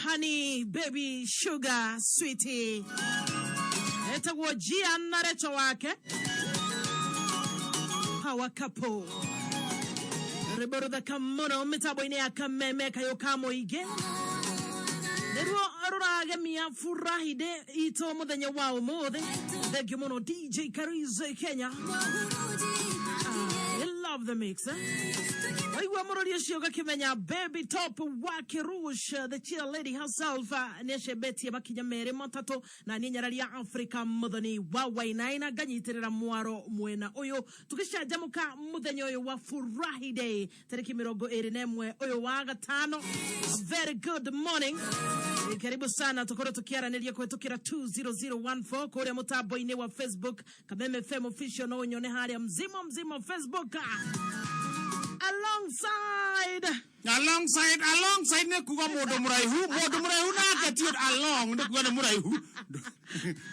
honey, baby, sugar, sweetie. Etagwojia narecho wake. Power couple. Reboro da kamono mitabo ine akameme kayo kamo ige. Neruo arura gemia Furahiday ito mudanya wao mode. The Gimono DJ Qariz Kenya. I love the mix, eh? Waiwa morodia shioga kimenya baby top Wakirumba, the chill lady herself, neshe beti bakinyamere matato na ninyaralia Africa Muthoni wawa inaina ganyitirira muaro mwena oyo tukishajamuka muthenyo oyo wa Furahiday tariki 24 oyo wa gatano. A very good morning. Karibu sana tukoro tukiara nelia kwetukira 20014 kore mutabo ine wa Facebook Kameme FM official no nyone hali mzima Facebook. Alongside ne kuwa modo muraihu na ketiyo along ne kuwa muraihu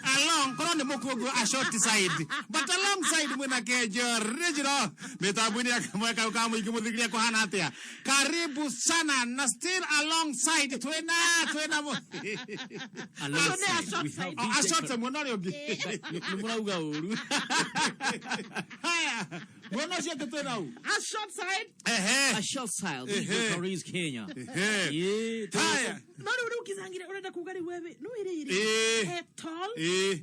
along kono ne mokugo a short side but alongside mwena kejo regional metabuni akamweka kama ikimudhikiria kwa hana atia karibu sana na still alongside twena alongside a short mwana yogi murauga uru haya mwana sio twena u a short side a short side Qariz Kenya haya Maru ukizangira unataka kugari wewe no ire tall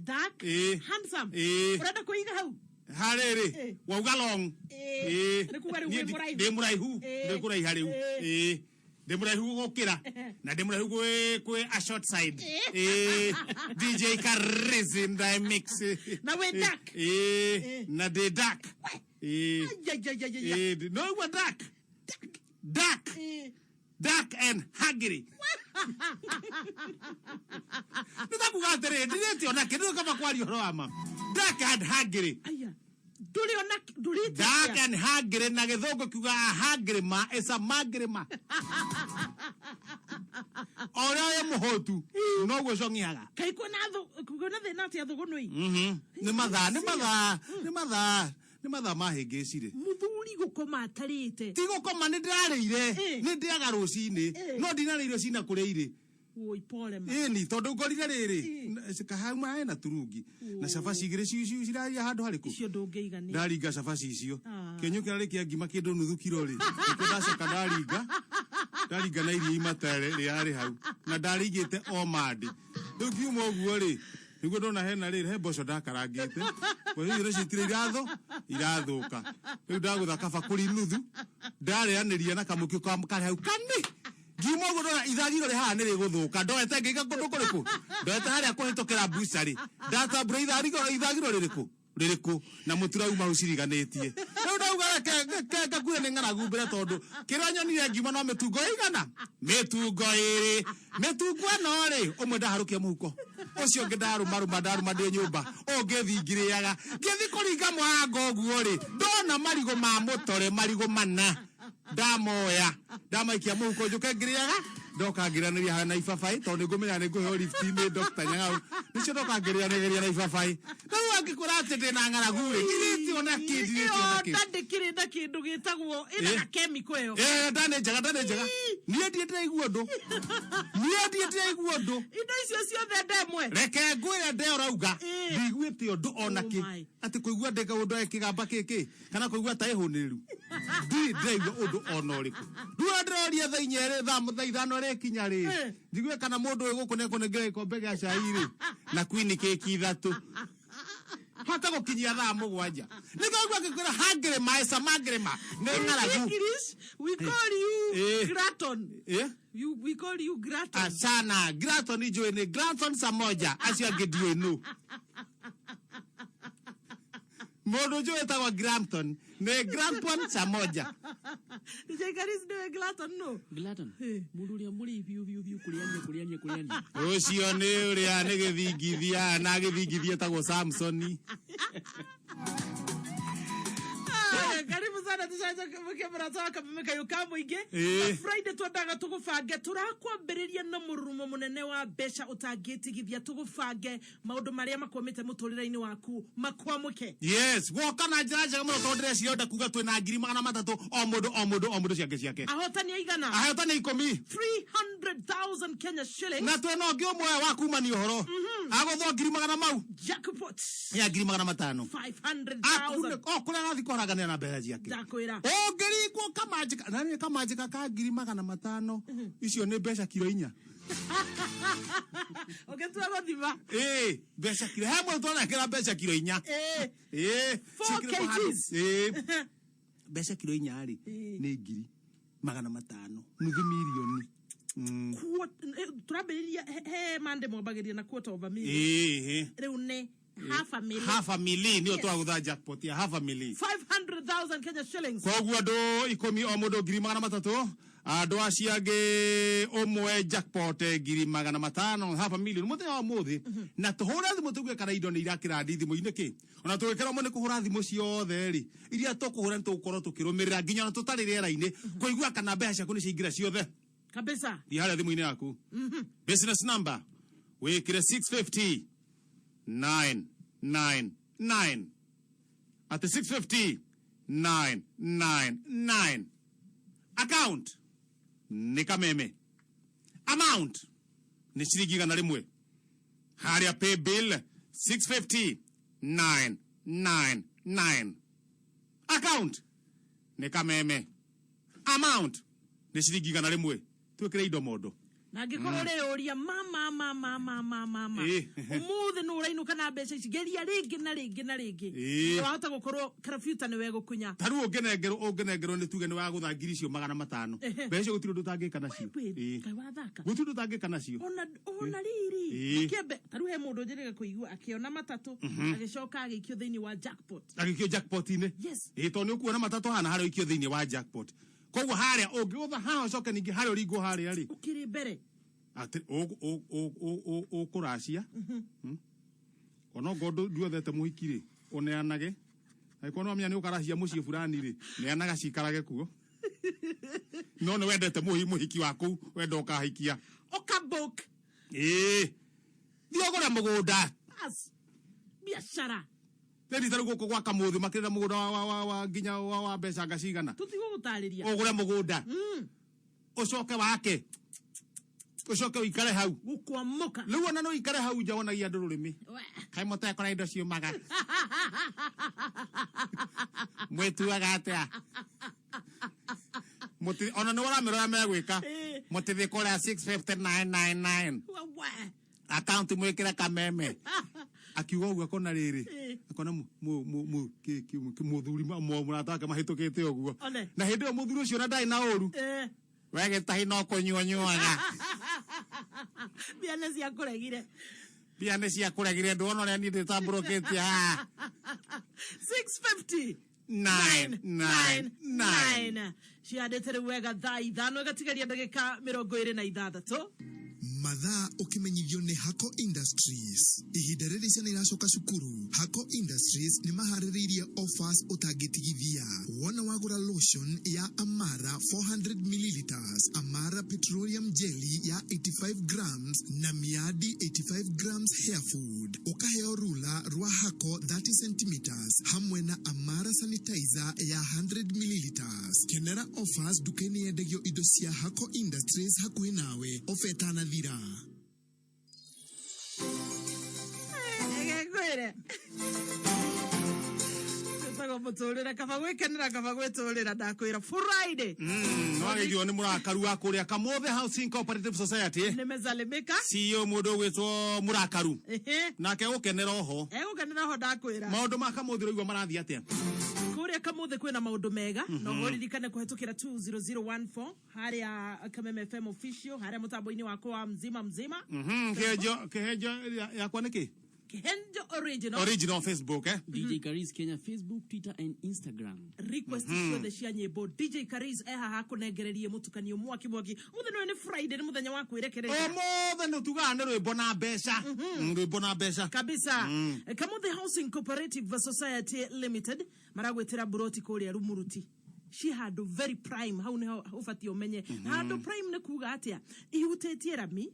dark handsome unataka kuiga hau harere wa ugalong de muraihu de kurai hariu de muraihu gokira na de muraihu kwe a short side DJ Qariz in the mix na we dark na de dark no we dark and hungry. Nitakugatere direct ona kedo kama kwali horoma. Dark and hungry. Aya. Duli dark and hungry na githongo kuga hungry ma esa magrema. Ora ya muhotu no gwe songiaga. Kaiko natho kugona thina ati athugunui. Ni madha mahengecire muthuri gukoma atarite ti gukoma ni ndarire ni ndiaga rucini no ndinarire cina kureire oi pole ma ni tondu ngorire riri kahama na turungi na cabaci igire ciu ciraria handu hariku icio ndungeigania ndaringa cabaci icio kenyukira ri kia ngima kindu nuthu kilo ri ndacoka ndaringa na iria imatare ri ari hau na ndaringite o mandi ndukiuma uguo ri niguo ndona hena riri he mboco ndakarangite kwa hiyo citire irathuka riu ndagutha kaba kuri nuthu ndareaniria na kamukio ka mukari hau kani ngimo uguo ndona ithagiro ri haha ni riguthuka ndoete ngiga kundu kuriku ndoete haria kuhitukira bucari ndatambura ithagiro ririku na muturauma uciriganitie riu ndauga ke kuya ni ng'aragu mbere tondu kiria nyonire ngima no mitungo igana mitungo iri mitungo no ri umwe ndaharukia muhuko ucio ngidaruma ndi nyumba ungithingiriaga ngithi kuringa mwango uguo ri ndona marigo ma mutore marigo mana ndamoya ndamaikia muhuko njuke ngiriaga ndoka ngiraniria hana ibabai tondu ngumenya ni nguhe lift ni Dr. Nyang'au nicio ndoka ngiraniria na ibabai no angikura ati ndina ng'aragu ri kiriti ona ndandikire na kindu gitagwo ina chemical yo ndane njaga nie ndiete iguondo indo icio ciothe ndemwe reke ngwire ndeo rauga ndigwite undu ona ki ati kuigua ndeka undu ekigamba kiki kana kuigua ta ihuniru ndiraigua undu ona uriku ndroria thainyere thaithano rekinya ri ndigwe kana mundu uyu kunengere ikombe gya cai ri na queen keki 3 hata gukinyia thaa 7 nikaigua gikwira hungry maesa magrema ne ng'aragu we call you graton we call you graton asana graton ijo ni graton samoja acio ngidio no modo jo etagwa Granton ne Granton samoja DJ Qariz ne Granton mundu ria muri biu kuriania ucio ni uria ni githingithia na githingithia tagwo Samsoni karibu sana tushaje kemera toka mmeka yukambo ige Friday twandaga tugufange turakwambiriria na mururumo munene wa besha utagitigithia tugufange maundu maria makomete muturire-ini waku makwamuke yes woka na njira muno tondire cionda kuga twina 300 o mundu ciake ahotani aigana ahotani 10 500,000 Kenya shillings. Na tweno ngio mwe wa kuma ni horo agotho ngiri magana mau Jackpot ya ngiri magana matano 500,000. kule nathi koragania na mbere ciake Ndakwira ngiri ko kamajika nani kamajika ka ngiri magana matano icio ni mbeca kilo 4 okay tuagothima mbeca kilo hamwe twanakira mbeca kilo 4 4 kgs mbeca kilo 4 ri ni ngiri magana matano nuthu milioni turambiriria he mande mwabagiria na quarter of a million riu ne half a million nio twagutha jackpot ya half a million 500,000 Kenya shillings koguo andu 10 o mundu ngiri magana matatu andu aciange omwe jackpot ngiri magana matano half a million muthenya wa muthi na tuhura thimu tugue kana indo ni irakira thimu-ini ki ona twikira mo ni kuhura thimu ciothe ri iria tukuhura ni tugukorwo tukirumirira nginya ona tutari riera-ini kuigua kana mbeca ciaku ni ciingira ciothe kabisa ihara thimu-ini yaku business number wikire 650 999 at 650 999 account ni kameme amount ni shilingi igana rimwe haria pay bill 650 999 account ni kameme amount ni shilingi igana rimwe twikire indo mondo na ngikorwo ri uria mama umuthi no urainuka na mbeca ici geria ringi na ringi na ringi wahota gukorwo karafuta ni wegukunya taru ungenengerwo ni tuge ni wa guthangiri icio magana matano mbeca gutiro ndutangika nacio kai wathaka gutiro ndutangika nacio ona riri kiembe taru he mundu njirega kuigua akiona matatu agicoka agikio thiini wa jackpot ine to ni ukuona matatu hana haria ikio thiini wa jackpot koguo haria ungigutha haha ucoke ningi haria uringo haria ri ukiri mbere ati o kuracia ono gondo duothete muhikiri oneanage aikono amya ni ukaracia mucie fulani ri neanaga cikarage kuo no ni wendete muhiki waku wenda ukahikia okabok diogora mugunda biashara Tedi taru goko kwa kamuthu makirira mugunda wa nginya wa mbeca ngacigana tutigo gutariria ogure mugunda ucoke wake ucoke uikare hau gukwamuka riu ona no ikare hau nja wonagia andu rurimi kai mutekora indo ciumaga mwetuaga atia muti ona no ramirora megwika mutithi korea 65999 account mwikira kameme akiuga uguo kona riri akona muthuri murataka mahitukite uguo na hindi o muthuri ucio na ndai na uru wege tahi no kunyuanyuaga biane cia kuregire ndu ona ni nditamburukite 650 999 ciandete wega thaa ithano igatigaria ndagika 26 mathaa ukimenyithio ni Hako Industries ihinda riri ciana iracoka cukuru. Hako Industries ni mahaririirie offers utangitigithia. Wona wagura lotion ya Amara 400 milliliters, Amara petroleum jelly ya 85 grams na miadi 85 grams hair food, ukaheo rula rwa Hako 30 centimeters hamwe na Amara sanitizer ya 100 milliliters. Kenera offers dukeni yendegio indo cia Hako Industries hakuhi nawe. Ofeta na thira. muturira kaba gwikenera kaba gwiturira ndakwira Furahiday nwagithio ni murakaru wa kuria Kamothe Housing Cooperative Society nimezalimika CEO mundu gwitwo murakaru nake gukenera oho ndakwira maundu ma Kamothe roigwa marathia atia kuria Kamothe kwina maundu mega no horirikane kuhetukira 20014 haria Kameme FM official haria mutambo-ini wakwa mzima Kihenjo yakwa niki Kihenjo original Facebook DJ Qariz Kenya Facebook, Twitter and Instagram. Request ciothe cia nyimbo DJ Qariz haha kunegererie mutukanio mwaki muthenya ni Friday ni muthenya wa kwirekereria muthenya tugaga ni rwimbo na mbeca rwimbo na mbeca kabisa Kamothe Housing Cooperative Society Limited maragwetera buroti kuria Rumuruti she had very prime how ne ufati omenye had prime ne kuga atia ihutetiye rami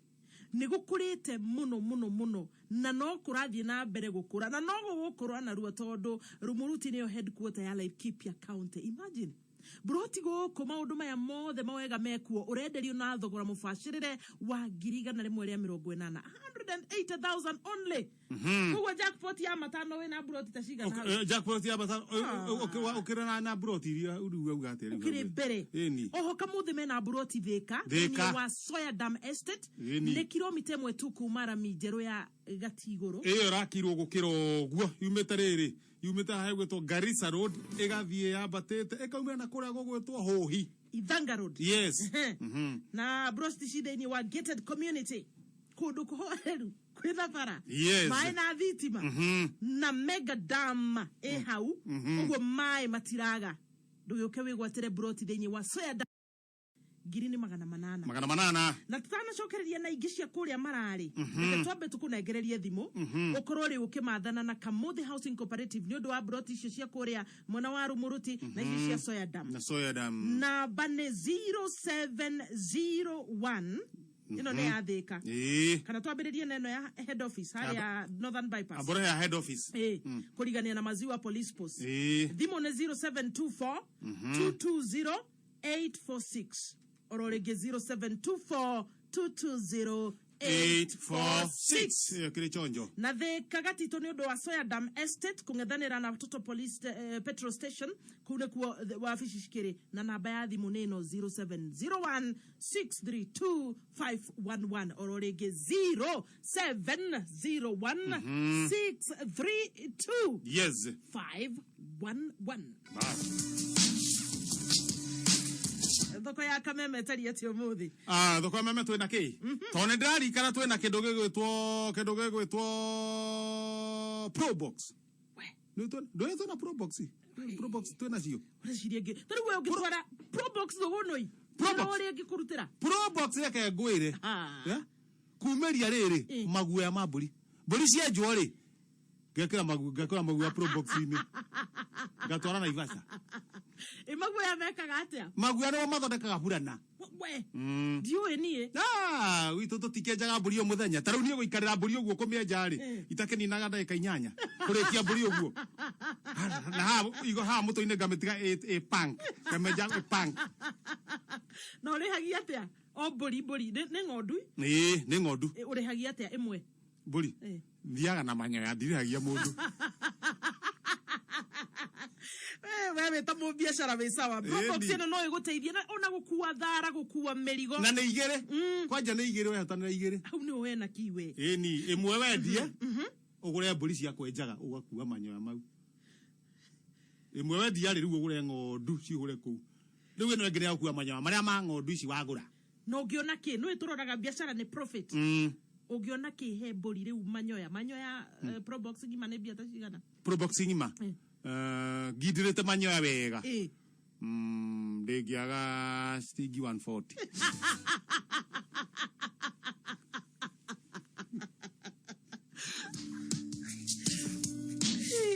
nigukurite muno na no kurathie na mbere gukura na no gukurwa na ruo tondu Rumuruti niyo headquarter ya Laikipia County. Imagine Broti gũkũ maũndũ maya mothe mawega mekuo ũrenderio na thogora mũbacĩrĩre wa 180,000 180,000 only. Kuwa jackpot ya matano wena broti tashigana hau. Jackpot ya matano ukira na broti iria uruga ugateri. Ukire bere. Oho kamuthi mena broti thika ni wa Soya Dam Estate ni kilomita 1 tu kumara mijero ya Gatigoro. Iyo rakirwo gukira guo yumete riri yumete ha gwetwo Garissa Road igathie ya batete ikaumira na kuria gugwetwo Hohi Ithanga Road. Yes. Na broti shida ni wa gated community kudu kuhoreru kwitha bara. Yes. Mai na thitima na mega dam hau ugo mai matiraga nduyoke wigwatire broti thini wa Soya Dam 800 na tutana cokereria na ingi cia kuria marari twambe tukunengererie thimu ukorwo ri ukimathana na Kamuthi Housing Cooperative ni undu wa broti icio cia kuria mwana wa Rumuruti na icio cia Soya Dam na bane 0701 ino ne athika kana twambiririe neno ya head office ya Northern Bypass abore ya head office kurigania na Maziwa Police Post thimu ne 0724 220 846 ororege 0724 220 846 kile chonjo na the kagatito ni undu wa Soya Dam Estate kungethanira na Total Police petrol station kune kuwa wafishi shikiri na namba ya thimu neno 0701 632 511 ororege 0701 632 yes 511 thoko ya kameme tari ati umuthi thoko ya kameme twina ki tone ndari kana twina kindu gigwitwo Probox ndo twina Probox twina cio ureciria ngi tari we ungitwara Probox thugunoi uri ngikurutira Probox yake ngwire kumeria riri maguya ma mburi cia njwa ri ngekira maguya Probox ini ngatwara na Ivasa maguya mekaga atia maguya no mathondekaga burana we ndiwe nie witu tutikenjaga mburi o muthenya tariu nie guikarira mburi uguo kumienja ri itakeninaga ndagika 8 kurikia mburi uguo na ha mutoine ngamitiga punk ngamenja punk no rihagia atia o mburi ni ng'ondu ni ng'ondu urihagia atia imwe mburi thiaga na manyoya ndirihagia mundu wewe tamu biashara besawa Probox ino no iguteithie ona gukua thara gukua merigo na ni igere kwanja ni igere wewe tana igere au ni we na kiwe ni imwe wendie ugure mburi cia kwenjaga ugakua manyoya mau imwe wendia ri riu ugure ng'ondu cihure ku riu ino ngire gukua manyoya maria ma ng'ondu ici wagura no ngiona ki no ituroraga biashara ni profit ugiona ki he mburi riu manyoya Probox ngima ne bia tacigana Probox ngima gidirete manyoya wega ndegiaga stigi 140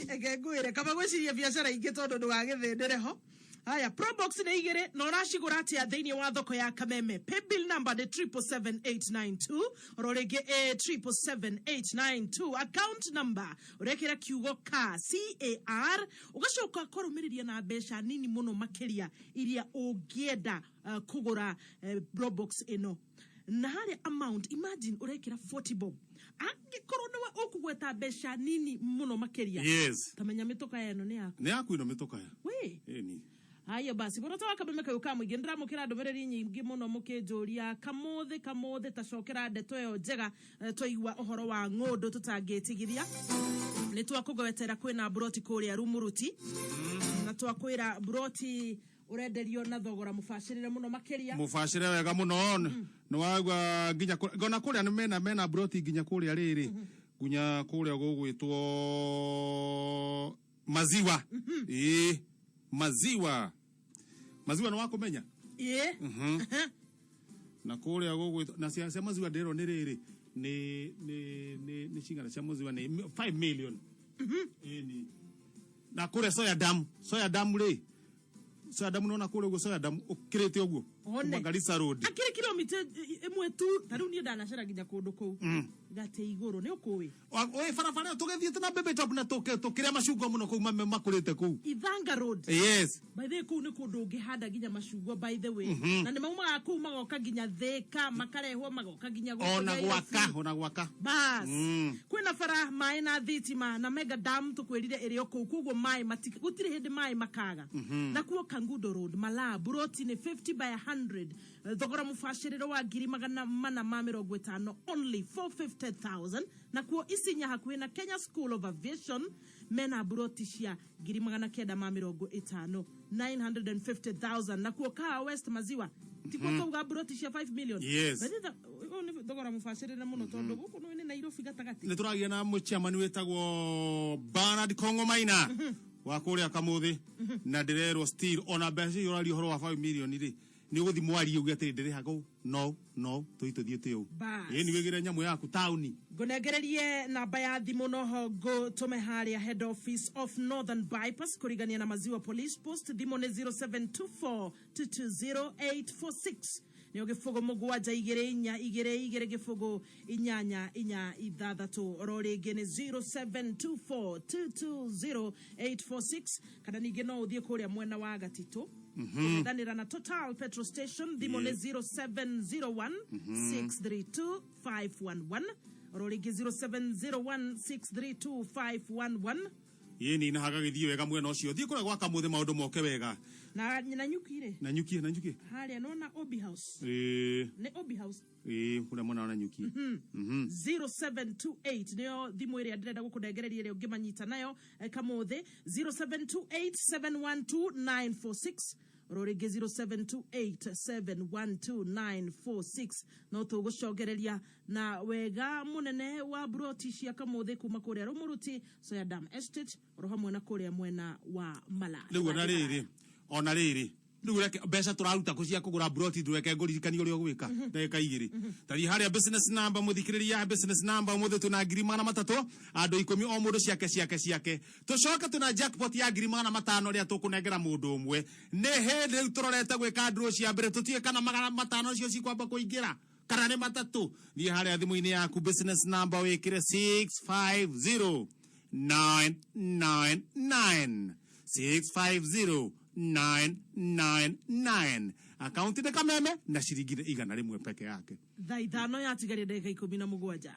egegwire kama gwiciria biashara ingi tondu ndugagithendere ho haya Probox ni igire no racigura atia thiini wa thoko ya Kameme pay bill number ni 77892 rorege 77892 account number urekira kiugo CAR ugacoka korumiriria na mbeca nini muno makiria iria ungienda kugura Probox ino na hali amount imagine urekira 40 bob angikorwo niwe ukugweta mbeca nini muno makiria yes tamenya mitoka yeno ni yaku ino mitoka ya we ni haya basi borota wa Kameme kayuka mwingi ndiramukira ndomereri nyingi muno mukinjuria Kamuthi tacokera ndeto yo njega twaigua uhoro wa ng'ondu tutangitigiria ni twakugwetera kwina broti kuria Rumuruti na twakwira broti urenderio na thogora mufashirire muno makiria mufashire wega muno no wagwa nginya gona kuria mena broti nginya kuria riri gunya kuria gugwitwo Maziwa Maziwa no wakumenya na kuria gugwitwo na cia Maziwa ndero ni riri ni cingana cia Maziwa ni 5 million ni na kuria Soya Dam ri Soya Dam no na kuria go Soya Dam ukirite oguo One. Garissa Road. Akiri kilomita imwe tu taruni ndanacera nginya kundu kou. Gate iguru ni ukuwi. Oe farafara tugethie na bebe top na tukire macungwa muno kou makurite kou. Ithanga Road. Yes. By the way, kou ni kundu ngihanda nginya macungwa by the way. Na ni maumaga kou magoka nginya Thika makarehwo magoka nginya ona gwaka. Bas. Kwina fara mai na thitima na mega dam tukwirire irio kou kugo mai gutire hindi mai makaga. Na kuo Kangundo Road mala buroti ni 50 by 100. Thogora mufashiriro wa ngiri magana mana ma 50 only 450,000. Na kuo Isinya hakuhi na Kenya School of Aviation mena buroti cia ngiri magana 950 950,000. Na kuo Kaa West Maziwa tiko kauga buroti cia 5 million. Yes. Thogora mufashirire muno tondu guku no ni Nairobi gatagati. Ni turagia na muchairman wetagwo Bernard Kongo Maina wa kuria Kamuthi na ndirero still ona mbeca yurari horo wa 5 million ri ni guthi mwari ugi atiri ndiri hago no tuituthiete u ni wigire nyamu yaku tauni ngonegererie namba ya thimu no go tome haria head office of Northern Bypass kurigania na Maziwa Police Post thimu ni 0724220846 ni gifugo mugwaja igire gifugo inyanya ithathatu roringi ni 0724220846 kana ningi no uthie kuria mwena wa Gatito danira na Total Petrol Station thimu ni 0701632511 roringi 0701632511 yeni na haga githio wega mwena ucio thie kura gwa Kamuthi maundu moke wega na nyukire na nyukie haria nona Obi House ne Obi House kuna mwana na nyukie 0728 nio thimu iria ndirenda gukunengereria iria ungimanyita nayo Kamuthi 0728712946 roringi 0728712946 no tugucogereria na wega munene wa broti cia Kamuthi kuma kuria Rumuruti Soya Dam Estate rohamwe na kuria mwena wa Mala ona riri ndu reke mbeca turaruta kucia kugura broti ndureke ngurikani uri ogwika ndeka igiri tari haria business number muthikiriria business number muthe tuna ngiri mana matatu andu 10 o mundu ciake tucoka tuna jackpot ya ngiri mana matano ria tukunengera mundu umwe ni hindi riu turorete gwika ndro cia mbere tutie kana magana matano cio cikwamba kuingira kana ni matatu ni haria thimu-ini yaku business number wikire 650999 650-999 akaunti de kameme na ciringi igana rimwe peke yake thaithano yatigaria ndagika 17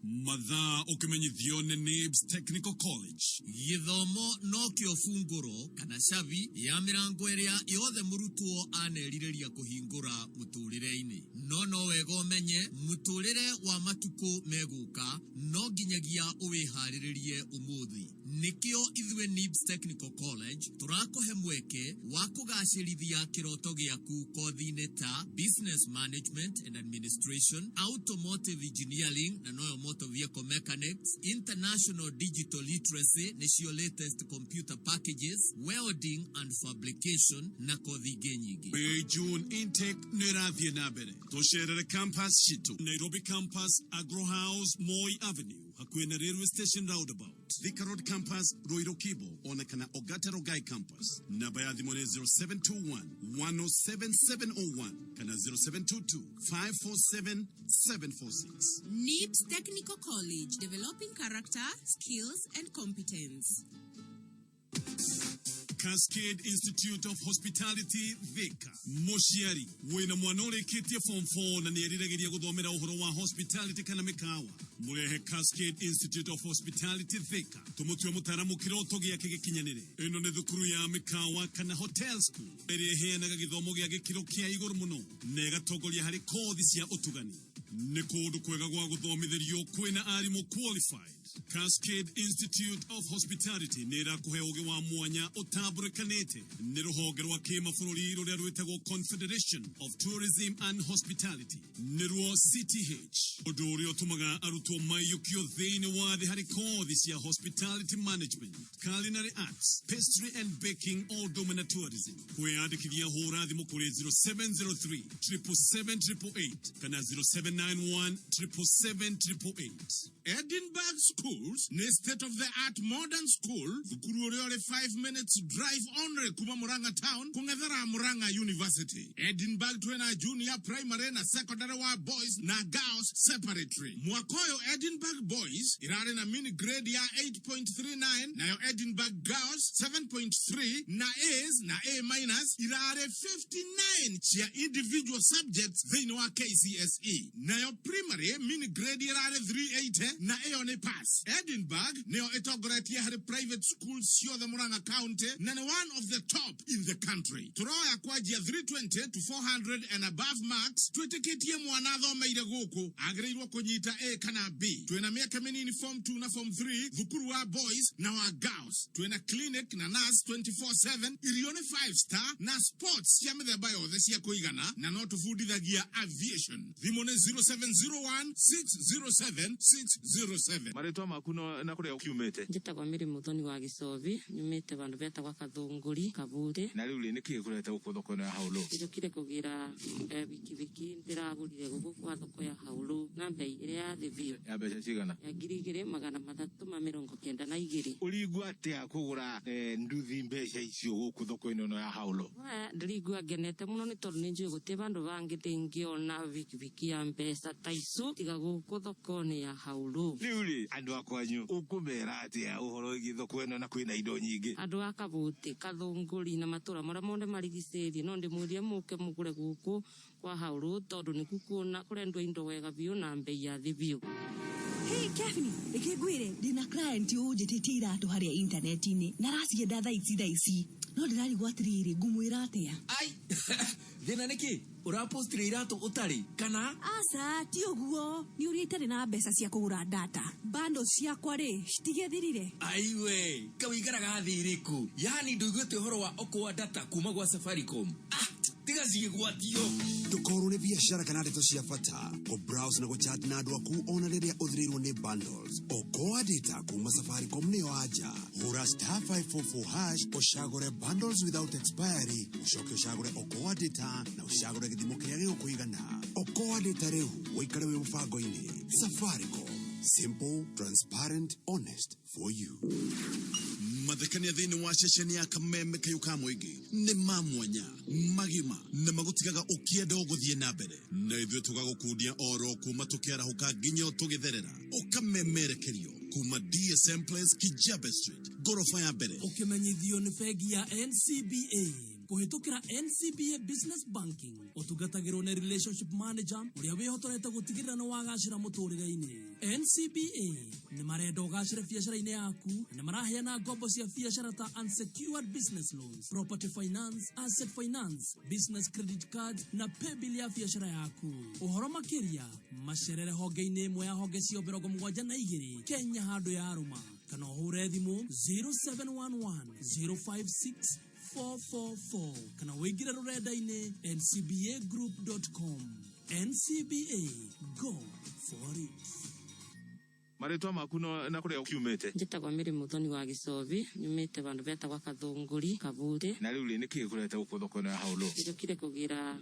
mathaa ukimenyithio ni NIBS Technical College githomo no kio funguro kana cabi ya mirango iria yothe murutwo aneririria kuhingura muturire-ini no wega umenye muturire wa matuko meguka no nginyagia uwihariririe umuthi nikio ithwe NIBS Technical College turakohe mweke wa kugacirithia kiroto giaku kothi-ini ta Business Management and Administration, Automotive Engineering na noyo motor vehicle mechanics, International Digital Literacy nicio latest computer packages, Welding and Fabrication na kothi nyingi. June intake nirathie na mbere tusherere campus shitu Nairobi campus, Agro House, Moi Avenue hakuhi na railway station roundabout, Thika Road campus, Ruiru Kibo onekana Ogata Rogai campus. Namba ya thimu ni 0721 107701 kana 0722 547 746. NIBS Technical College, developing character, skills and competence. Cascade Institute of Hospitality Thika Moshiari wina mwana ureketie form 4 na nieriragiria guthomera uhoro wa hospitality kana mikawa murehe Cascade Institute of Hospitality Thika tumutwe mutaramu kiroto giake gikinyanire ino ni thukuru ya mikawa kana hotel school ereheanaga githomo gia gikiro kia iguru muno nega togoria hari kothi cia utugani ni kundu kwega gwa guthomithirio kwina arimu qualified. Cascade Institute of Hospitality nira kuhe ugi wa mwanya utaburekanete ni ruhoge rwa kimafururi ruria rwitagwo Confederation of Tourism and Hospitality ni ruo CTH undu uria utumaga arutwo maiyukio thiini wa thi hari kothi cia hospitality management, culinary arts, pastry and baking o domina tourism. Kwiyandikithia hura thimu kuri 0703 77788 kana 07 091 777 Edinburgh Schools ni state of the art modern school thukuru uri 5 minutes drive only kuma Murang'a town kungethera Murang'a University. Edinburgh twena junior primary na secondary wa boys na girls separately. Mwakoyo Edinburgh boys irare na mini grade ya 8.39 nayo Edinburgh girls 7.3 na A's na A minus irare 59 chia individual subjects they wa KCSE. Nayo primary mini grade irare 380 na A on a pass. Edinburgh neo etogoreti hari private schools sio the Murang'a County na one of the top in the country. Turoya kwa jia 320 to 400 and above marks tweteketie mwanadho meire goko agreirwa konyita A kana B. Tuena miaka minini form 2 na form 3 dhukuru wa boys na wa girls. Tuena clinic na nurse 24/7 irione 5-star na sports ya mede bayo thesi ya kuigana na noto food dhagia aviation. Dhimone 0701 607 607. Maretwa makuno na kuria ukiumete. Njitagwa Muthoni wa Gicovi nyumite bandu betagwa Kathunguri Kabure. Na riu ni ki kureta uko thoko ya haulo. Ndikire kugira wiki ndiragurire guku kwa thoko ya haulo na bei ire ya thivio. Ya beca cigana? Ya 2,392. Urigwa atia kugura nduthi mbeca icio guku thoko ino ya haulo? Ndirigwa genete muno ni tondu ni njui guti bandu bangi tingiona wiki ya mbeca ta icu tiga guku thoko ni ya haulo. Riu andu akwanyu ukumera atia uhoro igi thoko ino na kwina indo nyingi? Andu akabuti Kathunguri na matura mara monde marigiciri no ndimuria muke mugure guku kwa haulo tondu ni kukuona kurendwa indo wega biu na bei ya thivio. Hey Kevin, ikigwire ndina client ujitete iratu haria internetini naracie ndatha ici no ndirarigwo atiriri ngumwira atia. Ai thina niki urapostire iratu utari kana asa ti uguo ni uri itari na mbeca cia kugura data bando ciakwa ri citigethirire. Aiwe kawigaraga thiriku yani nduigwete uhoro wa okwa data kuma gwa Safaricom. Tiga ciigwatio Ndukoro ni biashara kana ndeto cia bata o browse na guchat na andu aku ona riria uthirirwo ni bundles okoa data kuma Safaricom ni aja hura *544# ushagure bundles without expiry ushoke ushagure okoa data na ushagure githimo kiria gikuigana okoa data riu wikare wi mubango-ini. Safaricom, simple, transparent, honest for you. Mathekania thini wa ceceni ya Kameme kayuka mwigi ni mamwanya magima na magutigaga ukienda uguthie na mbere na ithuĩ tugagukundia oro kuma tukiarahuka nginya tugitherera ukamemerekerio kuma DSM Place Kijabe Street gorofa ya mbere. Ukimenyithio ni bengi ya NCBA kuhitukira NCBA Business Banking utugatagirwo ni relationship manager uria wihotorete gutigirira no wagacira muturire-ini. NCBA ni marenda ugacire biashara-ini yaku na maraheana ngombo cia biashara ta unsecured business loans, property finance, asset finance, business credit card na pay bill ya biashara yaku. Uhoro makiria macerere honge-ini imwe ya honge cio 72 Kenya handu ya Aruma kana uhure thimu 0711 056 444 kana wingire rurenda-ini ncbagroup.com. NCBA, go for it. Maretwa makuno na kuria ukiumete. Njitagwa Muthoni wa Gicovi nyumite bandu betagwa Kathunguri Kabure. Na riu ni ki kureta uko thoko ya haulo? Ndikire kugira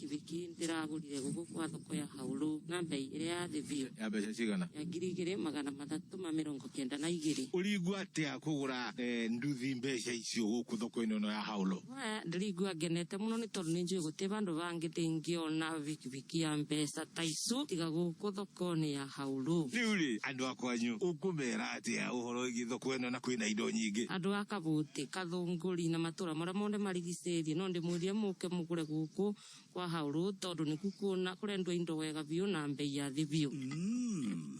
wiki ndiragurire guku kwa thoko ya haulo na bei ire ya thivio. Ya beca cigana? Ya 2,392. Urigwa atia kugura nduthi mbeca icio guku thoko ino ya haulo? Ndirigwa genete muno ni tondu ni njui guti bandu bangi tingiona wiki ya mbeca ta icu tiga guku thoko ni ya haulo. Riu andu akwanyu ukumera atia uhoro igi thoko ino na kwina indo nyingi? Andu akabuti Kathunguri na matura mara monde marigiciri no ndimuria muke mugure guku kwa haulo tondu ni kukuona kurendwa indo wega biu na bei ya thivio.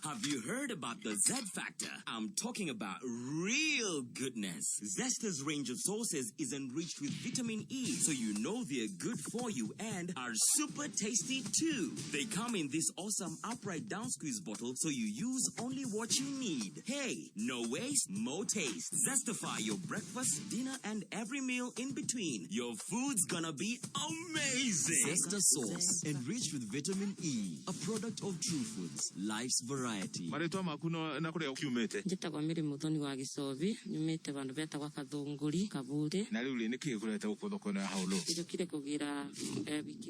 Have you heard about the Z Factor? I'm talking about real goodness. Zesta's range of sauces is enriched with vitamin E, so you know they're good for you and are super tasty too. They come in this awesome upright down squeeze bottle, so you use only what you need. Hey, no waste, more taste. Zestify your breakfast, dinner, and every meal in between. Your food's gonna be amazing. Zesta sauce, enriched with vitamin E, a product of True Foods, life's variety. Maretwa makuno na kuria ukiumete. Njitagwa Muthoni wa Gicobi, nyumite bandu betagwa Kathunguri, Kabure. Na riu ni kikureta uko thoko ya Haulu. Njokire kugira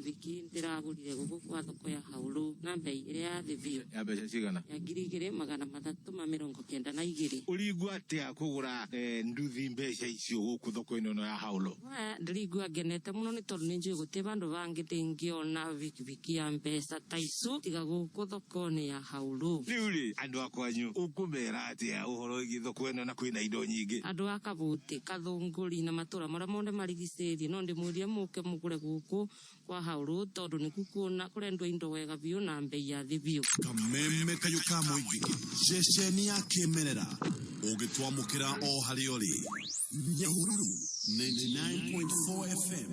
biki ndiragurire guku kwa thoko ya Haulu na bei ire ya thibio. Ya beca cigana? Ya 392. Urigwa atia kugura nduthi mbeca icio guku thoko ino ya Haulu? Ndirigwa ngenete muno ni tondu ni njui guti bandu bangi ndingiona biki ya mbeca ta icu tiga guku thoko ni ya Haulu. Riu andu akwanyu ukumera atia uhoro igi thoko ino na kwina indo nyingi? Andu akabuti Kathunguri na matura mara monde marigiceirie no ndimurie muke mugure guku kwa Haulu tondu ni kukuona kurendwa indo wega biu na bei ya thibio. Kameme kayo ka muigi jesheni ya kemerera ugitwamukira o hariori Nyahururu 99.4 FM.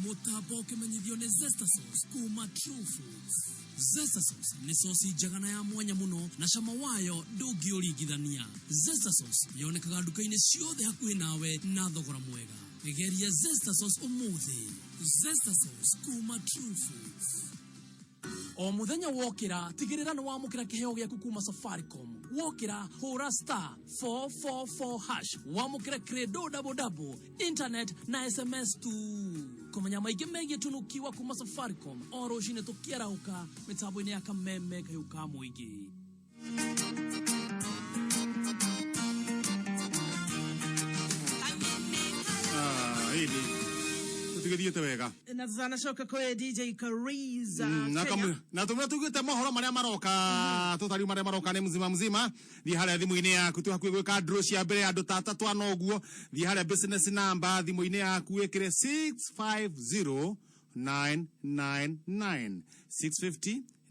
Mutabo kimenyithio ni Zesta sauce kuma True Foods. Zesta sauce ni sosi jagana ya mwanya muno na cama wayo ndungiurigithania. Zesta sauce yonekaga nduka-ini ciothe hakuhi nawe na thogora mwega. Geria Zesta sauce umuthi. Zesta sauce kuma True Foods. O muthenya wokira tigirira ni wamukira kiheo giaku kuma Safaricom. Wokira hura *444# wamukira credo double internet na SMS tu. Kumenya maige megie tunukiwa kuma Safaricom oro shine tukierauka mitambo-ini ya kameme kayo ka muigi. Hili tutigithite wega na zana shoka kwa DJ Qariz na tumwe tugite mohoro maria maroka tutari maria maroka ni mzima thi haria thimu-ini yaku tu hakuhi gwika draw cia mbere andu tata twana uguo thi haria business number thimu-ini yaku ikire 650999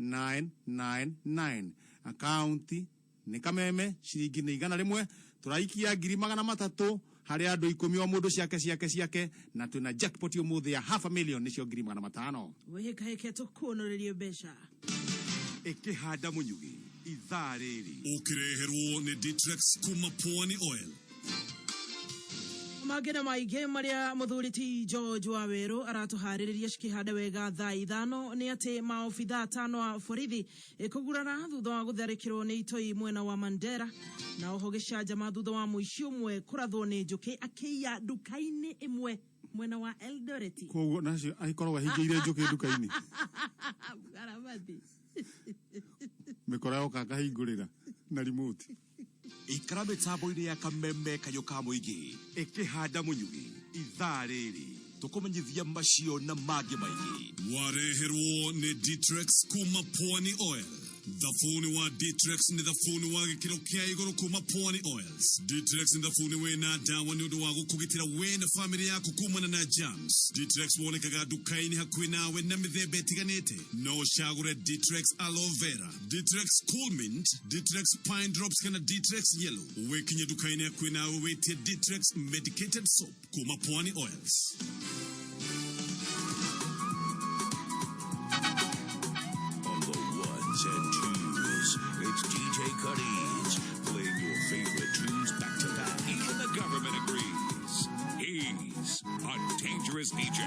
650999 account ni kameme shiringi ni 100 turaikia 300 hari andu 10 o mundu ciake na tuna jackpot umuthi ya $500,000 nicio 500,000 weheka tukuonorerie besha ikihanda munyugi ithaa riri ukireherwo ni Ditrex kuma Pwani Oil. magena maige maria muthuri ti George Waweru aratuhaririria cikihanda wega thaa 5 ni ati maofitha 5 a borithi kugurana thutha wa gutharikirwo ni itoi mwena wa Mandera na oho gicanja thutha wa muici umwe kurathwo ni njuki akiya duka-ini imwe mwena wa Eldoret. Koguo nacio aikoragwo hingiire njuki duka-ini Garabati mikora yoka ngahingurira na remote. Ikara mitambo-ini ya kameme kayo ka muigi ikihanda munyugi ithaa riri tukumenyithia macio na magi maigi. Wareherwo ni Ditrex kuma Pwani Oil. Thafuni wa Ditrex ni thafuni wa gikiro kia iguru kuma Pwani Oils. Ditrex ni thafuni wena dawa ni undu wa gukugitira we na family yaku kumana na germs. Ditrex wonekaga duka-ini hakuhi nawe na mithemba itiganite. No shagure Ditrex aloe vera, Ditrex cool mint, Ditrex pine drops kana Ditrex yellow. Wekinye duka-ini hakuhi nawe wetie Ditrex medicated soap kuma Pwani Oils. And twos. It's DJ Qariz playing your favorite tunes back to back. Even the government agrees. He's a dangerous DJ.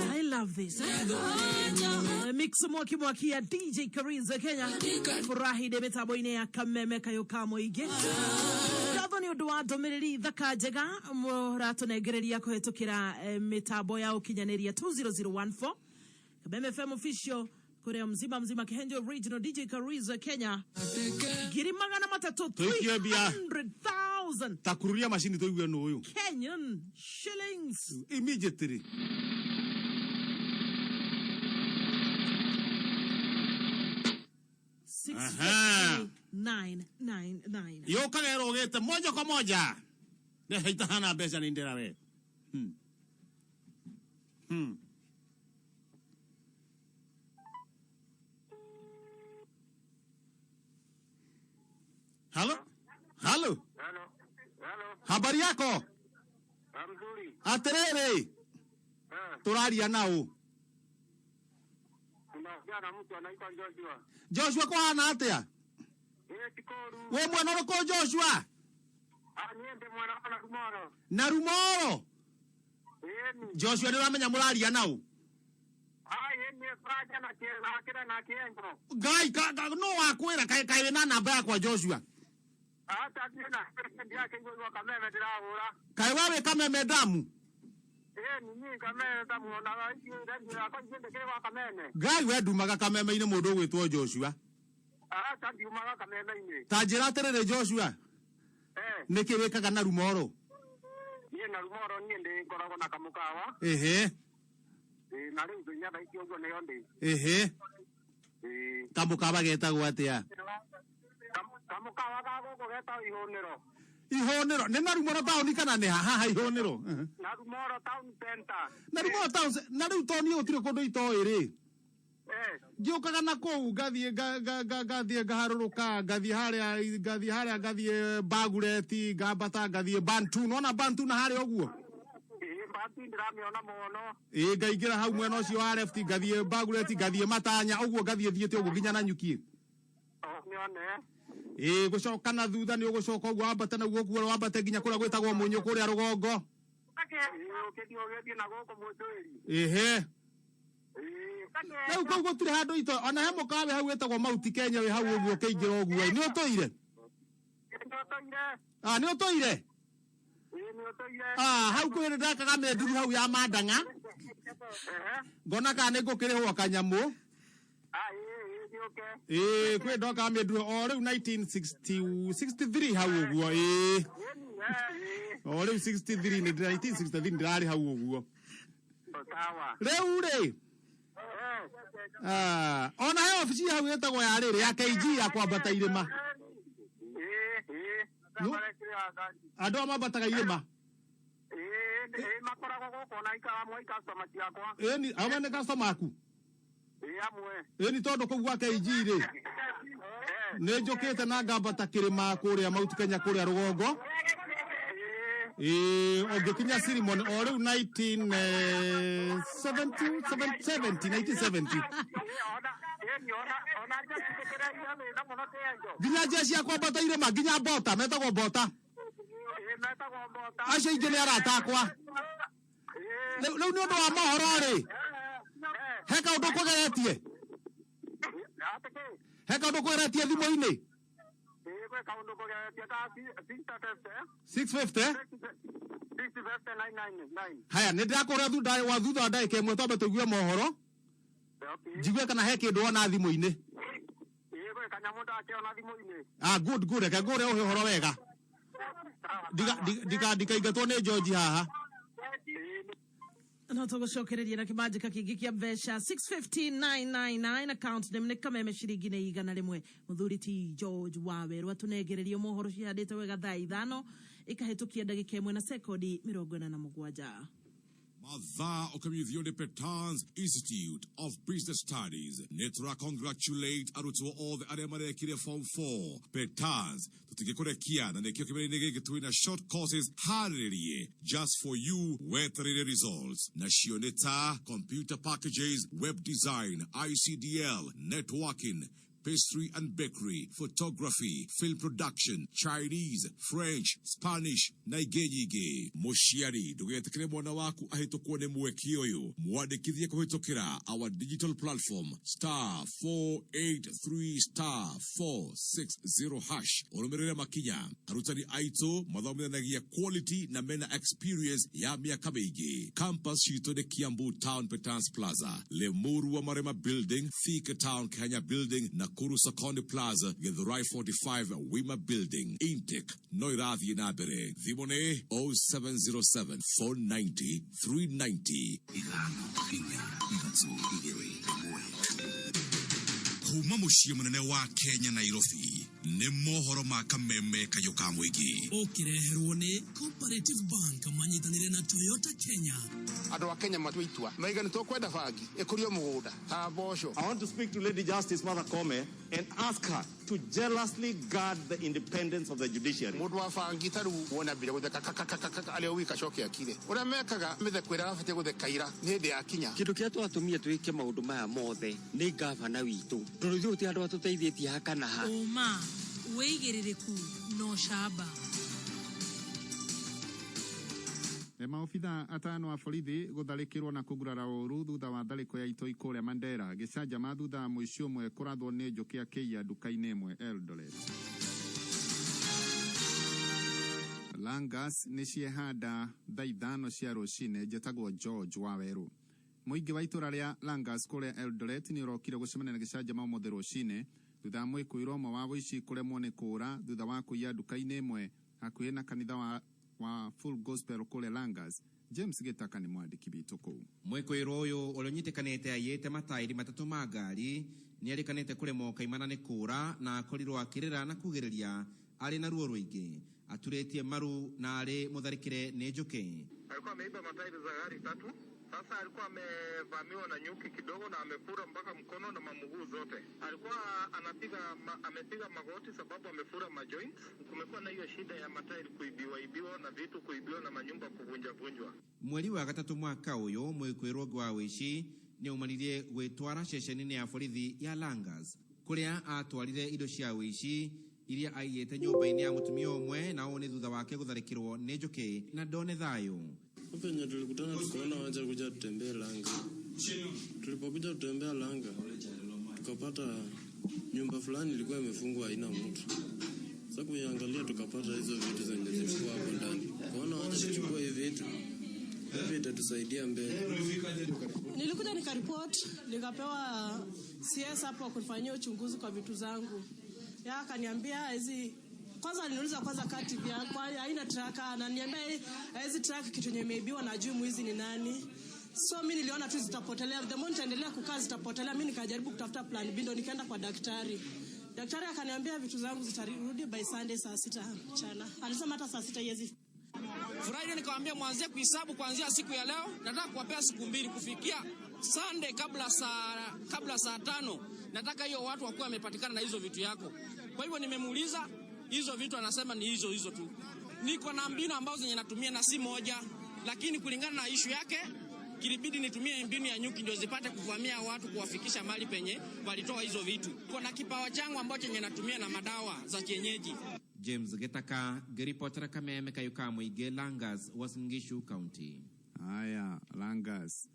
I love this. Mix mwaki ya DJ Qariz Kenya. Furahiday mitabo ine ya kameme kayo kamo ige. Gatho ni undu wa ndomereri thaka njega muratunegereria kuhetukira mitabo ya ukinyaneria 20014. Kameme FM official Korea mzima Kihenjo Regional DJ Qariz Kenya. Giri magana matatu 300,000. Takururia mashini to igwe no uyu. Kenyan shillings. Immediately. Aha. 999. Yo kagero gete moja kwa moja. Ne haita hana pesa ni ndera we. Halo? Halo? Habari yako? Mzuri. Aterere. Turaria nao. Kuna mtu anaitwa Joshua. Joshua kwa hana atia? Tikoru. We mwana ko Joshua? Niende mwana na Rumoro. Na Rumoro? Joshua ni ramenya muraria nao. Yeni fraja na kira na Kihenjo. Gai no wakwira kai na namba yakwa Joshua. Hata tena ndia kengo kameme dirahura. Kai wawe kameme damu. Ni kameme damu na ndio kwa njende kwa kameme. Gai we dumaga kameme ine mundu gwitwo Joshua. Hata ndiumaga kameme ine. Tajira terere Joshua. Niki wekaga na Rumoro. Ni na Rumoro ni ndi ngoragwo na kamukawa. Na riu dunya baiti ugo ne yonde. Kamukawa getagwo atia? Kamukawa gago geta ihonero. Ihonero ne na Rumoro town kana ne haha ihonero. Na Rumoro town center. Na Rumoro town na riu toni utire kundu itoiri. Giokaga na kou gathie gaharuruka gathie haria gathie Bagureti gabata gathie Bantu nona Bantu na haria oguo. Bantu ndirameona mono. Ngaigira hau mwena ucio wa left gathie Bagureti gathie Matanya oguo gathie thiete oguo nginya na Nyuki. Gucoka na thutha ni ugucoka oguo wambate na guo wambate nginya kuria gwitagwo Munyu kuria rugongo. Nau kau gutire handu ito ona he mukawe hau wetagwo Mount Kenya we hau uguo keingira oguo ni utoire ni utoire hau kwire ndakaga menduru hau ya Mandanga ngona kana ngukirihwo Kanyamu kwe ndoka menduru o riu 1963 hau uguo o riu 63 ni 1963 ndirari hau uguo riu ri ona he ofisi hau etagwo ya riri ya KG ya kwambata irima andu amambataga irima makoragwo guko na ikara mwe customer ciakwa ni amwe ni customer aku amwe ni tondu kuu gwa KG ri ni njukite na ngambata kirima kuria Mount Kenya kuria rugongo ogikinya ceremony o riu 1970 ginya jeshi akwa bota irima ginya bota metagwo bota acio ingi ni arata akwa riu ni undu wa mohoro ri he kaundu kugeretie thimu-ini 650 haya ni ndirakuria wa thutha ndagika imwe twambe tuigue mohoro njigue kana he kindu wona thimu-ini good reke ngure uhoro wega ndikaingatwo ni George haha no tugucokereria na kimanjika kingi kia mbeca 65999 account name ni kameme ciringi ni igana rimwe muthuri ti George Waweru atunegereria mohoro cihandite wega thaa ithano ikahitukia ndagika imwe na sekondi 47. Matha Okamithio Petans Institute of Business Studies. Netra congratulate Aruto all the Ademare Kire Form 4. Petans. Tutikikorekia na nekio kimenege between short courses hariri just for you with the results. Nashioneta computer packages, web design, ICDL, networking, pastry and bakery, photography, film production, Chinese, French, Spanish, Naigeyige. Moshiari, dugetekele mwana waku ahitokone mwekioyo. Mwadikithia kuhitokera our digital platform *483*460#. Olomerere makinya. Arutani aito, madhamidanagia quality na mena experience ya miaka mingi. Campus shito de Kiambu Town Petans Plaza. Lemuru wa Marema Building, Thika Town Kenya Building, na Kuru Sakondi Plaza, Githurai 45 Wima Building, Intake, Noirathi Nabere, Thimone 0707 490 390. Kuma mushie munene wa Kenya Nairobi ne mohoro makameme kayoka mwigi okireherwo ni Cooperative Bank manyitanire na Toyota Kenya. Ado wa Kenya matwitua maigani to kwenda bangi ikurio mugunda ta bosho. I want to speak to Lady Justice Mother Kome and ask her to jealously guard the independence of the judiciary. Mudu wa bangi taru wona bile gutheka ale wika shoke akire ura mekaga mithe kwira afate guthekaira ni ndi akinya kindu kia twatumie twike maundu maya mothe ni gavana witu turuthu uti andu atuteithietie hakana ha oma weigiririku no shaba. Maofitha atano a borithi gutharikirwo na kugurara ũru thutha wa tharĩko ya itoi kũrĩa Mandera gĩcanjama thutha mũici ũmwe kũrathwo nĩ njũkĩ akĩiya nduka-inĩ ĩmwe Eldoret. Langas nĩ ciehanda thaa ithano cia rũcinĩ njĩtagwo George Waweru. Mũingĩ wa itũra rĩa Langas kũrĩa Eldoret nĩ ũrokire gũcemania na gĩcanjama ũmũthĩ rũcinĩ thutha wa mwĩkũĩrwo ũmwe wa ũici kũremwo nĩ kũũra thutha wa kũiya nduka-inĩ ĩmwe hakuhĩ na kanitha wa Full Gospel kule Langas. James Gitaka ni mwandiki bitu kuu. Mwikoiro uyu ulionyitekanite ayete matairi matatu ma ngari ni arikanite kuremwo kaimana ni kura na akorirwo akirira na kugereria ari na ruo rwingi aturetie maru na ari mutharikire ni njuki. Alikuwa ameiba matairi za gari tatu. Sasa alikuwa amevamiwa na nyuki kidogo na amefura mpaka mkono na mamuguu zote. Alikuwa amepiga magoti sababu amefura majoints. Kumekuwa na hiyo shida ya matairi kuibiwa na vitu kuibiwa na manyumba kuvunjwa. Mweri wa gatatu mwaka uyu mwikoirwo gwa wici ni umalirie gwitwara ceceni ya borithi ya Langas kuria atwarire indo cia wici iria aiyete nyumba-ini ya mutumia umwe na one thutha wake gutharikirwo ni njuki na ndone thayo. Penye tulikutana tukaona wacha kuja tutembee Langa. Tulipokuja tutembea Langa tukapata nyumba fulani ilikuwa imefungwa haina mtu. Sasa kuiangalia tukapata hizo vitu zenye zilikuwa hapo ndani. Kaona wacha tuchukue hivi vitu. Hivi itatusaidia mbele. Nilikuja nikaripoti, nikapewa CS hapo kufanyia uchunguzi kwa vitu zangu. Ya akaniambia hizi kwanza aliniuliza kati vya kwa haina traka na niambia hizi traka kitu yenye imeibiwa na juu mwizi ni nani. So mimi niliona tu zitapotelea, the moment endelea kukaa zitapotelea. Mimi nikajaribu kutafuta plan B, ndo nikaenda kwa daktari. Daktari akaniambia vitu zangu zitarudi by Sunday saa 6 mchana. Alisema hata saa 6 hizi. Furahiday nikamwambia mwanzie kuhesabu kuanzia siku ya leo, nataka kuwapea siku 2 kufikia Sunday kabla saa 5. Nataka hiyo watu wakuwa wamepatikana na hizo vitu yako. Kwa hivyo nimemuuliza hizo vitu, anasema ni hizo tu. Niko na mbinu ambazo zenye natumia na si moja, lakini kulingana na issue yake kilibidi nitumie mbinu ya nyuki ndio zipate kuvamia watu kuwafikisha mali penye walitoa hizo vitu. Kuna kipawa changu ambacho cenye natumia na madawa za kienyeji. James Gitaka, Geripotera Kameme Kayuka Mwige, Langas, Uasin Gishu County. Aya, Langas.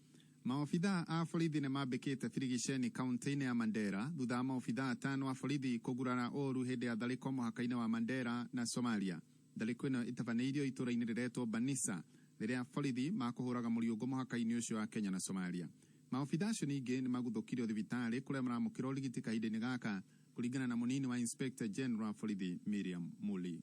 Maofitha a borithi nĩ mambĩkĩte birigiceni kaunti-inĩ ya Mandera thutha wa maofitha atano a borithi kũgurara ũru hĩndĩ ya tharĩko mũhaka-inĩ wa Mandera na Somalia. Tharĩko ĩno ĩtabanĩirio itũra-inĩ rĩretwo Banisa rĩrĩa borithi makũhũraga mũriũngũ mũhaka-inĩ ũcio wa Kenya na Somalia. Maofitha acio ningĩ nĩ maguthũkirio thibitarĩ kũrĩa maramũkĩra ũrigiti kahinda-inĩ gaka kũringana na mũnini wa Inspector General borithi Miriam Muli.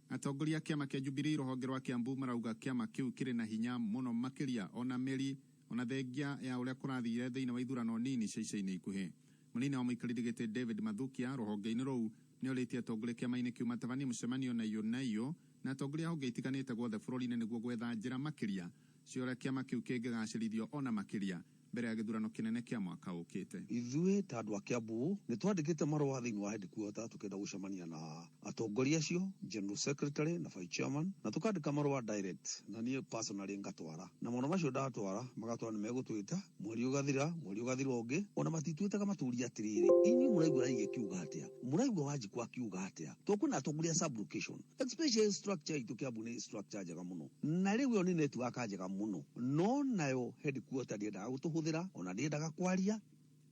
Atongoria kĩama kĩa Jubilee rũhonge rwa Kiambu marauga kĩama kĩu kĩrĩ na hinya mũno makĩria ona meri ona thengia ya ũrĩa kũrathire thĩinĩ wa ithurano nini cia ica-inĩ ikuhĩ. Mũnini wa mũikarĩri gĩtĩ David Mathukia rũhonge-inĩ rũu nĩ orĩtie atongoria kĩama-inĩ kĩu matabanie mũcemanio na iyo na atongoria honge itiganĩte guothe bũrũri-inĩ nĩguo gwetha njĩra makĩria ciora kiama kiu kingigacirithio ona makiria mbere ya githurano kinene kia mwaka ukite. Ithuĩ ta andũ a Kiambu nĩ twandĩkĩte marũa thĩinĩ wa headquarter tũkenda gũcemania na atongoria acio, General Secretary na Vice Chairman, na tũkandĩka marũa direct na niĩ personally ngatwara. Na maũndũ macio ndatwara magatwara nĩ megũtwĩta mweri ũgathira ũngĩ, ona matitwĩtaga matũria atĩrĩrĩ, inyuĩ mũraigua raige kiuga atĩa, mũraigua Wanjikũ kiuga atĩa. Tũkwĩna atongoria sub-location, especially structure itũ Kiambu nĩ structure njega mũno, na rĩu ĩyo nĩ network njega mũno, no nayo headquarter ndĩendaga gũtũhũthĩra ona ndĩendaga kwaria.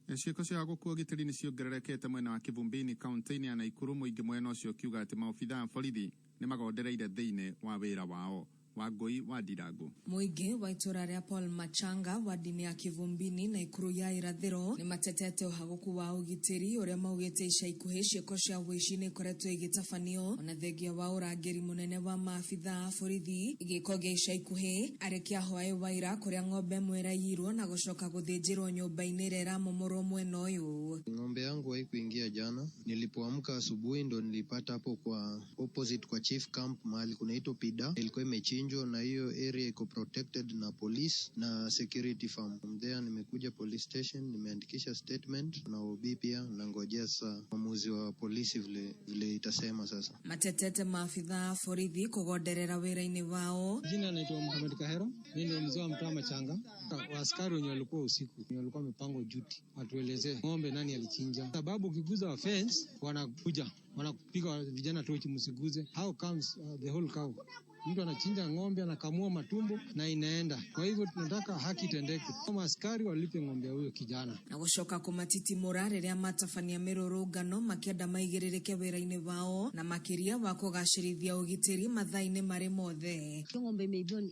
Ciĩko cia gũkua ũgitĩri nĩ ciongererekete mwena wa Kivumbini kaunti-inĩ ya Naikuru, mũingĩ mwena ũcio ũkiuga atĩ maobithaa a borithi nĩ magondereire thĩinĩ wa wĩra wao. Wangui wa Ndirangu. Muingi wa itura ria Paul Machanga wa dini ya Kivumbini na Ikuru ya irathiro ni matetete uhaguku wa ugitiri uria maugite ica ikuhi ciĩko cia wici ni ikoretwo igitafanio ona thengia wa urangiri munene wa maabithaa a borithi igiko gia ica ikuhi arekia hwaĩ waira kuria ng'ombe mwerairwo na gucoka guthinjirwo nyumba-inĩ rera momoro mwena uyu. Ng'ombe yangu haikuingia jana, nilipoamka asubuhi ndo nilipata hapo kwa opposite kwa Chief Camp mahali kunaitwa Pida, ilikuwa imechinjwa na hiyo area iko protected na police na security farm. From there nimekuja police station, nimeandikisha statement na OB pia na ngojea saa uamuzi wa polisi vile itasema sasa. Matetete maafidhaa borithi kugonderera wĩra-inĩ wao. Jina naitwa Muhammad Kahero, mimi ndio mzee wa mtaa Machanga. Askari wenye walikuwa usiku, wenye walikuwa mipango duty, watuelezee ng'ombe nani alichinja. Sababu ukiguza offense wanakuja, wanapiga vijana tochi msiguze. How comes the whole cow? Mtu anachinja ng'ombe anakamua matumbo na inaenda. Kwa hivyo tunataka haki tendeke. Kama askari walipe ng'ombe huyo kijana. Na gũcoka kũmatitimũra rĩrĩa matabania mĩrũrũngano makĩenda maigĩrĩrĩke wĩra-inĩ wao na makĩria wa kũgacĩrithia ũgitĩri mathaa-inĩ marĩ mothe. Ng'ombe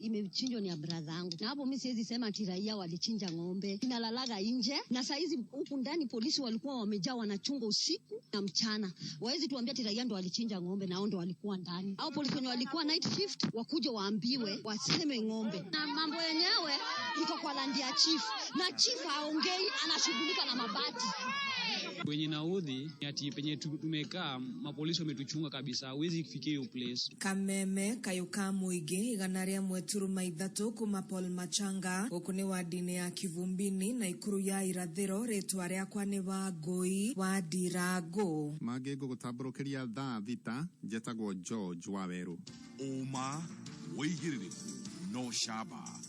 imechinjwa ni ya brother yangu. Na hapo mimi siwezi sema ati raia walichinja ng'ombe. Inalalaga nje na saa hizi huku ndani polisi walikuwa wamejaa wanachunga usiku na mchana. Wawezi tuambia ati raia ndo walichinja ng'ombe na hao ndo walikuwa ndani. Au polisi wenye walikuwa night shift wakuja waambiwe waseme ng'ombe. Na mambo yenyewe iko kwa landi ya chief. Na chief haongei, anashughulika na mabati. Kwenye naudhi ati penye tumekaa mapolisi wametuchunga kabisa, hawezi kufikia hiyo place. Kameme kayuka muigi igana rĩa mweturuma ithatu kuma Paul Machanga gũkũ nĩ wa dini ya Kivumbini na Ikuru ya irathiro rĩtwa rĩakwa nĩ Wangui wa Ndirangu. Mangĩ ngũgũtambũrũkĩria thaa thita njetagwo George Waweru. Uma wĩigĩrĩrĩku no camba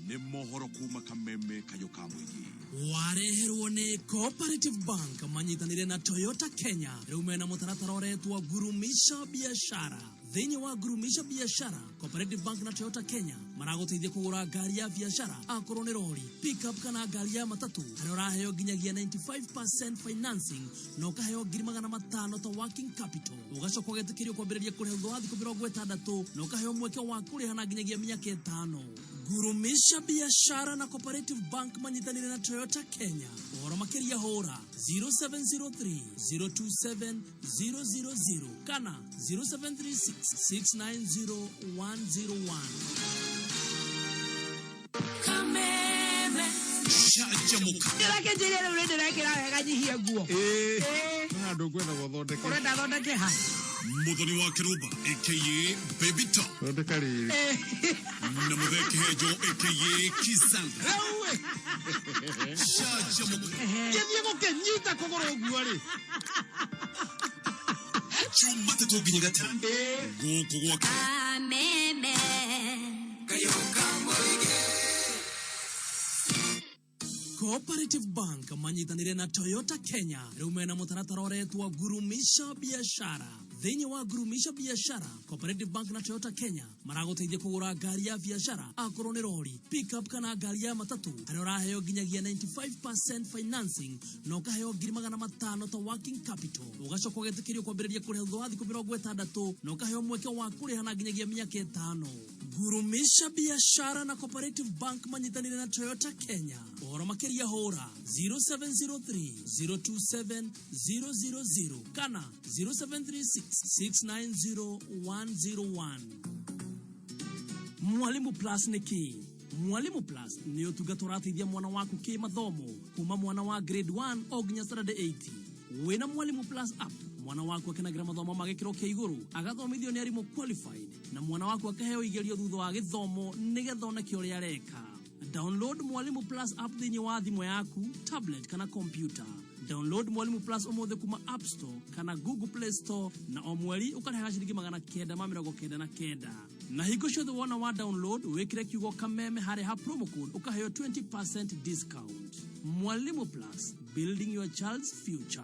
nĩ mohoro kuma Kameme kayuka muigi. Wareherwo nĩ Cooperative Bank manyitanĩire na Toyota Kenya rĩu mena mũtaratara ũretwo Gurumisha Biashara. Thĩinĩ wa Gurumisha Biashara, Cooperative Bank na Toyota Kenya maragũteithia kũgũra ngari ya biashara, akorwo nĩ lori, pickup kana ngari ya matatu, harĩa ũraheo nginyagia 95% financing na ũkaheo 500,000 ta working capital. Ũgacoka ũgetĩkĩrio kwambĩrĩria kũrĩha thutha wa thikũ 60 na ũkaheo mweke wa kũrĩha na nginyagia mĩaka 5. Gurumisha Biashara na Cooperative Bank manyitanĩire na Toyota Kenya. Ũhoro makĩria hũra 0703 027 000 kana 0736 690 101. Kameme Canjamuka. Ndĩrake njĩre rĩu ndĩrekĩra wega nyihie nguo. Na andũ kwenda gũthondeka. Ũrenda thondeke ha? Muthoni Wakirumba aka Baby Top. Thondeka rĩrĩ. Na Muthoni Kihenjo aka Kisanga. Canjamuka. Gĩthiĩ gũkĩnyita kũgũrũ ũguo rĩ. Chuma tatu nginya gatano. Gũkũ gwake. Kameme Kayuka muigi. Cooperative Bank manyitanĩire na Toyota Kenya rĩu mena mũtaratara ũretwo Gurumisha Biashara. Thĩinĩ wa Gurumisha Biashara, Cooperative Bank na Toyota Kenya maragũteithia kũgũra ngari ya biashara, akorwo nĩ lori, pickup kana ngari ya matatu, harĩa ũraheo nginyagia 95% financing na ũkaheo 500,000 ta working capital. Ũgacoka ũgetĩkĩrio kwambĩrĩria kũrĩha thutha wa thikũ 60 na ũkaheo mweke wa kũrĩha na nginyagia mĩaka 5. Gurumisha Biashara na Cooperative Bank manyitanĩire na Toyota Kenya. Ũhoro makĩria hũra 0703 027 000 kana 0736 690 101. Mwalimu Plus nĩ kĩ? Mwalimu Plus nĩ ũtungata ũrateithia mwana waku kĩ mathomo kuma mwana wa grade 1 o nginya standard 8. Wĩna Mwalimu Plus app mwana waku akenagira mathomo ma gikiro kia iguru agathomithio ni arimu qualified na mwana waku akaheo igerio thutha wa githomo nigetha onake uria areka. Download Mwalimu Plus app thini wa thimu yaku, tablet kana computer. Download Mwalimu Plus omothe kuma App Store kana Google Play Store na omweri ukareha ciringi 999. Na hingo ciothe wona wa download wikire kiugo kameme hari ha promo code ukaheo 20% discount. Mwalimu Plus, building your child's future.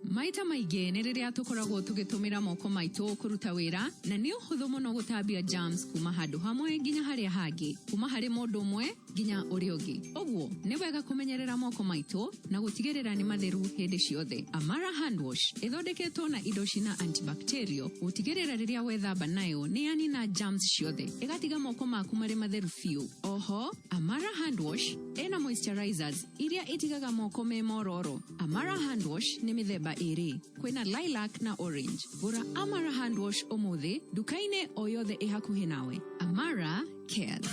Maita maige nĩ rĩrĩa tũkoragwo tũgĩtũmĩra moko maitũ kũruta wĩra na nĩ ũhũthũ mũno gũtambia germs kuma handũ hamwe nginya harĩa hangĩ, kuma harĩ mũndũ ũmwe nginya ũrĩa ũngĩ. Ũguo nĩ wega kũmenyerera moko maitũ na gũtigĩrĩra nĩ matheru hĩndĩ ciothe. Amara hand wash ĩthondeketwo na indo cina antibacterial gũtigĩrĩra rĩrĩa wethamba nayo nĩ yanina germs ciothe, ĩgatiga moko maku marĩ matheru biũ. Oho, Amara hand wash ĩna moisturizers iria itigaga moko me mororo. Amara hand wash nĩ mĩthemba iri kwina lilac na orange. Gura Amara hand wash omothe dukaine o yothe ihakuhi nawe. Amara cares.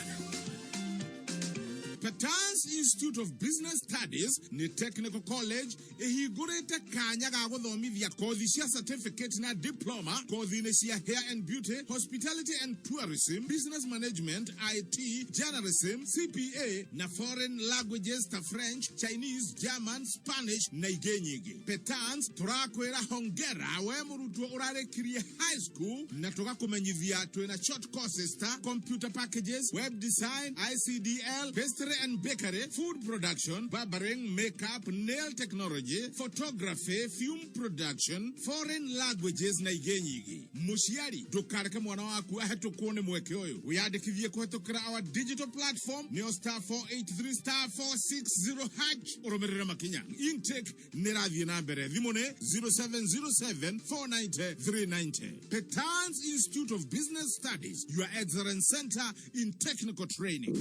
Petans Institute of Business Studies ni Technical College ihigurite kanya ga guthomithia kothi cia certificate na diploma, kothi ni cia hair and beauty, hospitality and tourism, business management, IT, journalism, CPA na foreign languages ta French, Chinese, German, Spanish na igenyigi. Petans turakwira hongera we murutwo urarekirie high school na tugakumenyithia twina short courses ta computer packages, web design, ICDL, pastry and bakery, food production, barbering, makeup, nail technology, photography, film production, foreign languages na igenyigi. Mushiari dukareka mwana waku ahetukone mweke oyo uyandikithie kuhetukira our digital platform neo star 483 star 460 hash uromerera makinya. Intake nirathie na mbere thimone 0707 490 390. Petans Institute of Business Studies, your excellence center in technical training.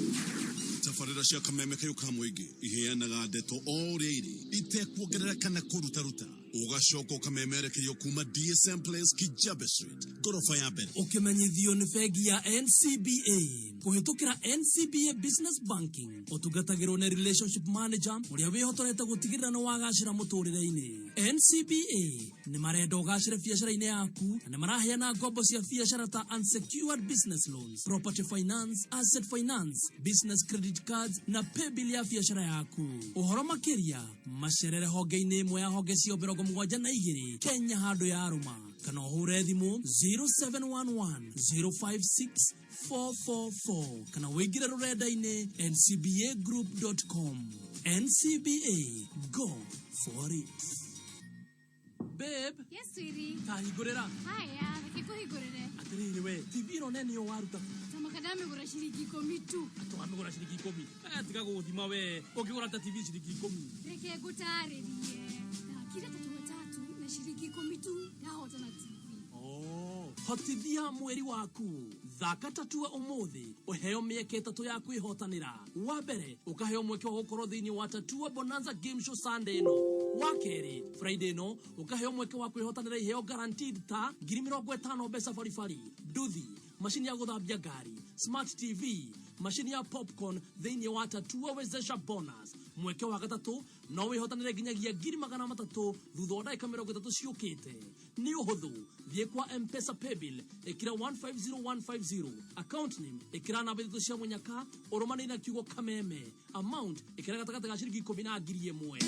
Tafarira cia kameme kayo kamwege iheanaga ndeto o rĩrĩ itekuongerera kana kũrutaruta ugacoka ukamemerekerio kuma DSM Place Kijabe Street gorofa ya mbere. Ukimenyithio ni bengi ya NCBA kuhitukira NCBA Business Banking utugatagirwo ni relationship manager uria wihotorete gutigirira no wagacira muturire-ini. NCBA ni marenda ugacire biacara-ini yaku na maraheana ngombo cia biacara ta unsecured business loans, property finance, asset finance, business credit cards na pay bill ya biacara yaku. Uhoro makiria macerere honge-ini imwe ya honge cio 72 Kenya handũ ya Aroma kana uhure thimu 0711 056 444 kana wingire rurenda-ini ncbagroup.com. NCBA, go for it. Babe. Yes, sweetie. Tahigurira. Haya, nikikuhigurire. Atiriri we, TV no nene yo waruta. Tamakadame gura shiringi 10 tu. Ato amegura shiringi 10. Tika guthima we. Ukigura ta TV shiringi 10. Reke gutaririe. Kila tatu na shiringi 10 tu. Yahota na TV. Oh, hotithia mweri waku. Thaka tatua omothe. Uheo mieke 3 ya kwihotanira. Wa mbere, ukaheo mweke wa gukoro thini wa Tatua Bonanza Game Show Sunday no. Wakeri, Friday no, ukaheo mweke wa kwihotanira iheo guaranteed ta 50,000 besa farifari. Duthi, mashini ya guthambia gari, smart TV, mashini ya popcorn thini wa Tatua wezesha bonus. Mweke wa gatatu no wihotanire ginyagia 300,000 thutha wa ndagika 30 ciukite. Ni uhuthu thie kwa M-Pesa paybill ekira 150150, account name ekira namba ithatũ cia munyaka urumani na kiugo kameme, amount ekira gatagata ga ciringi 10 na ngiri 1.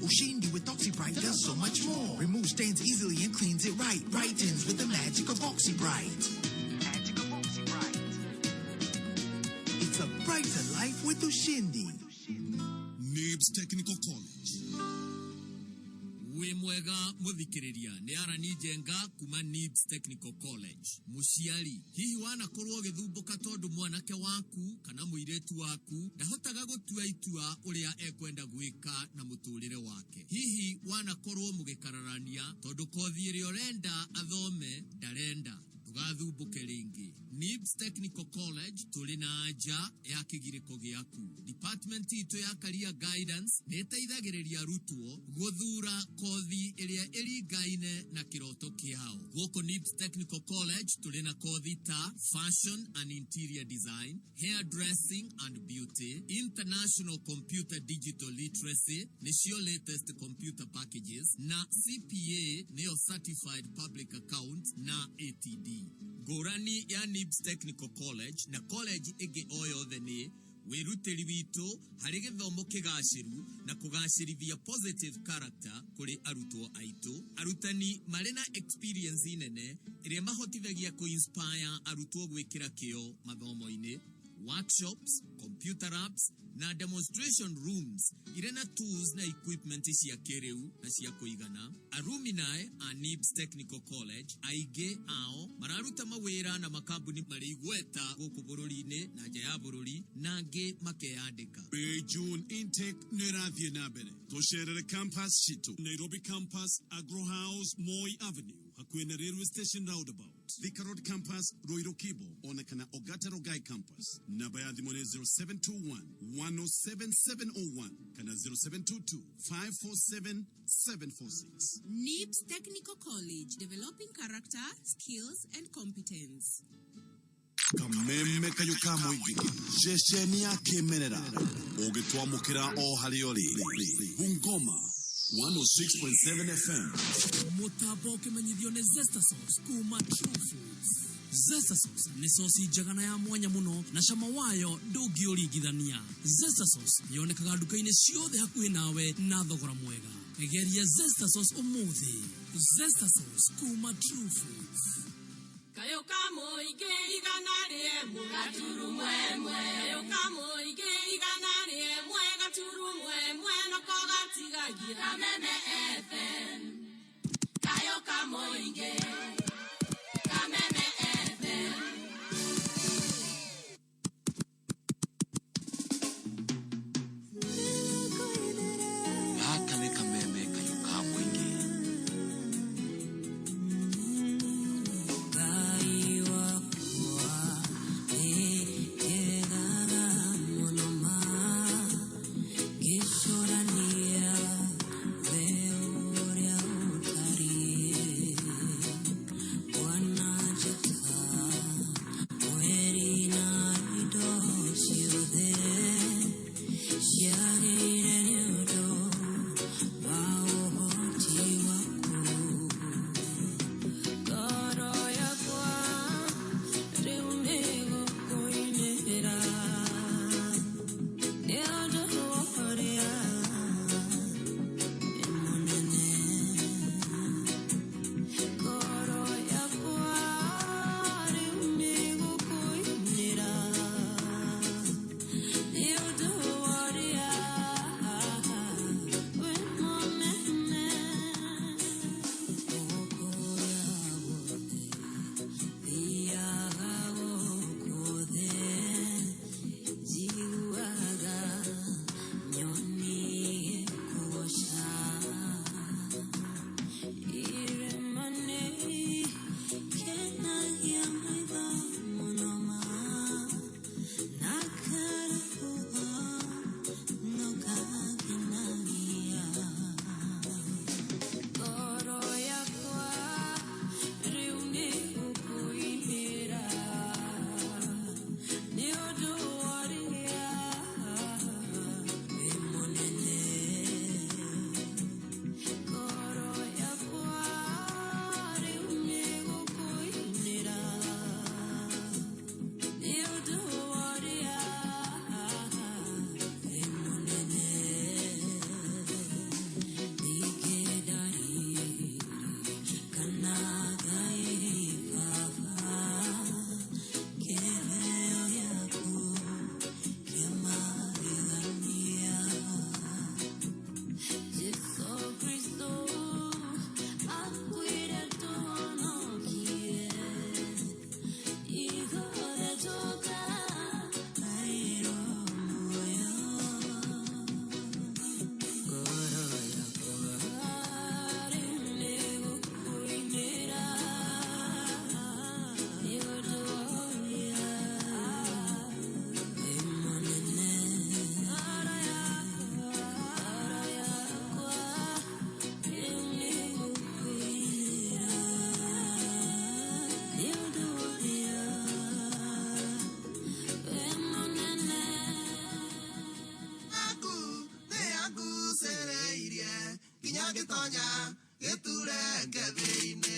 Ushindi with OxyBright does so much more. Removes stains easily and cleans it right. Brightens with the magic of OxyBright. Magic of OxyBright. It's a brighter life with Ushindi. NIBS Technical College. we mwega muthikiriria ni arani jenga kuma NIBS Technical College. Muciari hihi wanakorwo githumbuka tondu mwanake waku kana muiretu waku ndahotaga gutua itua uria ekwenda gwika na muturire wake. Hihi wanakorwo mugikararania tondu kothi iria urenda athome ndarenda. Tugathumbuke ringi. NIBS Technical College tuli na aja ya kigiriko giaku. Department ito ya career guidance niteithagiriria arutwo guthura kothi iria irigaine na kiroto kiao. Goko NIBS Technical College tuli na kothi ta fashion and interior design, hairdressing and beauty, international computer digital literacy, nisio latest computer packages, na CPA neo certified public account na ATD. Gorani ya NIBS Technical College na college ege oyo theni wiruteri witu hari githomo kigaciru na kugacirithia positive character kuri arutwo aitu. Arutani marina experience inene iria mahotithagia ku inspire arutwo gwikira kio mathomo-ini. Workshops, computer labs na demonstration rooms irena tools na equipment cia kiriu na cia kuigana. Alumni a NIBS Technical College aige ao mararuta mawira na makambuni mari igweta guku bururi-ini na nja ya bururi nange makeyandika. June intake nirathie na mbere tusherere campus shitu Nairobi campus, Agro House, Moi Avenue hakwena railway station roundabout. Thika Road campus, Roiro Kibo onekana Ogata Rogai campus. Namba ya thimone 0721 107701 kana 0722 547 746. NIBS Technical College, developing character, skills and competence. Kameme kayuka moigi shesheni ya kemerera ogitwamukira o hariori Bungoma 106.7 FM. Mutabo kimenyithio ne Zesta Sauce kuma True Foods. Zesta Sauce ni sosi jagana ya mwanya muno na shama wayo ndũngĩũringithania. Zesta Sauce yonekaga nduka-inĩ ciothe hakuhĩ nawe na thogora mwega. Egeria Zesta Sauce umuthi. Zesta Sauce kuma True Foods. Kayo kamo ige iganare mugaturu mwemwe. Kayo kamo ige iganare mugaturu mwemwe no kogatiga gira meme FM. Kayo kamo ige kameme FM. Haka ne kameme kayo kamo ige. There gitonya geturenge thĩinĩ.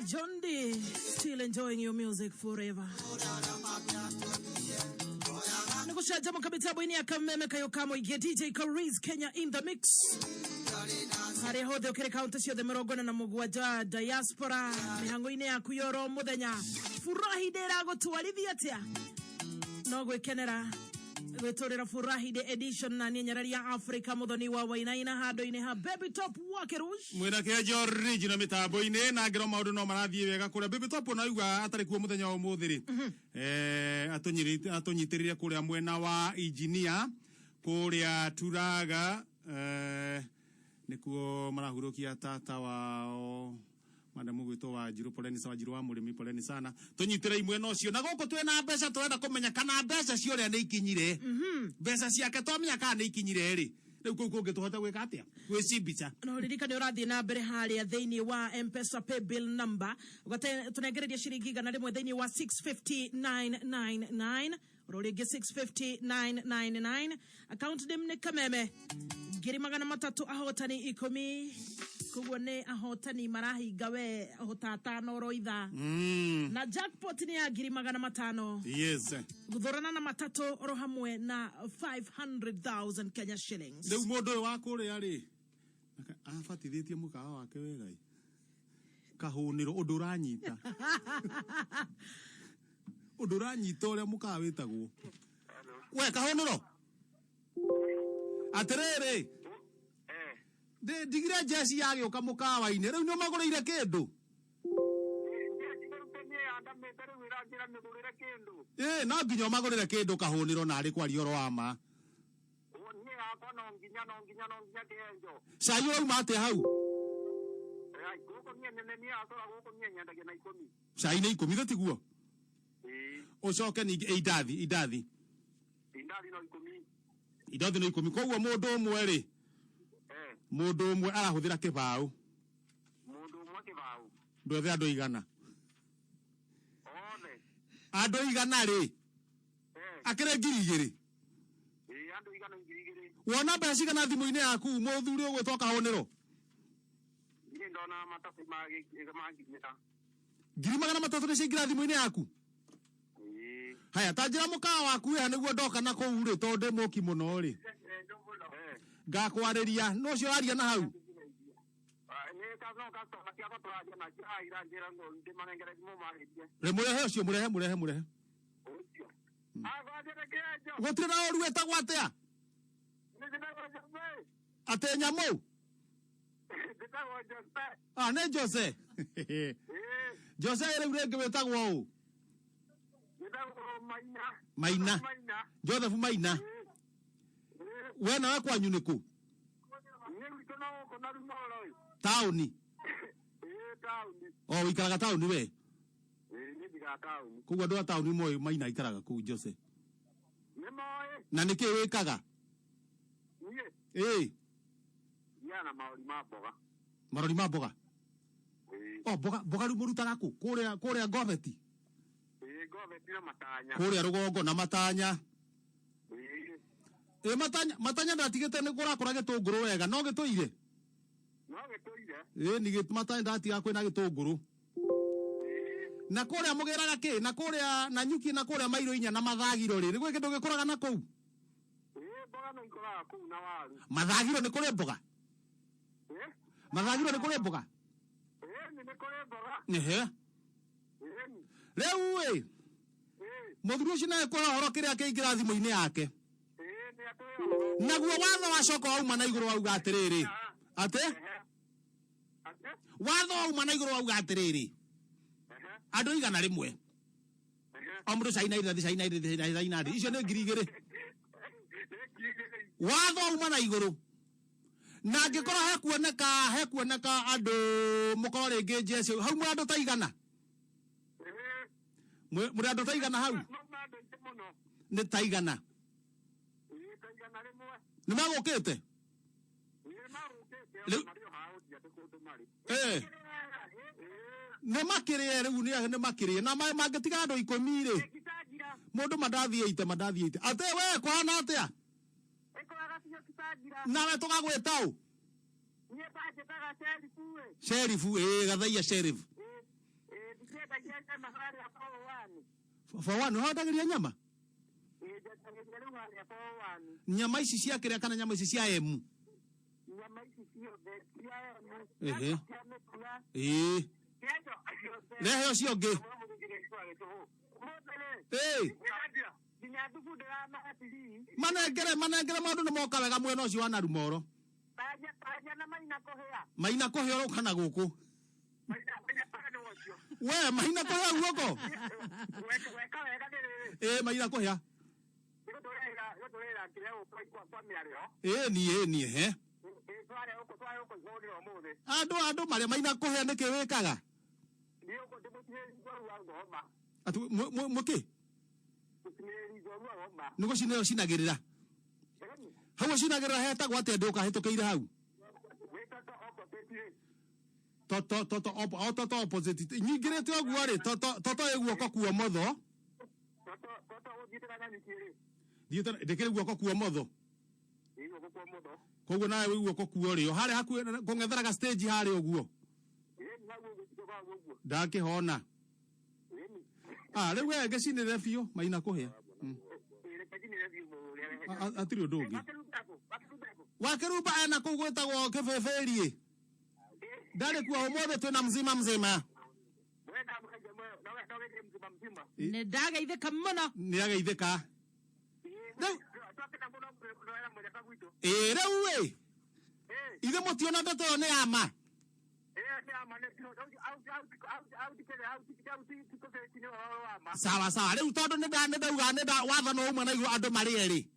John D, still enjoying your music forever. Nikushia jamu kabisa bwini ya kameme kayo kamo igie DJ Qariz Kenya in the mix. Hari hode ukere kaunti sio de merogona na mugwaja diaspora. Mihango ine ya kuyoro muthenya. Furahiday rago tuwalithia tia. No gwekenera Wetorera Furahiday edition na nyarari ya Africa Muthoni wa wainaina hado ine ha Baby Top Wakirush. Mwena Kihenjo original mitambo ine na ngero maundu no marathie wega kuria Baby Top na igwa atari kuo muthenya wa muthiri. Atunyitirire kuria mwena wa engineer kuria turaga nikuo marahurukia tata wao madamu gwito wa Jiru poleni sawa Jiru wa murimi poleni sana tunyitire imwe no cio na goko twena mbeca twenda kumenya kana mbeca cio ria ni ikinyire mbeca ciake twamenya kana ni ikinyire ri riu kuu kungi tuhota gwika atia gwicibica no ririkane urathie na mbere haria thiini wa M-Pesa pay bill number tunengereria ciringi igana rimwe thiini wa 650999 roringi 650999 account name ni Kameme ngiri 300 ahotani 10 kuguo ni ahotani marahinga we ahotatano roitha na jackpot ni ya ngiri 500 yes guthorana na matatu ro hamwe na 500,000 Kenya shillings riu mundu wa kuria ri afatithitie mukawa wake wega kahuniro undu uranyita undu uranyita uria mukawa witagwo we kahuniro atiriri digire jesi yage ukamukawa-ine riu no maguriire kindu no nginya magurire kindu kahuniro na ari kwario ro ama cai urauma atia hau cai ni 10 thotiguo ucoke ningi idathi no 10 koguo mundu umwe ri mundu umwe arahuthira kibau ndwethe andu igana ri akire ngiri wona mbeca cigana thimu-ini yaku muthuri ugwitwo kahuniro ngiri 300 ni cingira thimu-ini yaku haya tanjira mukawa waku ya niguo ndoka na kou ri tondu muki muno ri ngakwariria no cio aria na hau murehe ucio murehe gutire na oru etagwo atia ate nyamu ne Jose Jose riu ringi witagwo u Maina Joseph Maina we nawe kwanyu ni ku tauni wikaraga tauni we kuguo andu a tauni moi Maina ikaraga kuu Jose na niki wikaga marori ma mboga mboga riu murutaga ku kuria goveti kuria rugongo na matanya matanya ndatigite ni kurakura gitunguru wega no gituire ni matanya ndatiga kwina gitunguru na kuria mugiraga ki na kuria na nyuki na kuria mairo inya na mathagiro ri gwe kindu gikuraga na kou mathagiro ni kuri mboga mathagiro ni kuri mboga riu we muthuri ucio nae kuhoro kiria kiingira thimu-ini yake naguo watho wacoka wauma na iguru wauga atiriri ate watho wauma na iguru wauga atiriri andu igana rimwe amru caina icio ni ngiri igiri watho wauma na iguru na ngikora hekuoneka andu mukoro ringi jesu hau muri andu ta igana muri andu ta igana hau ni ta igana ni magukite ni makirie riu ni makirie na mangitiga andu 10 ri mundu mandathie ite ate we kwana atia na we tugagwita u sherifu gathaia sherifu for one hodagiria nyama ici cia kiria kana nyama ici cia emu rehe ucio ngi manengere maundu nimoka wega mwena ucio wa Narumoro maina kohea kana guku we maina kohea guoko maina kohea ni he andu maria maina kohea niki wikaga atu muki nugo cinero cinagirira hau cinagirira hetagwo atia nduka hitukiire hau toto opposite nyingirite oguo ri toto eguoko kuo motho ndikire guoko kuo motho koguo nawe wi guoko kuo rio hari haku kungetheraga stage hari oguo ndakihona riu wege cinire biu maina kuhia atiri undu ungi Wakirumba ena kugwitagwo kibeberi ndari kuo mothe twina mzima ne ndageithika muno ni ageithika riu we ithe mutiona ndeto ni ama sawa riu tondu nindauga wathano umwe na iguru andu mari eri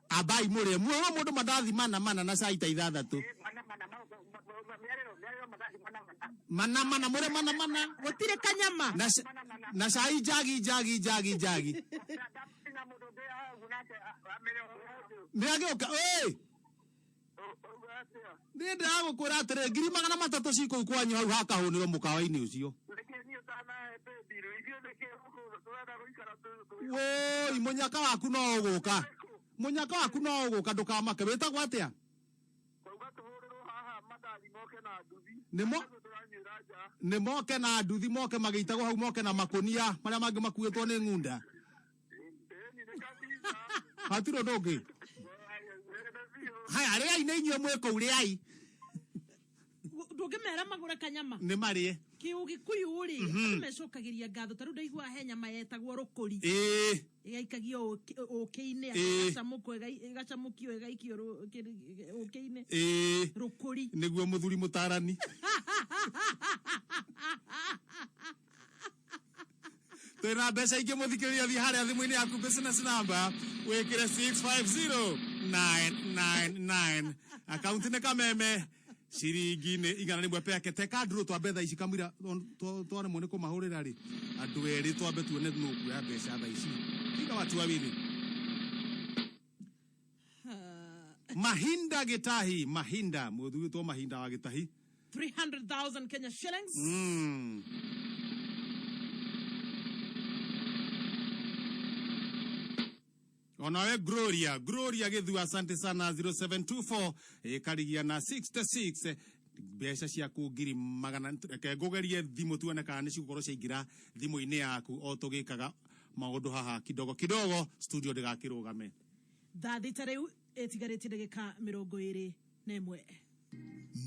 abai murie muo mundu mandathi mana na saita ithathatu mana murie mana gutire kanyama na sai jagi niagioka ni ndagukura atire 300 ciku kwanyu hau hakahunirwo mukawa-ini ucio woi munyaka waku no uguka ndukamake witagwo atia nimoke na nduthi moke magitagwo hau moke na makunia maria mangi makuitwo ni ngunda hatiro ndungi haya riai ni inyuo mwiko riai ndungimera magure kanyama ni marie Gikuyu ri mecokagiria ngatho taru ndaigua he nyama yetagwo rukuri igaikagio ukiine igacamukio igaikio ukiine rukuri niguo muthuri mutarani twina mbeca ingi muthikiriria thi haria thimu-ini yaku business number wikire 650999 akaunti ni kameme ciringi ni igana rimwe peke teka nduru twambe thaa ici kamwira twone mwone kumahurira ri andu eri twambe tuone nuku ya mbeca thaa ici kinga watu wawili Mahinda Gitahi muthugi two Mahinda wa Gitahi 300,000 Kenya shillings onawe Gloria githu asante sana 0724 karigia na 66 mbeca ciaku ngiri magana reke ngugerie thimu tuone kana ni cigũkorwo ciaingĩra thimu-inĩ yaku o tũgĩkaga maũndũ haha kidogo studio ndĩgakĩrũgame thathita rĩu ĩtigarĩtie ndagĩka 21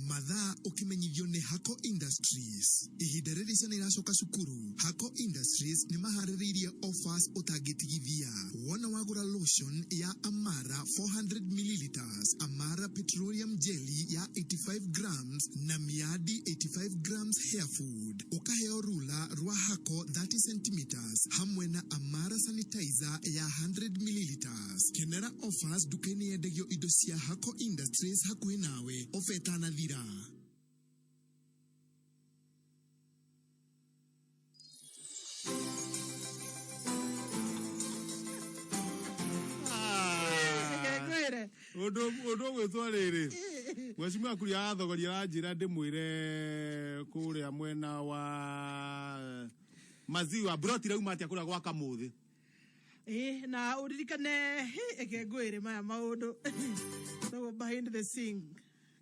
mathaa ukimenyithio ni Hako Industries ihinda rĩrĩ ciana iracoka cukuru. Hako Industries ni maharĩrĩirie offers utangitigithia. Wona wagura lotion ya Amara 400 milliliters, Amara petroleum jelly ya 85 grams na miadi 85 grams hair food, ukaheo rula rwa Hako 30 centimeters hamwe na Amara sanitizer ya 100 milliliters. Kenera offers dukeni yendegio indo cia Hako Industries hakuhi nawe. Ofetana thira. Undu gwitwa riri Mheshimiwa kuria athogoria ranjira ndimwire kuria mwena wa maziwa broti rauma atia kuria gwa kamuthi na uririkane ekengwire maya maundu so behind the scene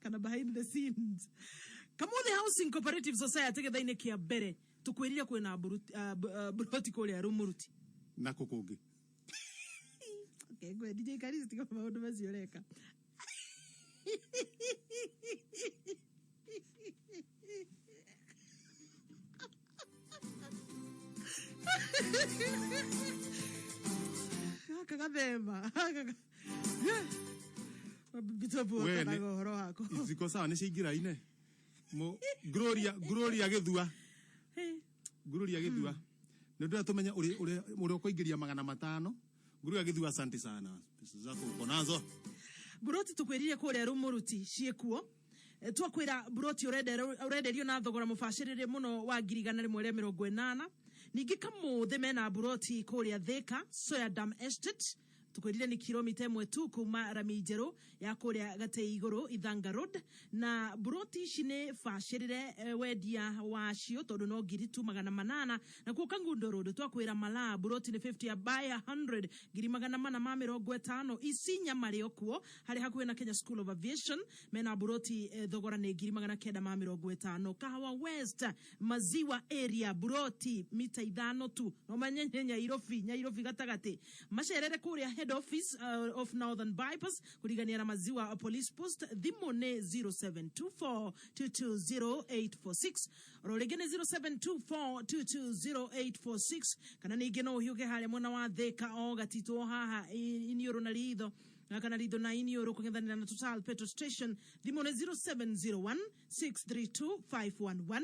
kana behind the scenes Kamuthi Housing Cooperative Society gethaine kia mbere tukwiriria kwina broti kuria rumuruti na kukungi Gwe DJ Qariz tiga maundu macio reka Gathema. Bitobu kana horo hako. Iziko sawa ni ciingira ine. Mo Gloria githua. Gloria githua. Ndio tumenya uri kuingiria 500. Gloria githua asante sana. Pesa zako uko nazo. Buroti tukwirire kuria rumuruti ciekuo. Twakwira buroti urenderio na thogora mubashirire muno wa 180. Ningi kamuthe mena buroti kuria Thika Soya Dam Estate. Tukwirire ni kilomita 1 tu kuma Ramijero ya kuria Gatei iguru Ithanga Road na buroti cine fashirire wedia wacio tondu no 2,800 na ku Kangundo Road twakwira Mala buroti ni 50 ya buy 100 450 Isinya Mario kuo hari hakuwe na Kenya School of Aviation mena buroti thogora ni 950 Kahawa West Maziwa area buroti mita 5 tu no manyenya Nyairobi gatagati masherere kuria head office of Northern Bypass kuligania na Maziwa police post thimone 0724220846 rolegene 0724220846 kana ningi no hiuke hale mwana wa Thika o gatito haha inioro na ritho kana ritho na inioro kugethana na Total Petrol Station thimone 0701632511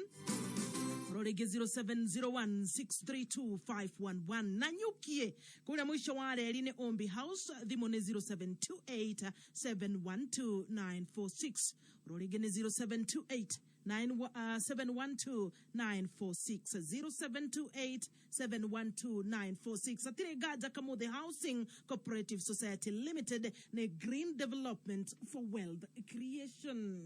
Rorege 0701632511 na nyukie kule mwisho wa reli ni Ombi House thimone 0728712946 Rorege 0728712946 0728712946 atire gaja kamo the Housing Cooperative Society Limited ne Green Development for Wealth Creation.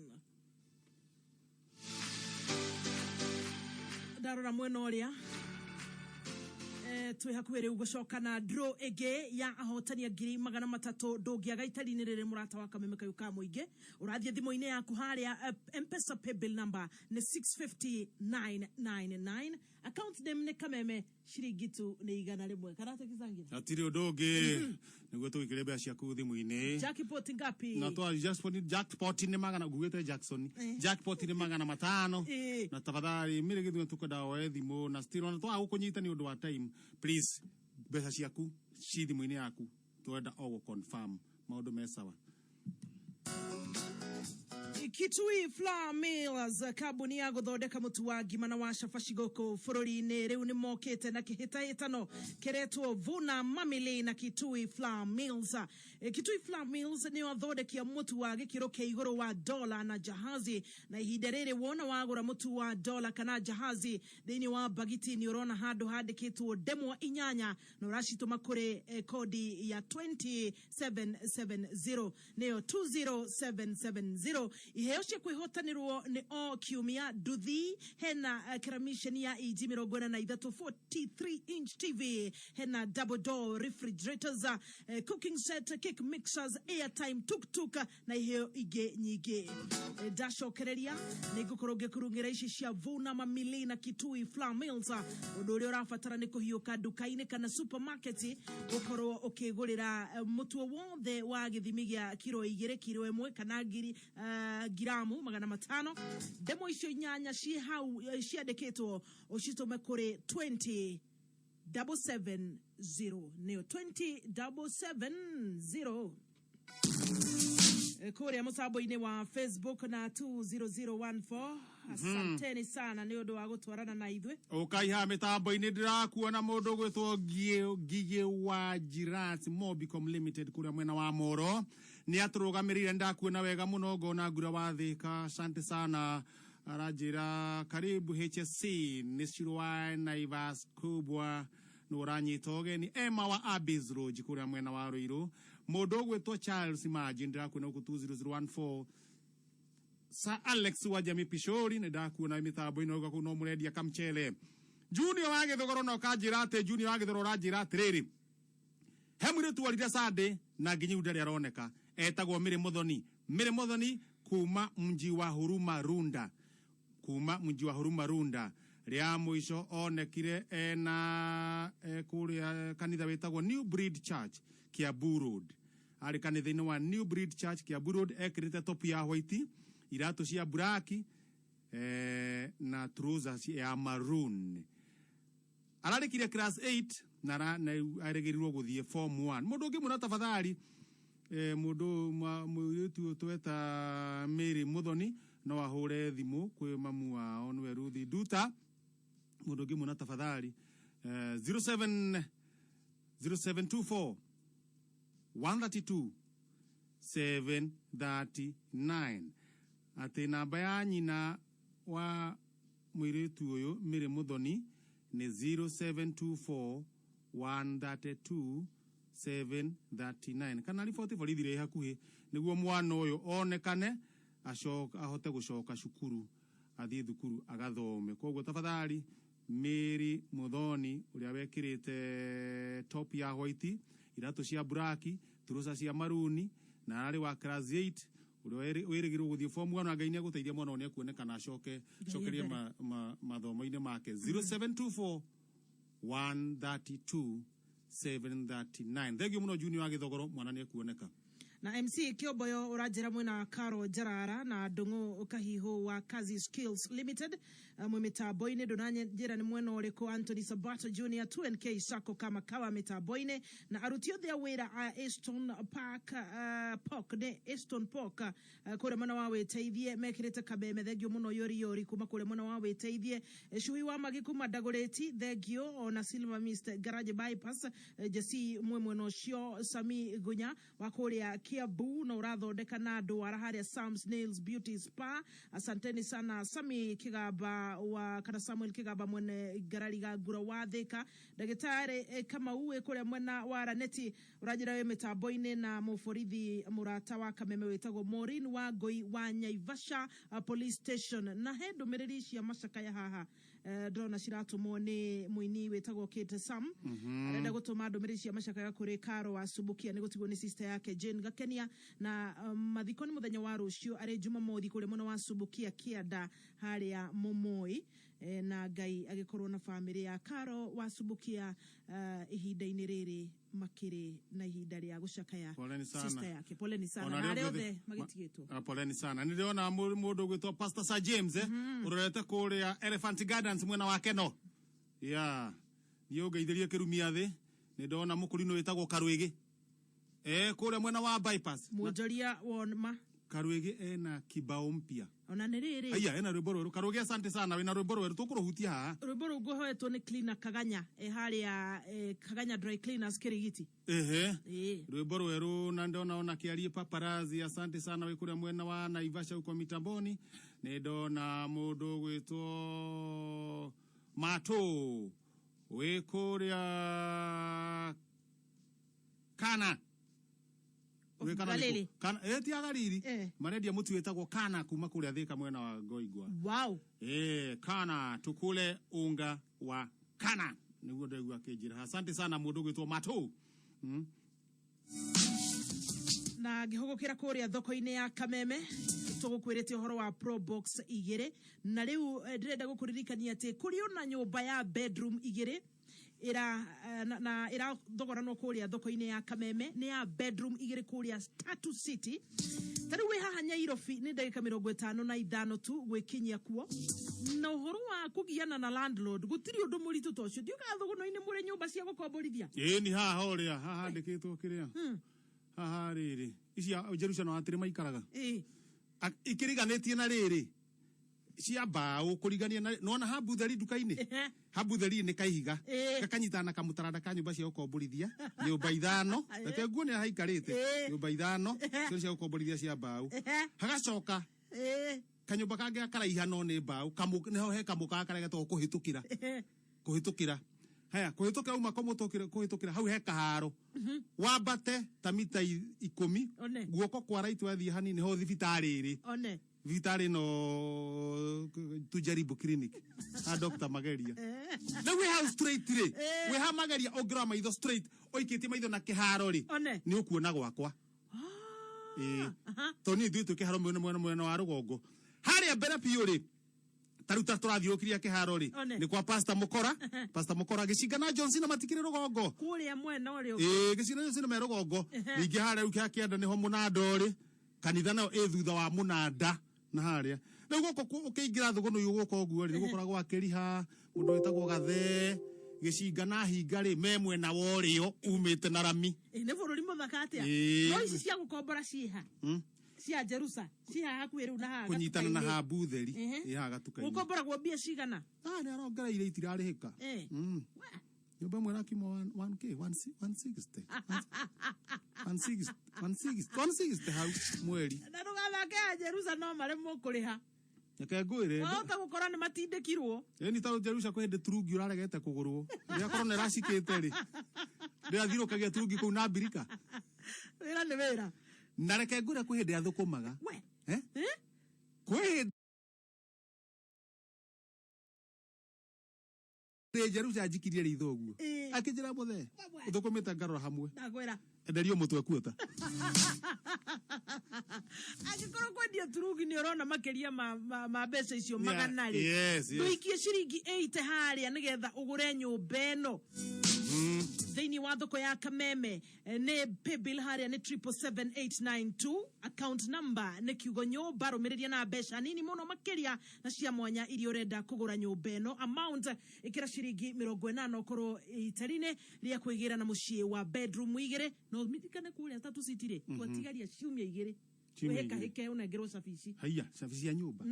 Darora mweno oria twi hakwire ugocoka na draw ege ya ahotani ya 300 dogia gaitari-ini riri murata wa kameme kayuka muinge urathie thimo-ini yaku haria M-Pesa paybill number ni 65999 account name ni kameme shirigitu ni 100 karate kisangira atiri odongi niguo twikire bia ciaku thimu-ini jackpot ngapi na to jackpot ni magana gugite Jackson jackpot ni 500 na tafadhali mire githu tukada wa thimu na still na to agukunyita ni undu wa time please besa ciaku ci thimu-ini yaku twenda o confirm maundu mesawa Kitui Flour Mills kabuni ya guthondeka mutu wa ngima na wa cabaci guku bururi-ini riu ni mokite na kihitahitano kiretwo Vuna Mamili na Kitui Flour Mills. Kitui Flour Mills ni wathondekia mutu wa gikiro kia iguru wa dola na jahazi na ihinda riri wona wagura mutu wa dola kana jahazi thini wa bagiti ni urona handu handikitwo demo inyanya no racituma kuri kodi ya 20770 neo 20770 iheo cia kwihotanirwo ni o kiumia nduthi hena keramishen ya iji 43 inch TV hena double door refrigerators cooking set cake mixers airtime tuk na iheo ige nyige dashokereria ni gukoroge kurungira ici cia Vuna Mamili na Kitui Flour Mills undu uri urafatara ni kuhiuka duka-ini kana supermarket ukorwo ukigurira mutu wothe wa githimi gia kilo 2 kilo 1 kana giramu 500 demo icio nyanya ci hau ciandikitwo ucitume kuri 20770 neo 20770 kuria mutambo-ini wa Facebook na 20014 asanteni sana ni undu wa gutwarana na ithwe ukaiha mitambo-ini ndirakuona mundu gwitwo Gige wa Jirat Mobicom Limited kuria mwena wa Moro ni aturugamirire ndakuona wega muno ngona ngura wa Thika asante sana arajira karibu HSC ni Shirwa Naivas kubwa nuranyitoge ni Emma wa Abbey's Road kuria mwena wa Ruiru mundu gwitwo Charles Maji ndirakuona ku 20014 Sa Alex wa Jami Pishori ndakuona mitambo ino ko no muredia kamchele Junior wage thogoro no kajirate Junior wage thogoro rajirate riri hemure tuwarira sade na nginyi udari aroneka etagwo Mire Muthoni kuma mji wa Huruma Runda ria muico onekire na kuria kanitha wetagwo New Breed Church Kiambu Road ari kanitha-ini wa New Breed Church Kiambu Road ekirite top ya white iratu cia black na trousers ya maroon ararikire class 8 na aregerirwo guthie form 1 mundu ngi muna tafadhali mundu muitu tweta Mary Muthoni no ahure thimu kwi mamu wao nwe Ruthi Duta mundu ngi muna tafadhali 0724 132 739 ati namba ya nyina wa mwiritu uyu Mary Muthoni ni 0724 132 739 kana riboti borithire hakuhi niguo mwana uyu onekane ahote gucoka cukuru athie thukuru agathome koguo tafadhali Mary Muthoni uria wekirite top ya white iratu cia black turusa cia maruni na ari wa class 8 uria wirigirwo guthie form 1 Ngai ni aguteithia mwana one kuonekana cokerie mathomo-ini make 0724 132 739 thegio muno junior agithogoro mwana ni kuoneka na MC Kioboyo urajira mwina Karo Jarara na Ndungu Ukahiho wa Kazi Skills Limited mwimitaboine donanye jira ni mweno oreko Anthony Sabato Junior 2NK Sako kama kawa mitaboine na arutio thea wera Easton Park Easton Park kure mwana wawe teithie mekirite kabeme thegio muno yori kuma kure mwana wawe teithie shui wa magikuma dagoreti thegio ona Silva Mist Garage Bypass jesi mweno shio Sami Gunya wakoria Kiabu na urathondeka na andu araharia Sam's Nails Beauty Spa asanteni sana Sami Kigaba wa kana Samuel Kigaba mwene garariga gura wathika ndagitari kama uwe kure mwena wa Raneti urajira we metaboine na muforithi murata wa Kameme wetagwo Maureen wa Goi wa Nyaivasha police station na hedo mererishi ya mashaka ya haha drona shiratu mwone muini wetagwo Kate Sam arenda gutuma ndumiriri ya mashaka ya kure Karo wa Subukia nigutigwo ni sister yake Jane Gakenia na mathikoni muthenya wa rucio ari juma mothi kure muno wa Subukia Kiada haria Momoi na Ngai agikorwo na family ya Karo wa Subukia ihinda-ini riri makiri na ihinda ria gucakaya sister yake poleni sana na ari othe magitigitwo poleni sana niliona mundu gwitwa Pastor Sir James urorete kuria Elephant Gardens mwena wa Keno yo geithirie kirumia thi ni ndona mukurino wetagwo Karwigi kule mwena wa bypass mujoria wonma Karwigi ena kibao mpya ona niriri aya ena rwimbo Karwigi asante sana wina rwimbo rweru tukuruhutia ha rwimbo rugohetwo ni cleaner Kaganya haria Kaganya dry cleaners Kirigiti rwimbo rweru na ndona ona kiarie paparazi asante sana we kule mwena wa Naivasha uko mitamboni ni ndona mundu gwitwo Mato we kuria kana Galili kana ti agariri marendia mutu wetagwo kana kuma kuria thika mwena wa Ngoigwa kana tukule unga wa kana niguo ndegwa kinjira asante sana mundu gwitwo Mato na gihogokera kuria thoko-ini ya Kameme tugukwirite uhoro wa Pro Box 2 na riu ndirenda gukuririkania ati kuri ona nyumba ya bedroom 2 ira thogora no kuria thoko-ini ya Kameme ni ya bedroom 2 kuria Statue City tari we haha Nyairobi ni ndagika 55 tu gwikinyia kuo na uhoro wa kugiana na landlord gutiri undu muritu tocio ndiuga thogono-ini muri nyumba cia gukomborithia ni haha uria haha ndikitwo kiria haha riri isia Jerusalem atiri maikaraga ikiriganitie na riri cia mbao kurigania nona habutheri duka-ini habutheri ni kaihiga gakanyitana kamutaranda ka nyumba cia gukomborithia nyumba 5 reke nguone haikarite nyumba 5 cia gukomborithia cia mbao hagacoka kanyumba kange karaiha no ni mbao neho he kamuka karegetwo kuhitukira haya kuhitukira uma kuhitukira hau he kaharo wambate ta mita 10 guoko kwa right wathie hanini ho thibitari iri vitari no tujaribu clinic Dr. Mageria na we have straight ri we have Mageria ogra maitho straight oikite maitho na kiharo ri ni ukuona gwakwa toni nditu kiharo mwena wa rugongo haria mbere piu ri taruta turathiukiria kiharo ri ni kwa Pastor Mukora gicinga na Johnson matikire rugongo kuria mwena uri gicinga Johnson me rugongo ningi haria ukia kienda niho munando ri kanitha nayo thutha wa munanda na haria na guko ukiingira thugono yuguko guo ri gukoragwo akiriha mundu witagwo Gathe Gĩcinga na hinga rĩ memwe na worio umĩte na rami. Nĩ bũrũri mũthaka atĩa. No ici cia gũkombora ciha. Cia Jerusa. Ciha hakuhĩ rĩu na haha. Kũnyitana na hambu theri. Ya gatuka-inĩ. Gũkomboragwo mbia cigana? Nĩ arongereire itirarĩhĩka. Nyũmba ĩmwe ĩrakimo 1K 160. 160 hau mweri. Na ndũgathake ya Jerusa no maremwo kũrĩha. Nyake ngwĩre. Wahota gũkora nĩ matindĩkirwo. Ni ta Jerusa kwĩ hĩndĩ turungi ũraregete kũgũrwo. Rĩrĩa korona ĩracikĩte rĩ. Ndĩrathirũkagia turungi kũu na Abirika. Wĩra nĩ wĩra. Na reke ngwĩre kwĩ hĩndĩ athũkũmaga. Kwĩ Jerusa ajikirie ritho ũguo. Akĩnjĩra mũthe. Ũthũkũmĩte ngarora hamwe. Ndagwĩra. Enderio mũtwe kuota. Agĩkorwo kwendia turungi nĩ ũrona makĩria ma mbeca icio magana rĩ. Yes. Ndũikie ciringi 80 harĩa nĩgetha ũgũre nyũmba ĩno. Thĩinĩ wa thoko ya Kameme nĩ paybill harĩa nĩ 77892, account number nĩ kiugo nyũmba, rũmĩrĩria na mbeca nini mũno makĩria na cia mwanya iria ũrenda kũgũra nyũmba ĩno. Amount ĩkĩra ciringi 80 okorwo itari-inĩ rĩa kwĩgĩra na mũciĩ wa bedroom 2 no mitikane kũrĩa 3 city-rĩ twatigaria ciumia 2 weka heke unengerwo cabici. Haiya cabici ya nyũmba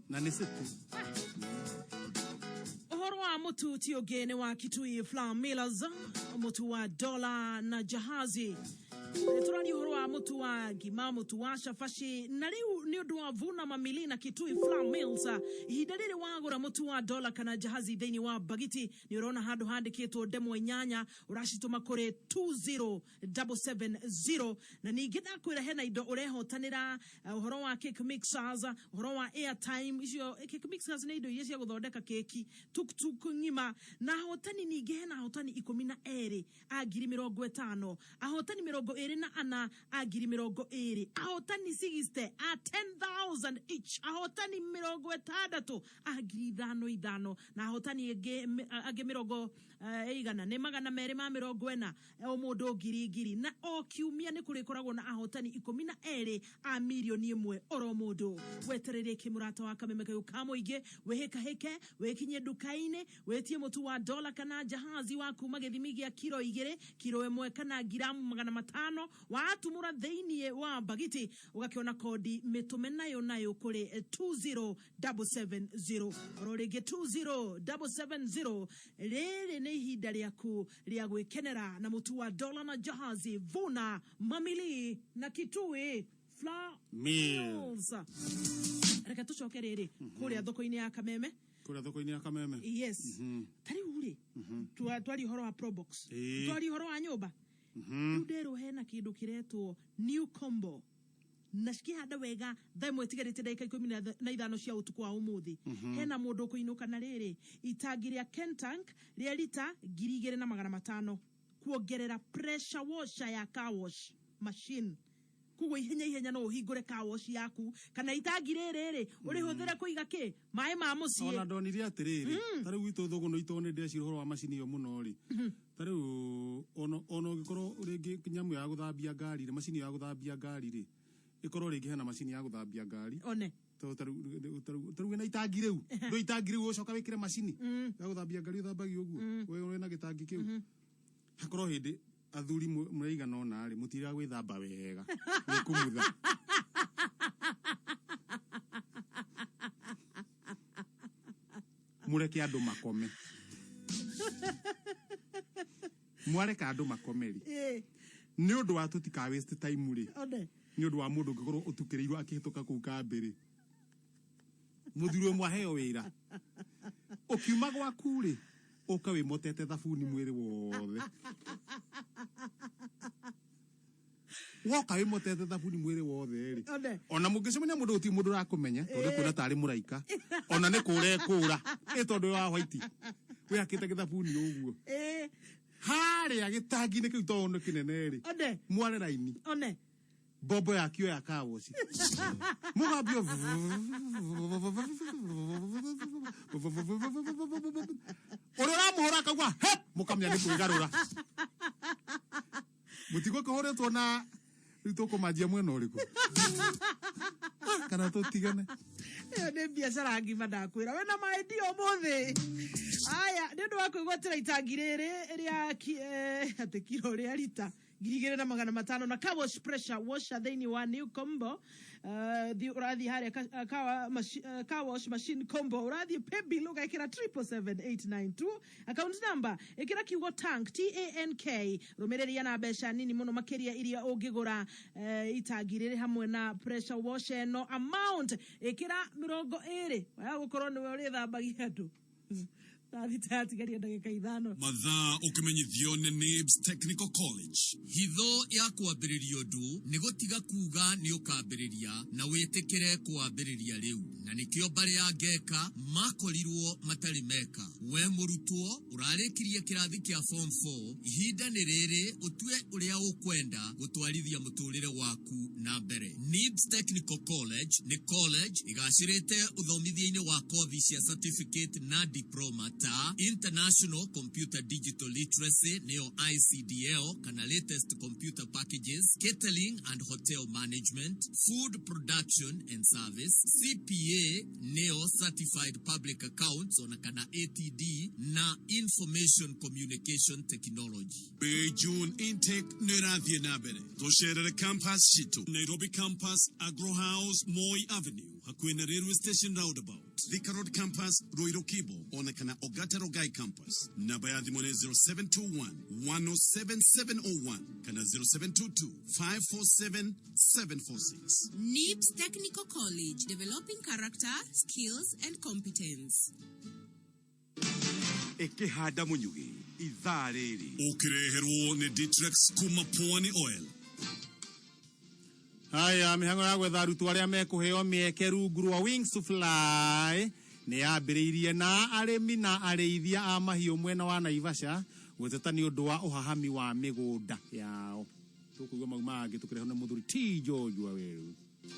na nĩ situ. Ũhoro wa mũtu ti ũngĩ nĩ wa Kitui Flour Millers, mũtu wa dola na jahazi. Tũrari ũhoro wa mũtu wa ngima, mũtu wa cabaci, na rĩu nĩ ũndũ wa Vuna Mamili na Kitui Flour Mills. Ihinda rĩrĩ wagũra mũtu wa dola kana jahazi thĩinĩ wa bagiti nĩ ũrona handũ handĩkĩtwo ndemwa 8 ũracitũma kũrĩ 20770, na ningĩ ndakwĩra hena indo ũrehotanĩra ũhoro wa cake mixers, ũhoro wa airtime. Icio cake mixers nĩ indo iria cia gũthondeka keki, tuk ngima, na ahotani ningĩ hena ahotani 12 a 50,000, ahotani 24 a 20,000, ahotani 60 a 10,000 each, ahotani 60 a 5,500, na ahotani age 100 eigana nĩ 240 o mũndũ ngiri, na o kiumia nĩ kũrĩkoragwo na ahotani 12 a milioni 1 oro mũndũ. Wetereire kĩmũrata wa Kameme kayũ ka mũingĩ, wĩhĩkahĩke wĩkinye nduka-inĩ wĩtie mũtu wa dola kana jahazi wa kuma gĩthimi gĩa kilo 2, kilo 1 kana giramu 500, watumũra thĩinĩ wa bagiti ũgakĩona kodi mĩtũme nayo kũrĩ 20770 oro rĩngĩ 20770. Rĩrĩ nĩ ihinda rĩaku rĩa gwĩkenera na mũtu wa dola na jahazi, Vuna Mamili na Kitui Flour Mills. Reka tũcoke rĩrĩ kũrĩa thoko-inĩ ya Kameme. Kũrĩa thoko-inĩ ya Kameme. Yes. Tarĩu rĩ twari ũhoro wa Probox, twari ũhoro wa nyũmba. Rĩu nderwo hena kĩndũ kĩretwo new combo na cikĩhanda wega thaa ĩmwe ĩtigarĩte ndagĩka 15 cia ũtukũ wa ũmũthĩ. Hena mũndũ ũkũinũka na rĩrĩ itangi rĩa Kentank rĩa lita 2,500 kuongerera pressure washer ya car wash machine. Kugo ihenya no ũhingũre car wash yaku kana itangi rĩrĩ ũrĩhũthĩre kũiga kĩ maĩ ma mũciĩ. Ona ndonire atĩrĩrĩ tarĩu gwitũ thũgũno itone ndĩreciria ũhoro wa macini ĩyo mũno rĩ. Tarĩu ono ũngĩkorwo rĩngĩ nyamũ ya gũthambia ngari rĩ, macini ya gũthambia ngari rĩ, ĩkorwo rĩngĩ hena macini ya gũthambia ngari. One tarĩu na itangi rĩu ndũ itangi rĩu ũcoka wĩkĩre macini ya gũthambia ngari ũthambagi ũguo wewe na gĩtangi kĩu. Hakorwo hĩndĩ athuri mũraigana ona rĩ mũtira gwĩthamba wega nĩ kumutha. Mureke andũ makome. Mwareka andũ makomeri. Nĩ ũndũ wa tũtika waste time rĩ. Nĩ ũndũ wa mũndũ ũngĩkorwo ũtukĩrĩirwo akĩhĩtũka kũu kambĩrĩ. Mũthuri ũmwe aheo wĩra. Ũkiuma gwaku rĩ ũka wĩmotete thabuni mwĩrĩ wothe. Woka wĩmotete thabuni mwĩrĩ wothe rĩ. Ona mũngĩcemania mũndũ ũti mũndũ ũrakũmenya tondũ kuona tarĩ mũraika. Ona nĩ kũrekũra tondũ wa white. We akĩte gĩthabuni ũguo. Harĩa gĩtangi-inĩ kĩu tondũ kĩnene rĩ. Mware raini. Bobo yakio ya car wash. Mugambio. Orora muhora kagwa. Hep mukamya nĩ kwĩgarũra. Mũtigo kũhoretwo na rĩtũkũ manjia mwena ũrĩkũ. Kana tũtigane. ne biashara ngima ndakwira we na maidi omothe aya ndio wako igotera itangirere ria ate kilo ria lita girigere na 500 na car wash pressure washer theni wa new combo the urathi hare car wash machine combo urathi pebi loga ikira 77892 account number ikira kiwo tank TANK romereria na besha nini muno makeria iria ungigura itagirire hamwe na pressure washer no amount ikira 20 waya gukorwo ni uri thambagia andu Mathaa ukimenyithio ni NIBS Technical College. Hitho ya kuambiriria ndu ni gutiga kuga ni ukambiriria na witikire kuambiriria riu na nikio bari ya ngeka makorirwo matari meka we murutwo urarikirie kirathi kia form 4 ihinda ni riri utue uria ukwenda gutwarithia muturire waku na mbere. NIBS Technical College ni college igacirite uthomithia-ini wa kothi cia certificate na diploma International Computer Digital Literacy neo ICDL kana latest computer packages, catering and hotel management, food production and service, CPA neo certified public accounts ona kana ATD na information communication technology. June intake nerathie nabere tosherere campus shitu Nairobi campus Agro House Moi Avenue hakwena railway station roundabout Thika Road campus Roiro Kibo ona kana Ogata Rogai campus namba ya thimone 0721 107701 kana 0722 547 746. NIBS Technical College, developing character, skills and competence. Ekehada munyugi izareri ukireherwo ni Ditrex kuma Pwani Oil. Haya mihango ya gwetha arutwo aria mekuheo mieke rungu rwa Wings to Fly ni yambiriirie na arimi na areithia a mahiu mwena wa Naivasha gweteta ni undu wa uhahami wa migunda yao. Tukuigwa mauma ngitukireho na muthuri T George wa weru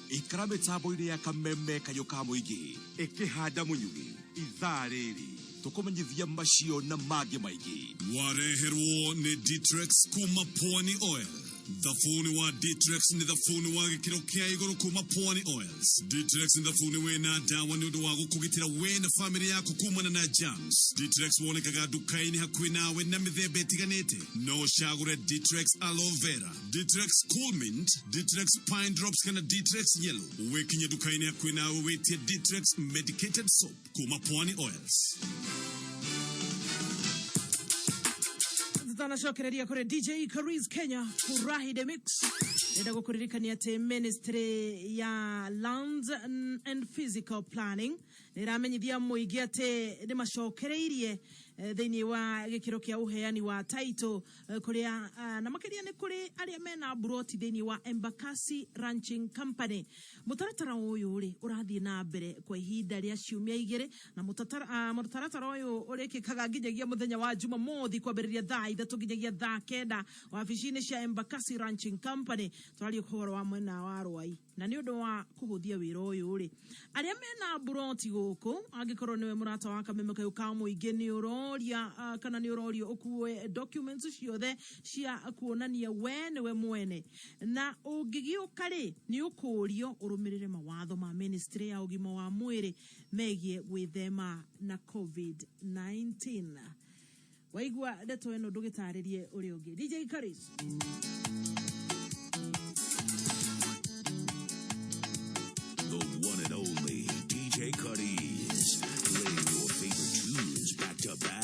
ikarame tabo-ini ya kameme kayoka muingi ekehanda munyugi izareri tukumenyithia macio na magi maigi wareherwo ni Ditrex kuma Pwani Oil. Thafuni wa Ditrex ni thafuni wa gikiro kia iguru kuma Pwani Oils. Ditrex ni thafuni wena dawa ni undu wa gukugitira we na family yako kumana na germs. Ditrex wonekaga dukaini hakuhi nawe na mithemba itiganite. No shagure Ditrex aloe vera, Ditrex cool mint, Ditrex pine drops kana Ditrex yellow. Uwekinye dukaini hakuhi nawe wetie Ditrex medicated soap kuma Pwani Oils. Shokereria kore DJ Qariz Kenya Furahiday mix enda gukuririkania ati Ministry ya Lands and Physical Planning niramenyithia muigi ati ni macokereirie thini wa gikiro kia uheani wa title kuria na makiria ni kuri aria mena broti thini wa Embakasi Ranching Company. Mutaratara uyu uri urathie na mbere kwa ihinda ria ciumia igire na mutaratara uyu urikikaga nginyagia muthenya wa Jumamothi kwambiriria thaa 3 nginyagia thaa 9 wabici-ini cia Embakasi Ranching Company. Twari kuhoro wa mwena wa Rwai na ni undu wa kuhuthia wira uyu uri aria mena broti guku angikorwo niwe murata wa kameme kayo ka muingi ni uroria kana ni urorio ukuwe documents ciothe cia kuonania we niwe mwene na ungigiuka ri ni ukurio urumirire mawatho ma Ministry ya ugima wa mwiri megie gwithema na COVID-19. Waigua ndeto eno ndugitaririe uri ungi DJ Qariz. The one and only DJ Qariz, playing your favorite tunes back to back.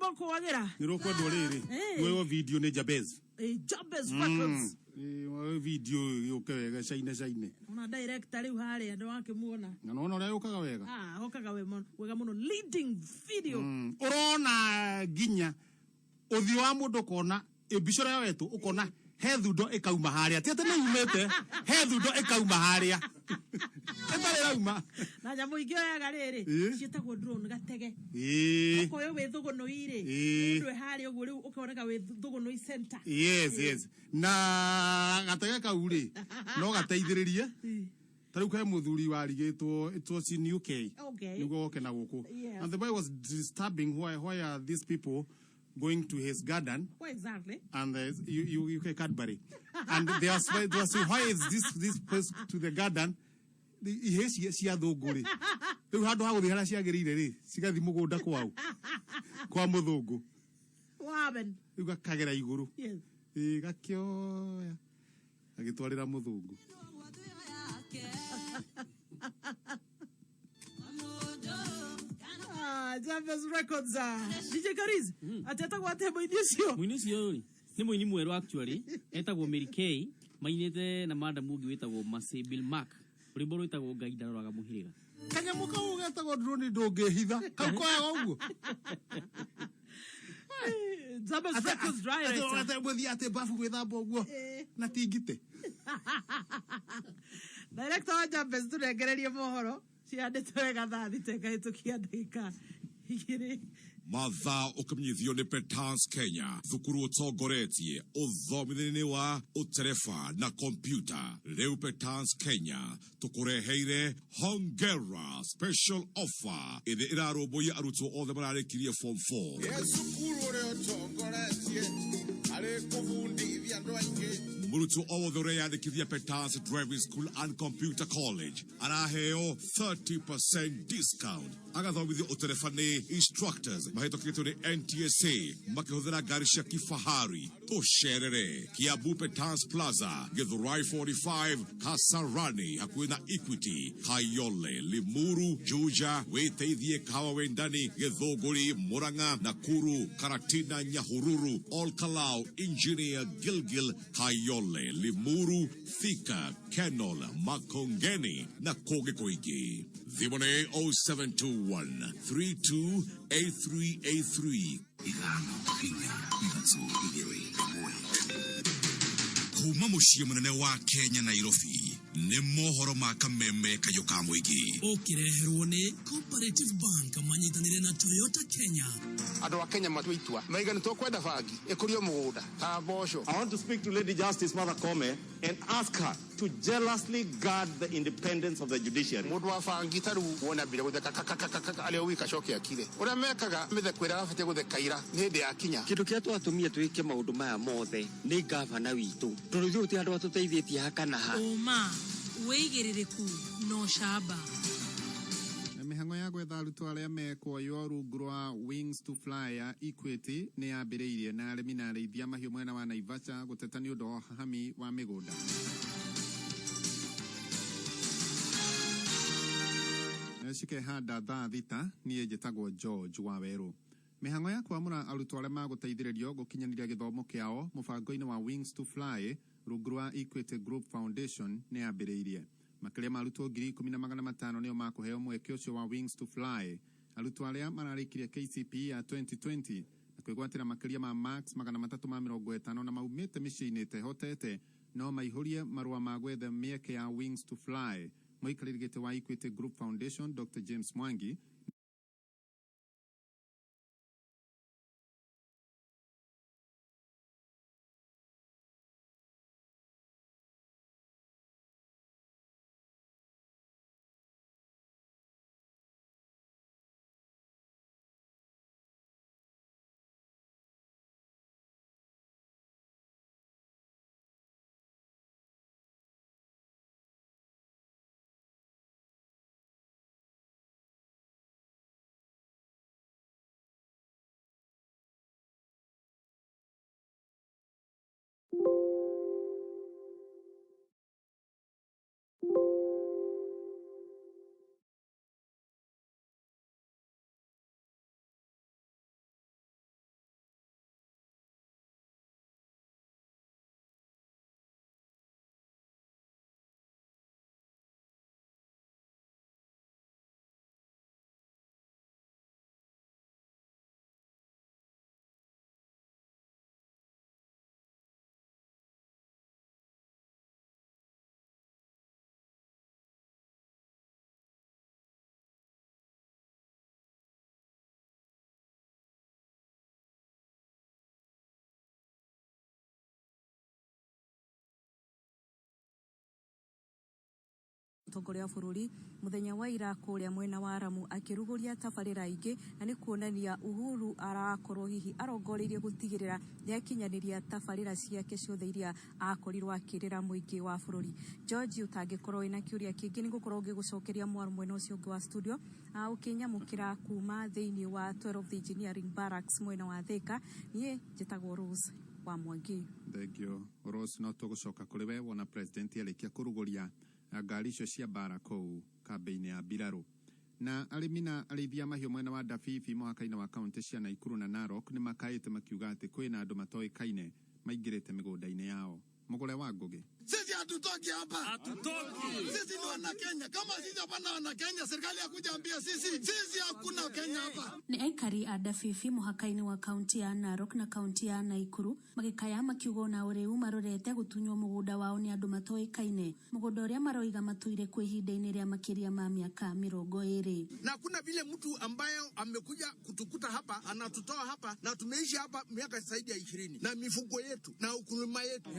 thoko wagira Niroko ndoriri. Wewe video ne Jabez. Jabez Records. Video yoke wega shaine. Ona director riu hari andu wake muona. Na nona uri yokaga wega. Hokaga wega muno leading video. Urona ginya uthio wa mundu kona ebicora ya wetu ukona he thundo ikauma haria ti ate ni umete he thundo ikauma haria etare rauma na nyamu ingio yaga riri cietagwo drone gatege ukoyo we thuguno iri ndu haria uguo riu ukoneka we thuguno i center. Yes na gatege kau ri no gateithiririe tariu kai muthuri warigitwo it was in UK niguo oke na guku and the boy was disturbing why are these people going to his garden. What exactly? And you Cadbury. And there was why is this place to the garden? He she had guri. You had how the harashi agirire. Sigathi mugunda kwao. Kwa muthungu. What happened? You got kagera iguru. Yes. Gakioya. Agitwarira muthungu. Jabez Records. DJ Qariz. Ateta gwate muinisio. Muinisio ri. Ni muini mweru actually. Etagwo Mary Kay. Mainete na mada mugi wetagwo Masebil Mark. Rwimbo rwetagwo Ngai ndaroraga muhiriga. Kanyamuka ugetagwo drone ndungihitha. Kaukoya uguo. Jabez Records director. Ate muthi ate bafu gwithamba uguo. Na tingite. Director wa Jabez turengererie mohoro. Ciandĩtwo wega thathi tekahĩtũkia ndagĩka igĩrĩ. Mathaa ũkamenyithio nĩ Petans Kenya, thukuru ũtongoretie ũthomithania wa ũtereba na kompyuta. Rĩu Petans Kenya tũkũreheire Hongera special offer ĩrĩa ĩrarũmbũiya arutwo othe mararĩkirie form 4. Cukuru ũrĩa ũtongoretie harĩ kũbundithia andũ aingĩ. Murutwo othe ũrĩa yandĩkithia Petans Driving School and Computer College araheo 30% discount. Agathomithio ũtereba nĩ instructors mahĩtũkĩtwo nĩ NTSA makĩhũthĩra ngari cia kifahari. Tũcerere Kiambu Petans Plaza, Githurai 45, Kasarani hakuhĩ na Equity, Kayole, Limuru, Juja, wĩteithie kahawa wendani, Gĩthũngũri, Murang'a, Nakuru, Karatina, Nyahururu, Olkalau, Engineer, Gilgil, Kayole, Limuru, Thika, Kenol, Makongeni na kũngĩ kũingĩ. Thimũ nĩ 0721 328383. Kuma muciĩ mũnene wa Kenya Nairobi nĩ mohoro ma kameme kayo ka mũingĩ. Ũkĩreherwo nĩ Cooperative Bank manyitanĩre na Toyota Kenya. Andũ a Kenya matwitua maigana tũkwenda bangi ĩkũrio mũgũnda ta mboco. I want to speak to Lady Justice Martha Koome and ask her to jealously guard the independence of the judiciary. Mũndũ wa bangi ta rĩu wona mbire gũtheka arĩa wika coke akire. Ũrĩa mekaga mĩthekwĩra abatiĩ gũtheka ira nĩ hĩndĩ yakinya. Kĩndũ kĩrĩa twatũmire twĩke maũndũ maya mothe nĩ gavana witũ. Tondũ ithuĩ ti andũ atũteithĩtie ha kana ha. Ũma wĩigĩrĩrĩku no camba. Mihango ya gwetha arutwo arĩa mekuoywo rungu rwa Wings to Fly ya Equity nĩ yambĩrĩirie na arĩmi na arĩithia mahiũ mwena wa Naivasha gũteta nĩ ũndũ wa ũhahami wa mĩgũnda. Cikehanda thaa thita niĩ njĩtagwo George Waweru. Mihango ya kwamũra arutwo arĩa magũteithĩrĩrio gũkinyanĩria gĩthomo kĩao mũbango-inĩ wa Wings to Fly rungu rwa Equity Group Foundation nĩ yambĩrĩirie. Makĩria ma arutwo 10,500 nĩo makũheo mweke ũcio wa Wings to Fly. Arutwo arĩa mararĩkirie KCPE ya 2020 na kwĩgwatĩra makĩria ma Max 350 na maumĩte mĩciĩ-inĩ ĩtehotete no maihũrie marũa ma gwetha mĩeke ya Wings to Fly. Mũikarĩri gĩtĩ wa Equity Group Foundation Dr. James Mwangi Mutongoria bururi muthenya wa ira kuria mwena wa Ramu akiruguria tabarira ingi na ni kuonania Uhuru arakorwo hihi arongoreirie gutigirira niakinyaniria tabarira ciake ciothe iria akorirwo akirira muingi wa bururi. George utangikorwo ina kiuria kingi ni gukorwo ngigucokeria mwaru mwena ucio ungi wa studio ukinyamukira kuma thiini wa 12th Engineering Barracks mwena wa Thika. Nie njitagwo Rose wa Mwangi. Thank you Rose. No tugucoka kuri we wona president alikia kuruguria ngari icio cia mbara kou kambeini ya Mbiraru. Na arimi na arithia mahiũ mwena wa Dafifi mũhaka-inĩ wa kaunti cia Naikuru na Narok nĩ makaĩte makiuga atĩ kwĩna andũ matoĩkaine maingĩrĩte mĩgũnda-inĩ yao. Mũgũre wa Ngugi. Sisi hatutoki hapa. Hatutoki. Sisi ni wana Kenya. Kama sisi hapana wana Kenya, serikali yakuja ambia sisi hakuna Kenya hapa. Ni aikari a Dafifi mũhaka-inĩ wa kaunti ya Narok na kaunti ya Naikuru magĩkaya makiuga na ũrĩu marorete gũtunywo mũgũnda wao nĩ andũ matoĩkaine. Mũgũnda ũrĩa maroiga matũire kwa ihinda-inĩ rĩa makĩria ma miaka 20. Na kuna vile mtu ambaye amekuja kutukuta hapa, anatutoa hapa na tumeishi hapa miaka zaidi ya 20 na mifugo yetu na ukulima yetu.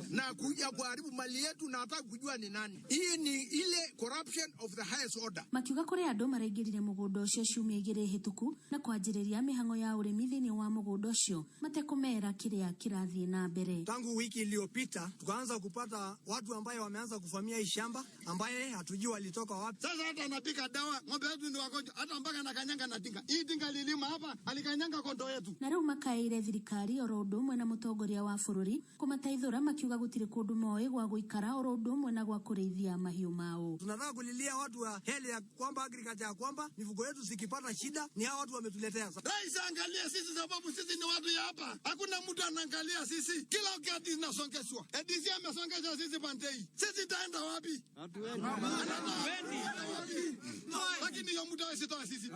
Na kuja kuharibu mali yetu na hata kujua ni nani. Hii ni ile corruption of the highest order. Makiuga kuri andũ maraingĩrire mũgũnda ũcio ciumia 2 hĩtũku na kwanjĩrĩria mĩhang'o ya ũrĩmi thĩinĩ wa mũgũnda ũcio matekũmera kĩrĩa kĩrathiĩ na mbere. Tangu wiki iliyopita tukaanza kupata watu ambaye wameanza kuvamia hii shamba ambaye hatujui walitoka wapi. Sasa hata anapiga dawa ng'ombe yetu ndio wagonjwa, hata mpaka anakanyanga na tinga. Hii tinga lilima hapa alikanyanga kondo yetu. Na rĩu makaĩire thirikari oro ũndũ ũmwe na mũtongoria wa bũrũri kũmateithũra makiuga gũtirĩ kũndũ moĩ gwa gũikara oro ũndũ ũmwe na gwa kũrĩithia mahiũ mao. Tunataka kulilia watu wa heli ya kwamba agriculture ya kwamba mifugo yetu zikipata shida ni hao watu wametuletea. Rais angalia sisi sababu sisi ni watu ya hapa. Hakuna mtu anaangalia sisi. Kila wakati tunasongeshwa. DC amesongesha sisi Pantei. Sisi taenda wapi? Hatuendi. Lakini hiyo mtu asitoa sisi.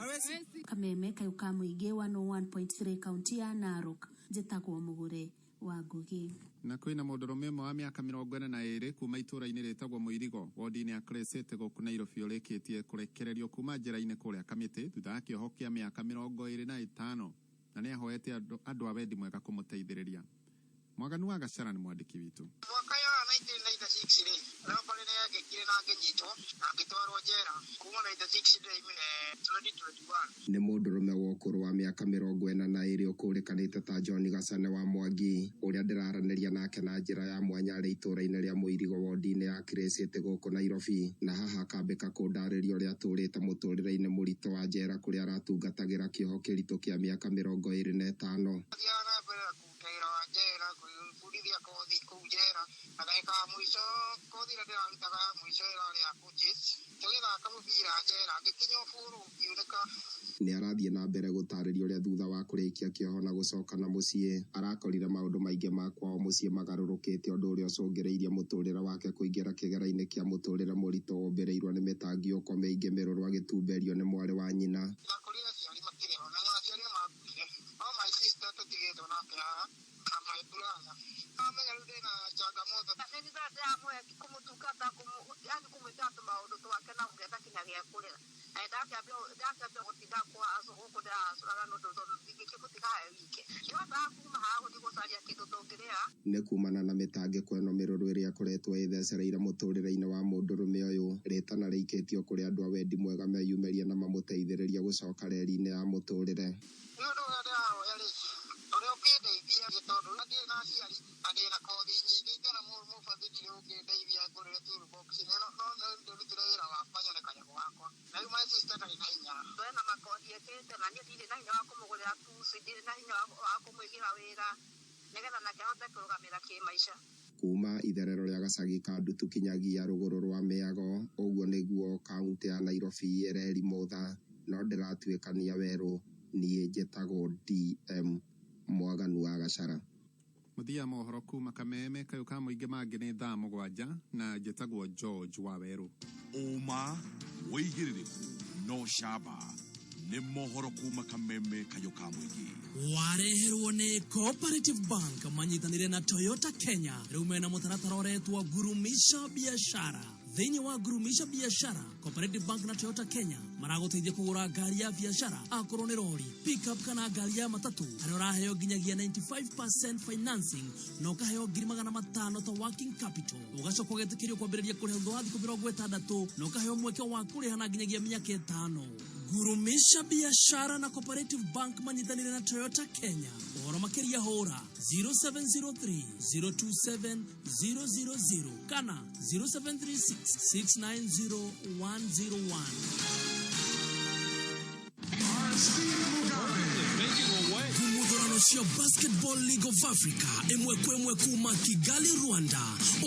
Kameme kayuka muingi wa 101.3 kaunti ya Narok. Njĩtagwo Mũgũre wa Ngugi. Na kwĩna mũndũrũme ũmwe wa mĩaka 42 kuma itũra-inĩ rĩtagwo Mũirigo wodi-inĩ ya Crescent gũkũ Nairobi ũrĩkĩtie kũrekererio kuma njĩra-inĩ kũrĩa Kamĩtĩ thutha wa kĩoho kĩa mĩaka 25 na nĩ ahoete andũ a wendi mwega kũmũteithĩrĩria. Mwaganu wa Gacara nĩ mwandĩki witũ. Mwaka ya 1996 rĩ Leopold nĩ agĩkire na akĩnyitwo na akĩtwarwo njera kuma 96 2021. Nĩ mũndũrũme wa ũkũrũ wa mĩaka 42 ũkũrĩkanĩte ta John Gacane wa Mwangi ũrĩa ndĩraranĩria nake na njĩra ya mwanya rĩ itũra-inĩ rĩa Mũirigo wodi-inĩ ya Crescent gũkũ Nairobi, na haha akambĩka kũndarĩria ũrĩa atũrĩte mũtũrĩre-inĩ mũritũ wa njera kũrĩa aratungatagĩra kĩoho kĩritũ kĩa mĩaka 25. Mwisho kothi ile ndio mwisho ile ya coaches tugithaka mubira njera ngikinya furu yureka. Nĩ arathiĩ na mbere gũtarĩria ũrĩa thutha wa kũrĩkia kĩoho na gũcoka na mũciĩ arakorire maũndũ maingĩ ma kwao mũciĩ magarũrũkĩte ũndũ ũrĩa ũcũngĩrĩirie mũtũrĩre wake kũingĩra kĩgera-inĩ kĩa mũtũrĩre mũritũ ũmbĩrĩirwo nĩ mĩtangio ũko mĩingĩ mĩrũrũ agĩtumberio nĩ mwarĩ wa nyina. Nĩ kumana na mĩtangĩko ĩno mĩrũrũ ĩrĩa akoretwo ĩthecereire mũtũrĩre-inĩ wa mũndũrũme ũyũ, rĩtana rĩikĩtio kũrĩ andũ a wendi mwega meyumĩrie na mamũteithĩrĩria gũcoka reri-inĩ ya mũtũrĩre. Kuma itherero rĩa gacagi ka Ndutu kinyagia rũgũrũ rwa Mĩago, ũguo nĩguo kaunti ya Nairobi ĩreri motha, no ndĩratuĩkania werũ, niĩ njĩtagwo DM Mwaganu wa Gacara. Mũthia mohoro kuma Kameme kayuka mũingĩ mangĩ nĩ thaa 7 na njĩtagwo George wa Werũ. Uma wĩigĩrĩrĩku no camba nĩ mohoro kuma Kameme kayuka mũingĩ. Wareherwo nĩ Cooperative Bank manyitanĩire na Toyota Kenya rĩu mena mũtaratara ũretwo Gurumisha Biashara. Thĩinĩ wa Gurumisha Biashara, Cooperative Bank na Toyota Kenya maraguteithia kugura ngari ya biashara akorwo ni lori, pickup kana ngari ya matatu, aria uraheo nginyagia 95% financing na ukaheo 500,000 ta working capital. Ugacoka ugetikirio kwambiriria kuriha thutha wa thiku 60 na ukaheo mweke wa kuriha na nginyagia miaka 5. Gurumisha biashara na Cooperative Bank manyitanire na Toyota Kenya. Ora makiria hora 0703 027 000 kana 0736 690 101. Kumudorano cia Basketball League of Africa emwe kwemwe kuma Kigali, Rwanda,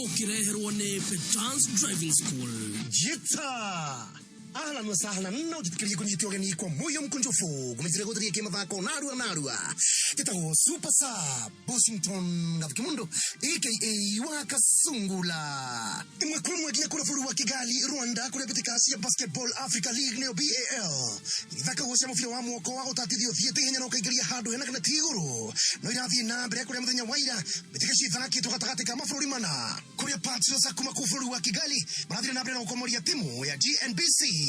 ukireherwa ni Petans Driving School. Jita! Ahlan wa sahlan na ujitikiriye kunyiti ogeni kwa moyo mkunjufu kumizire guthirie kimathako narua tetago Super Sub Washington Ngavikimundo aka Wakasungula imwe kumwe ginya kura furu wa Kigali, Rwanda kule betikasi ya Basketball Africa League neo BAL ithaka gusha mufira wa mwoko wa utatithio thiete henya no kaigiria handu hena kana tiguru no irathie na mbere kule muthenya waira betikashi thaki tukatagate kama furu mana kule Patriots akuma ku furu wa Kigali marathire na mbere na ukomoria timu ya GNBC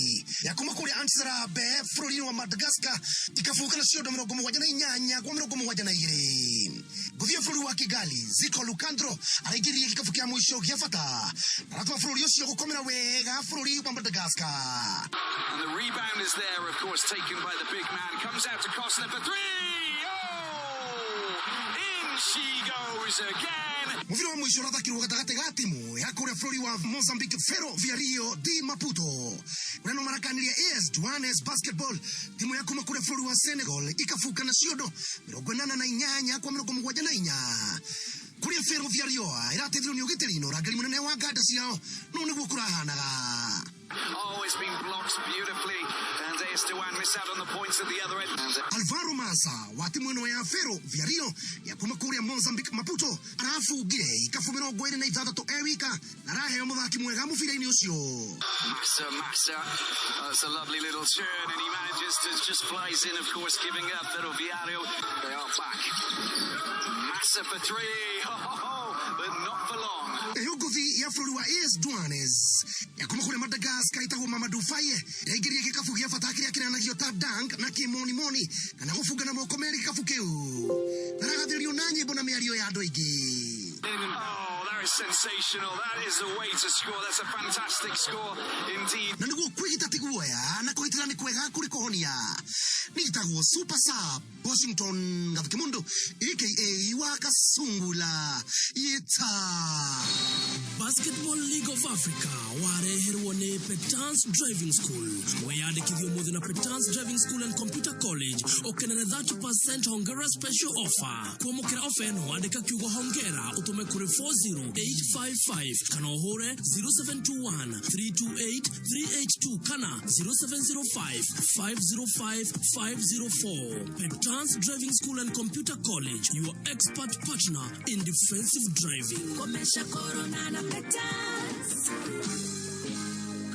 ya kuma kuri Antisarabe fururi wa Madagascar ikafuka na ciondo 78 kwa 72 guthia fururi wa Kigali Ziko Lukandro araigirie gikafukia mwisho gya fata aratwa fururi ucio gukomera wega fururi wa Madagascar. And the rebound is there, of course, taken by the big man. Comes out to Kostner for 3. Oh! In she goes again. Muviro wa mwisho rathakirwo gatagate ga timu ya kuria fururi wa Mozambique Ferroviario de Maputo. Unano marakaniria AS Duanes Basketball timu ya kuma kuria fururi wa Senegal ikafuka na ciondo 88 kwa 74. Kuria Ferroviario iratethirwo ni ugitirino rangari munene wa nganda ciao no niguo kurahanaga. Oh, it's been blocked beautifully, and AS Duan miss out on the points at the other end. Alvaro Massa wa timu ino ya Ferroviario ya kuma kuria Mozambique Maputo arafugire ikafu 26 ewika na raheo muthaki mwega mubira-ini ucio. Massa, that's a lovely little turn, and he manages to just flies in, of course, giving up Ferroviario. They are back. Massa for 3, but not for long. Eyogothi ya fururi wa AS Duanes ya kuma kuria Madagascar itago Mamadou Faye reigirie gikafu gia fata kiria kiranagio ta dunk na kimoni kana gufunga na moko meri gikafu kiu naragathirio na nyimbo na miario ya andu aingi. Oh, that is sensational. That is the way to score. That's a fantastic score indeed. Na niguo kwigita tiguoya na kuhitira ni kwega kuri kuhonia nitago Super Sub Washington Ngavikimundo aka Wakasungula yeta. Basketball League of Africa wareherwo ni Petans Driving School weyandikithio muthi na Petans Driving School and Computer College ukenene 30% hongera special offer kwamukira offer eno wandika kiugo hongera utume kuri 40855 kana uhure 0721 328 382 kana 0705 505 504. Petans Driving School and Computer College, your expert partner in defensive driving. Komesha corona na Petans.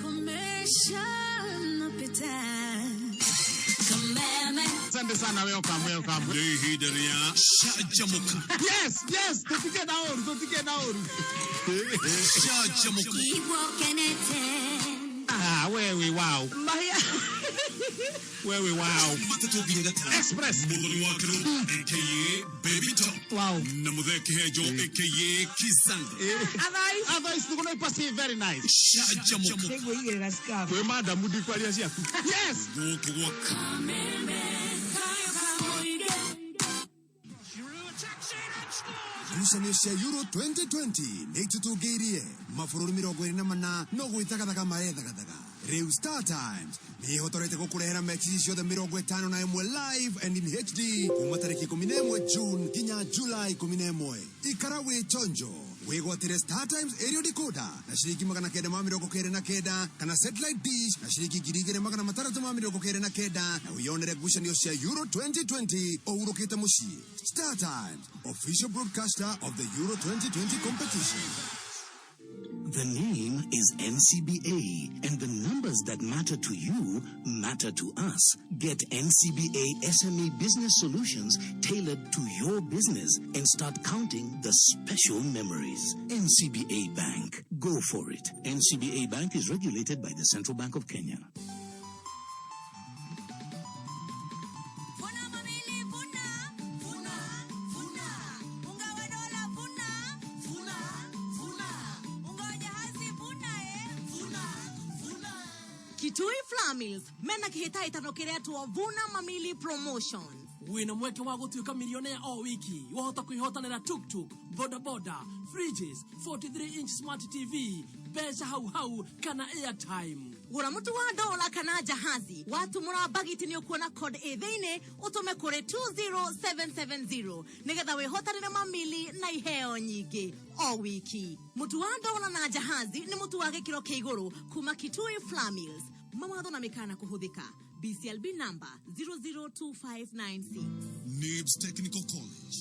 Komesha na Petans. Kameme. Asante sana, welcome. Hidaria Canjamuka. Yes, tupige naoru. Canjamuka. Keep walking it. Wewe wow. Wewe wow. Express. Muthoni Wakirumba, aka Baby Top. Wow. Na Kihenjo, aka Kisanga. Otherwise, you're going to pass it very nice. Canjamuka. We madam mudi kwa liazi yaku. Yes. Walk. Ngucanio cia Euro 2020 nĩitũtũngĩirie mabũrũri 24 no gwĩthagathaka marethagathaka. Rĩu Star Times nĩĩhotorete gũkũrehera mechi ciothe 51 live and in HD kuma tarĩki 11 June nginya July 11. Ikara wĩ chonjo wĩgwatĩre Star Times aerial decoder na ciringi 999 kana satellite dish na ciringi 2699 na wĩyonere ngucanio cia Euro 2020 o urũkĩte mũciĩ. Star Times, official broadcaster of the Euro 2020 competition. The name is NCBA, and the numbers that matter to you matter to us. Get NCBA SME business solutions tailored to your business and start counting the special memories. NCBA Bank. Go for it. NCBA Bank is regulated by the Central Bank of Kenya. Kitui Flamils mena kihitaitano kiretwo Vuna Mamili Promotion. Wina mweke wa gutuika milionea o wiki. Wahota kuihotanira tuk-tuk, boda-boda, fridges, 43-inch smart TV, besha hau kana airtime. Gura mutu wa dola kana jahazi. Watu murabagiti ni ukuona code etheine utume kure 20770. Negetha wehotanire mamili na iheo nyingi o wiki. Mutu wa dola na jahazi ni mutu wa gikiro keiguru kuma Kitui Flamils. Mawatho na mikana kuhuthika. BCLB number 002596. NIBS Technical College.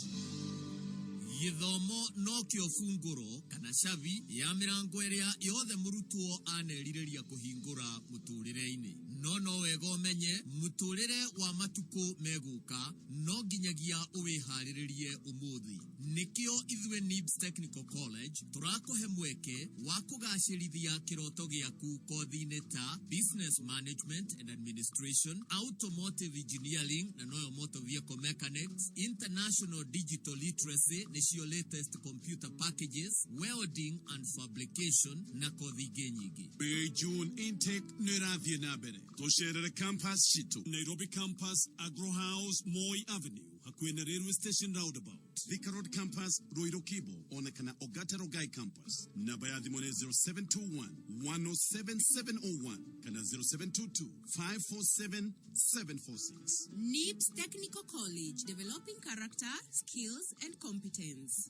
Yithomo no kio funguro kana shavi ya mirango eria yothe murutuo anerireria kuhingura muturire-ini. No wego menye muturire wa matuko meguka no ginyagia uwihariririe umuthi. Nikio ithwe NIBS Technical College turakohe mweke wa kugacirithia kiroto giaku kothi-ini ta Business Management and Administration, Automotive Engineering na noyo motor vehicle mechanics, International Digital Literacy your latest computer packages, welding and fabrication na kothi genyigi. May June intake nerathie nabere. Tosherere campus Shito, Nairobi campus, Agro House, Moi Avenue, Hakwena Railway Station roundabout. Thika Road campus, Roiro Kibo, Onekana Ogata Rogai campus. Nabayadi Mone 0721 107 701, Kana 0722 547 746. NIBS Technical College, developing character, skills, and competence.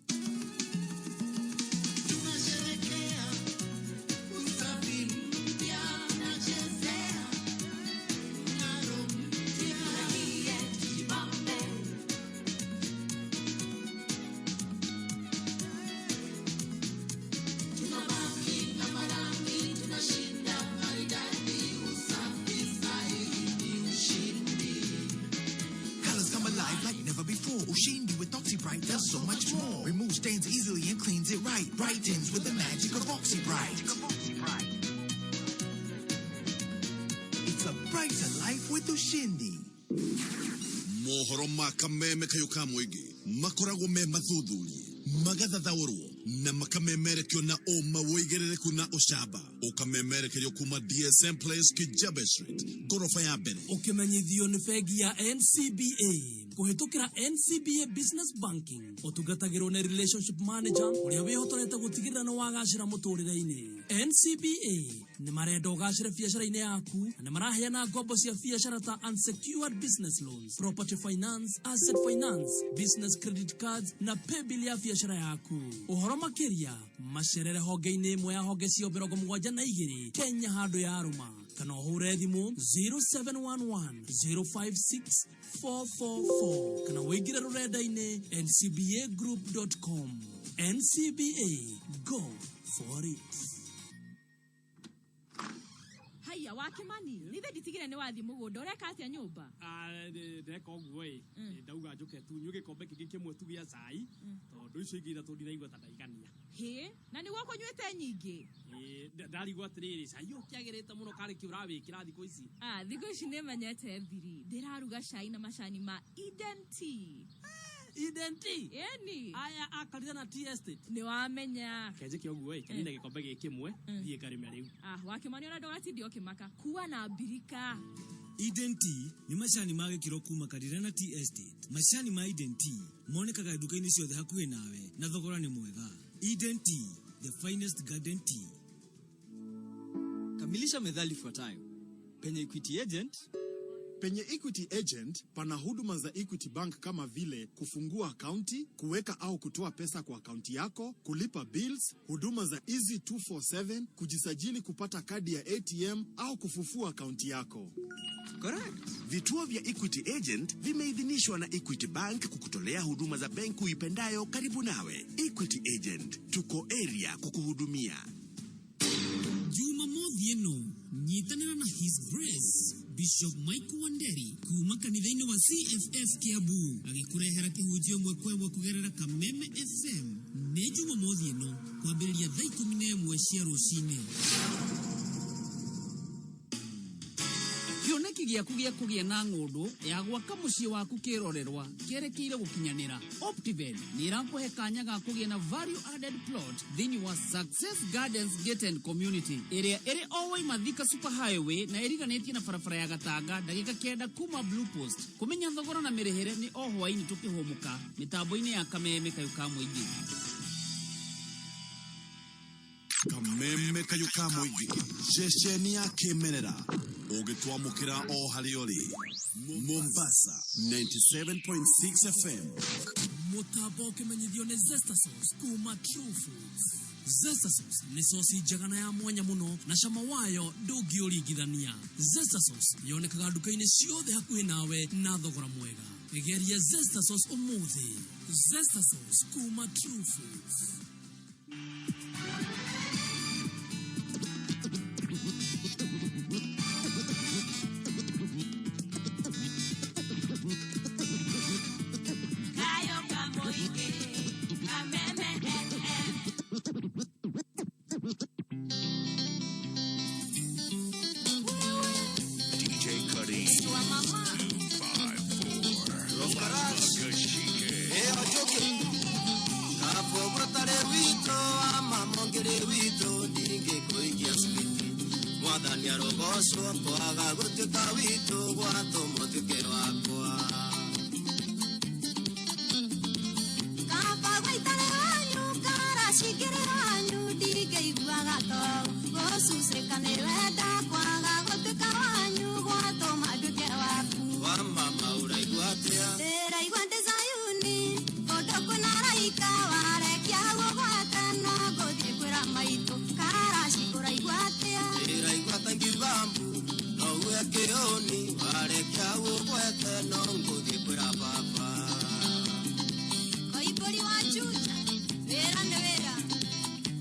Ushindi with OxyBright does so much more. Removes stains easily and cleans it right. Brightens with the magic of OxyBright. It's a brighter life with Ushindi. Mohoro makameme kayuka mwigi. Makorago me mathudhuli. Magathathaurwo na makamemerekio na oma woigerereku na oshaba. Ukamemerekio kuma DSM Place Kijabe Street. Gorofa ya mbere. Ukimenyithio ni fegi ya NCBA. Kuhitukira NCBA Business Banking. Otugatagirwo ni Relationship Manager. Uria wihotorete gutigirira no wagacira muturire-ini. NCBA ni marenda ugacire biacara-ini yaku. Na maraheana ngombo cia biacara ta unsecured business loans, property finance, asset finance, business credit cards na pay bill ya biacara yaku. Uhoro makiria macerere honge-ini imwe ya honge cia 72 Kenya handu ya Aruma. Kana uhure thimu 0711 056 444. Kana wigire rurenda-ini ncbagroup.com. NCBA, go for it. Haya wakimani nithe ditigire ni wathi mugundo ureka atia nyumba ndeka oguo ndauga njuke tu nyuge kombe kingi kimwe tu gya cai tondu icio ingi tu ndiraigua ta ndaigania na ni gwako nywete nyingi ndarigwa atiriri cai ukiagirite muno kari kiurawi kira thiko ici thiko ici ni menyete thiri ndiraruga cai na macani ma Eden Tea. Eden Tea? Eni. Aya akarira na tea estate. Ni wamenya. Kenje kioguo kinina gikombe gikimwe thie karime riu. Wakimani ona ndogati okimaka. Kuwa na birika. Eden Tea ni macani ma gikiro kuma karira na tea estate. Macani ma Eden Tea monekaga duka-ini ciothe hakuhi nawe na thogora ni mwega. Eden Tea, the finest garden tea. Kamilisha methali ifuatayo. Penye Equity Agent. Penye Equity Agent pana huduma za Equity Bank kama vile kufungua akaunti, kuweka au kutoa pesa kwa akaunti yako, kulipa bills, huduma za Easy 247, kujisajili kupata kadi ya ATM au kufufua akaunti yako. Correct. Vituo vya Equity Agent vimeidhinishwa na Equity Bank kukutolea huduma za benki uipendayo karibu nawe. Equity Agent, tuko area kukuhudumia. Juma Modhieno, nyitanira na His Grace Bishop Michael Wanderi kuma kanitha-ini wa CFF Kiabu agikurehera kihunjio mwekwe kugerera Kameme FM ne Juma Modhieno kwambiriria thaa 11 cia rucini. Kioneki gĩaku gĩa kũgĩa na ng'ũndũ ya gwaka mũciĩ waku kĩrorerwa kĩerekeire gũkinyanĩra. Optiven nĩ ĩrakũhe kanya ga kũgĩa na value added plot thĩinĩ wa Success Gardens Gated Community ĩrĩa ĩrĩ Owaima Thika Super Highway na ĩriganĩtie na barabara ya Gatanga ndagĩka 9 kuma Blue Post. Kũmenya thogora na mĩrĩhĩre nĩ o hwainĩ tũkĩhũmũka mĩtambo-inĩ ya Kameme Kayũ ka Mũingĩ. Kameme Kayũ ka Mũingĩ, ceceni ya kĩmerera ũgĩtwamũkĩra o harĩa ũrĩ. Mombasa 97.6 FM. Mũtambo ũkĩmenyithio nĩ Zesta Sauce kuma True Foods. Zesta Sauce nĩ sosi njagana ya mwanya mũno na cama wayo ndũngĩũringithania. Zesta Sauce yonekaga nduka-inĩ ciothe hakuhĩ nawe na thogora mwega. Geria Zesta Sauce ũmũthĩ. Zesta Sauce kuma True Foods. DJ Qariz 254 Mwathani arogocwo kwaga gũtuĩka witũ gwatũ mũtuĩke wakwa. Kaba gwaitare wanyu karacingĩre wanyu ndingĩiguaga to gũcucĩka nĩ wenda kwaga gũtuĩka wanyu gwatũma nduĩke waku. Wa mama ũraigua atĩa? Ndĩraigua ndĩ Zayuni kũndũ kwĩna araika warekia gũgwata no ngũthiĩ kwĩra maitũ karaci ũraigua atĩa? Ndĩraigua ta ngibambu no uwe kĩoni warekia gũgwete no ngũthiĩ kwĩra baba. Koibori wa Juja wĩra nĩ wĩra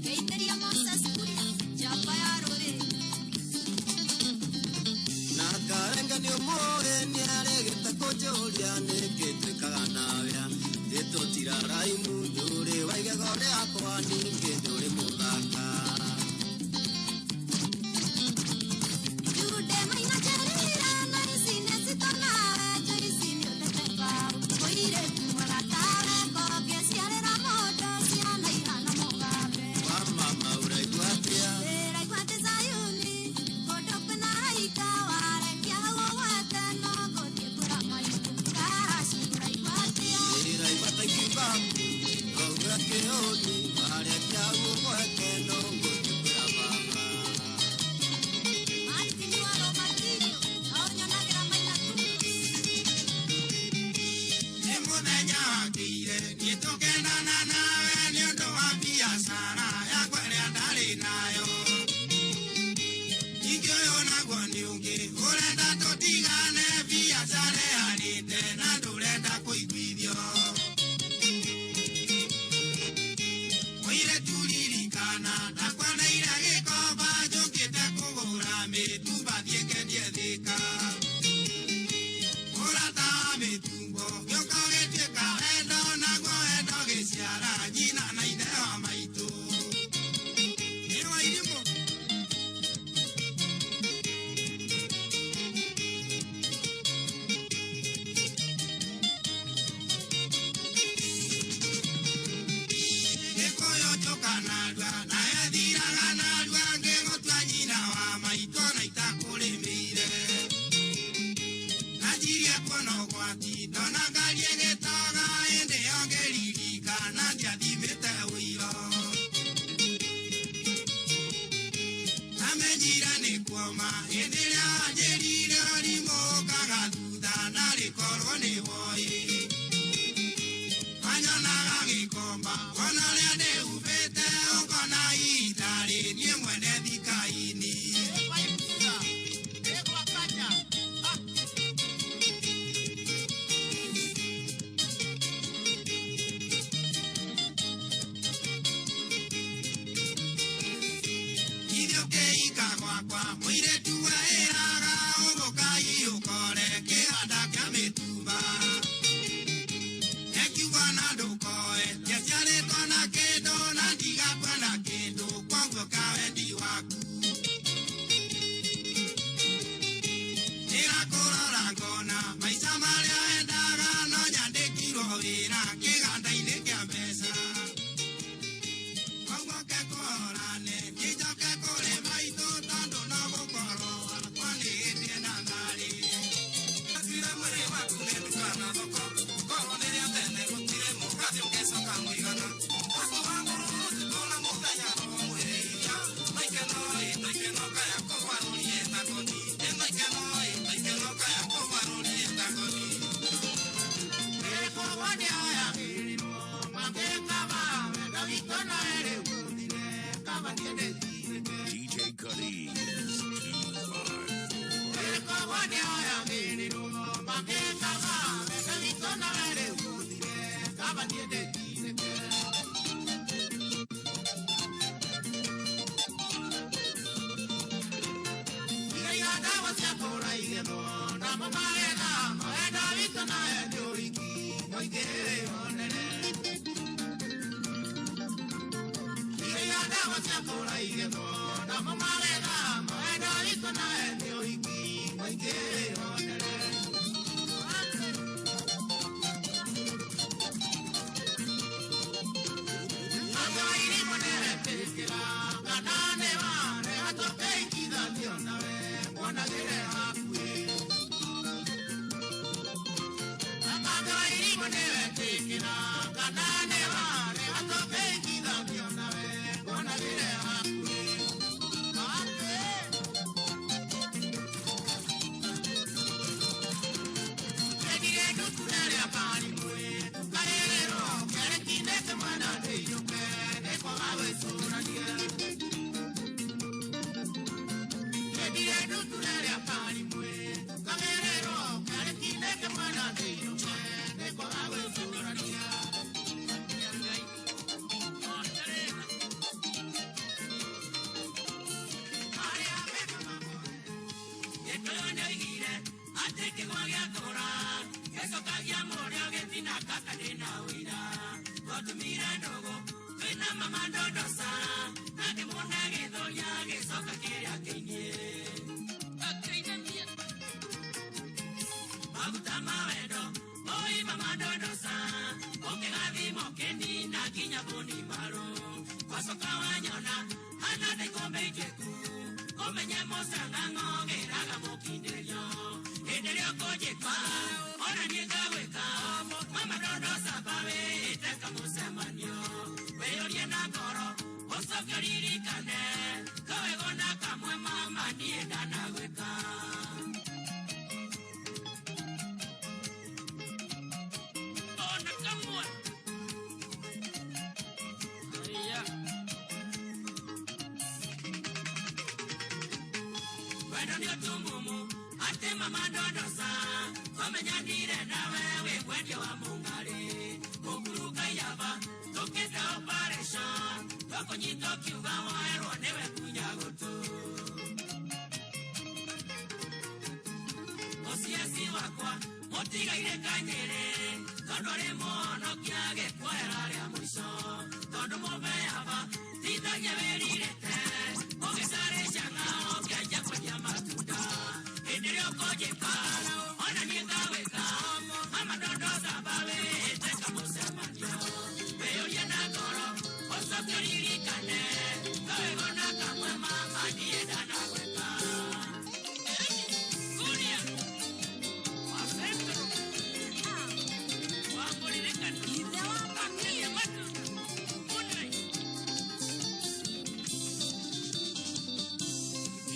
geithĩria Moses Kuria njamba ya rũrĩrĩ. Na Karenga nĩ ũmũĩ nĩ arĩgĩte kũnjũria nĩngĩtuĩkaga nawe ndĩtũtira raimu ndũrĩ wa igego rĩakwa ningĩ ndũrĩ mũthaka. Jude maina cherira na ici nĩ citonawe Joyce nĩ ũteteka mũirĩtu mwega tawe ngongĩciarĩra mũndũ ciana ihana mũgambe. Wa mama ũraigua atĩa? Ndĩraigua ndĩ Zayuni kũndũ kwĩna araika warekia gũgwete no ngũthiĩ kwĩra maitũ karaci ũraigua atĩa? Ndĩraigua ta ngibambu no uwe kĩoni warekia gũgwete no ngũthiĩ kwĩra baba. Martini wa Romatilio no nyonagĩra maina tu. Nĩ mũthenya wakĩire niĩ tũkenana nawe nĩ ũndũ wa biacara yakwa ĩrĩa ndarĩ nayo. Ningĩ ũyũ naguo nĩ ũngĩ ũrenda tũtigane biacara yanĩte na ndũrenda kũiguithio. Mũirĩtu ririkana ndakwanĩire gĩkomba njũkĩte kũgũra mĩtumba thiĩ kendie Thika. Mũrata wa mĩtumbo gĩũka gĩtuĩka wendo naguo wendo gĩciara nyina na ithe wa maitũ. Nĩ wa irimũ. Gĩkũyũ njũka narua nawe thiraga narua ngĩgũtua nyina wa maitũ na itakũrĩmĩire. Najirie kuona ũgwati ndona ngari ĩgĩtoga hĩndĩ ĩyo ngĩririkana ndiathimĩte ũiro. Namenyire nĩ kuoma hĩndĩ ĩrĩa wanjĩrire ũrimũ ũkaga thutha na rĩkorwo nĩ woĩ. Wanyonaga gĩkomba wona ũrĩa ndĩhubĩte ũkona itarĩ niĩ mwene thika-inĩ. Ithuĩ ũkĩika gwakwa mũirĩtu wĩraga ũgũkai ũkore kĩganda kĩa mĩtumba. DJ Qariz 「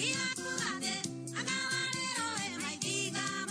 いやくらであがわれろえまいきが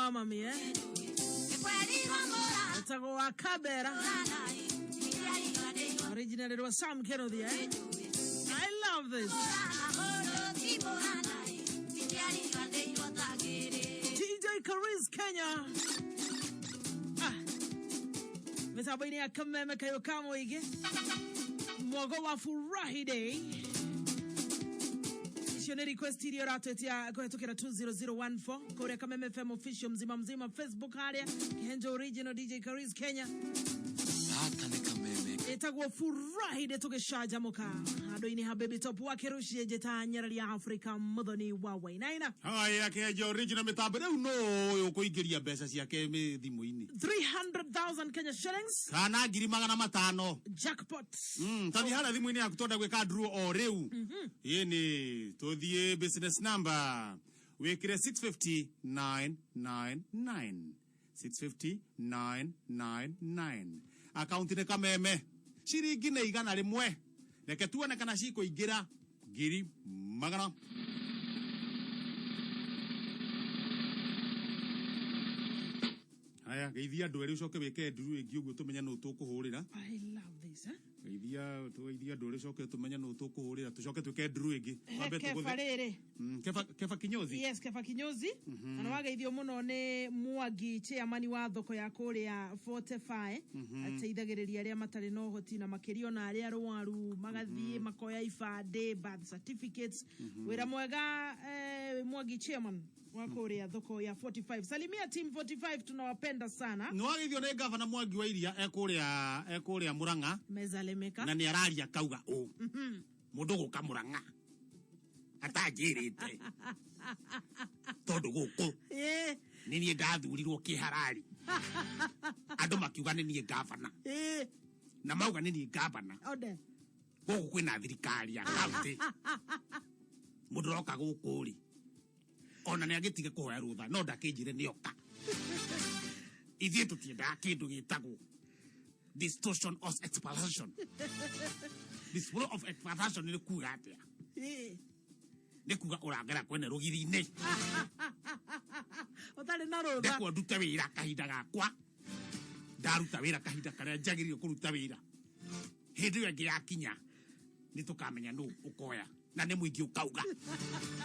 wa mami etago wa kabera originally was Sam Kennedy I love this DJ Qariz Kenya Metabaini ya kameme kayo kamo ige mwogo wa Furahiday Shone request studio rato etia kwa tokera 20014 Korea kameme FM official mzima Facebook haria Kihenjo original DJ Qariz Kenya Etagwo Furahiday toke Canjamuka Adoini habibi top wakirushie jeta nyarali ya Afrika Muthoni wa wainaina Haya Kihenjo original metabere uno kuingiria pesa ciake me thimu-ini 300,000 Kenya shillings kana ngiri 500 jackpot tathi hara thimu-ini yaku tonda gwika draw o riu yeni tuthie business number wekire 650,999 650,999 account ne kameme shiringi na igana rimwe reke tuone kana cikuingira ngiri 100 Haya geithia andu eri ucoke wike nduru ingi uguo tumenya no tukuhurira I love this geithia andu eri ucoke tumenya no tukuhurira tucoke twike nduru ingi wambe tuguthe kefa kinyozi yes kefa kinyozi ana wageithio muno ni Mwangi chairman wa thoko ya kuria 45 ateithagiriria aria matari no hoti na makirio na aria rwaru magathie makoya ifade birth certificates wira mwega Mwangi chairman wa kuria thoko ya 45 salimia team 45 tunawapenda sana no wageithio ni governor Mwangi wa iria ekuria Muranga mezalemeka na ni araria kauga mundu guka Muranga atajirite tondu guku ni nie ndathurirwo kiharari andu makiuga ni nie governor na mauga ni nie governor ode guku kwina thirikari ya county mundu roka guku ri ona ni agitige kuhoya rutha no ndakinjire ni oka ithie tutienda kindu gitagwo distortion of explanation this flow of explanation ni kuga atia ni kuga urangera kwene rugiri-ini utari na rutha ndekwo ndute wira kahinda gakwa ndaruta wira kahinda karia njagiririo kuruta wira hindi iyo ingi yakinya ni tukamenya nu ukoya na ni muingi ukauga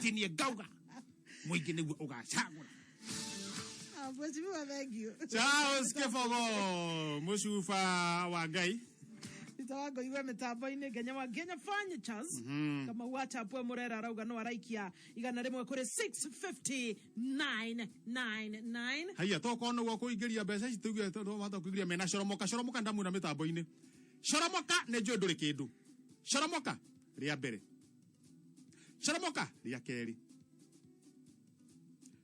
tinie ngauga muingi niguo ugacagura Mheshimiwa, thank you. Charles Kefogo Mushufa wa Ngai Itawago iwe metambo-ini Kenya wa Kenya furnitures kama wacha pwe murera arauga no araikia igana rimwe kuri 650,999 Haya toko no kuingiria mbeca ici tuge to mata kuingiria mena shoromoka ndamu na metambo-ini shoromoka ne jo nduri kindu shoromoka ria mbere shoromoka ria keri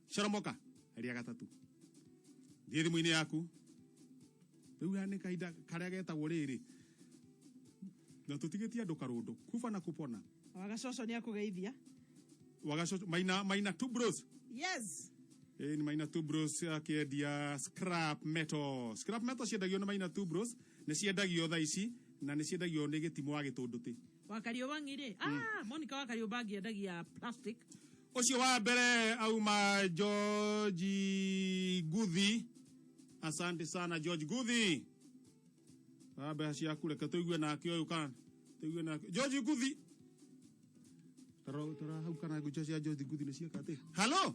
shoromoka ria gatatu thie thimu-ini yaku riu ni kahinda karia getagwo riri na tutigetie andu karundu kufa na kupona wagacoco ni akugeithia wagacoco maina two bros yes ni maina two bros akiendia scrap metal ciendagio na maina two bros ni ciendagio tha ici na ni ciendagio ni gitimo wa gitunduti Wakariubangi ri Monica Wakariubangi endagia plastic ucio wa mbere auma George Guthi asante sana George Guthi Baba ciaku reke tuigue nake uyu kana tuigue nake George Guthi tara hau kana gucha cia George Guthi ni cia kate hello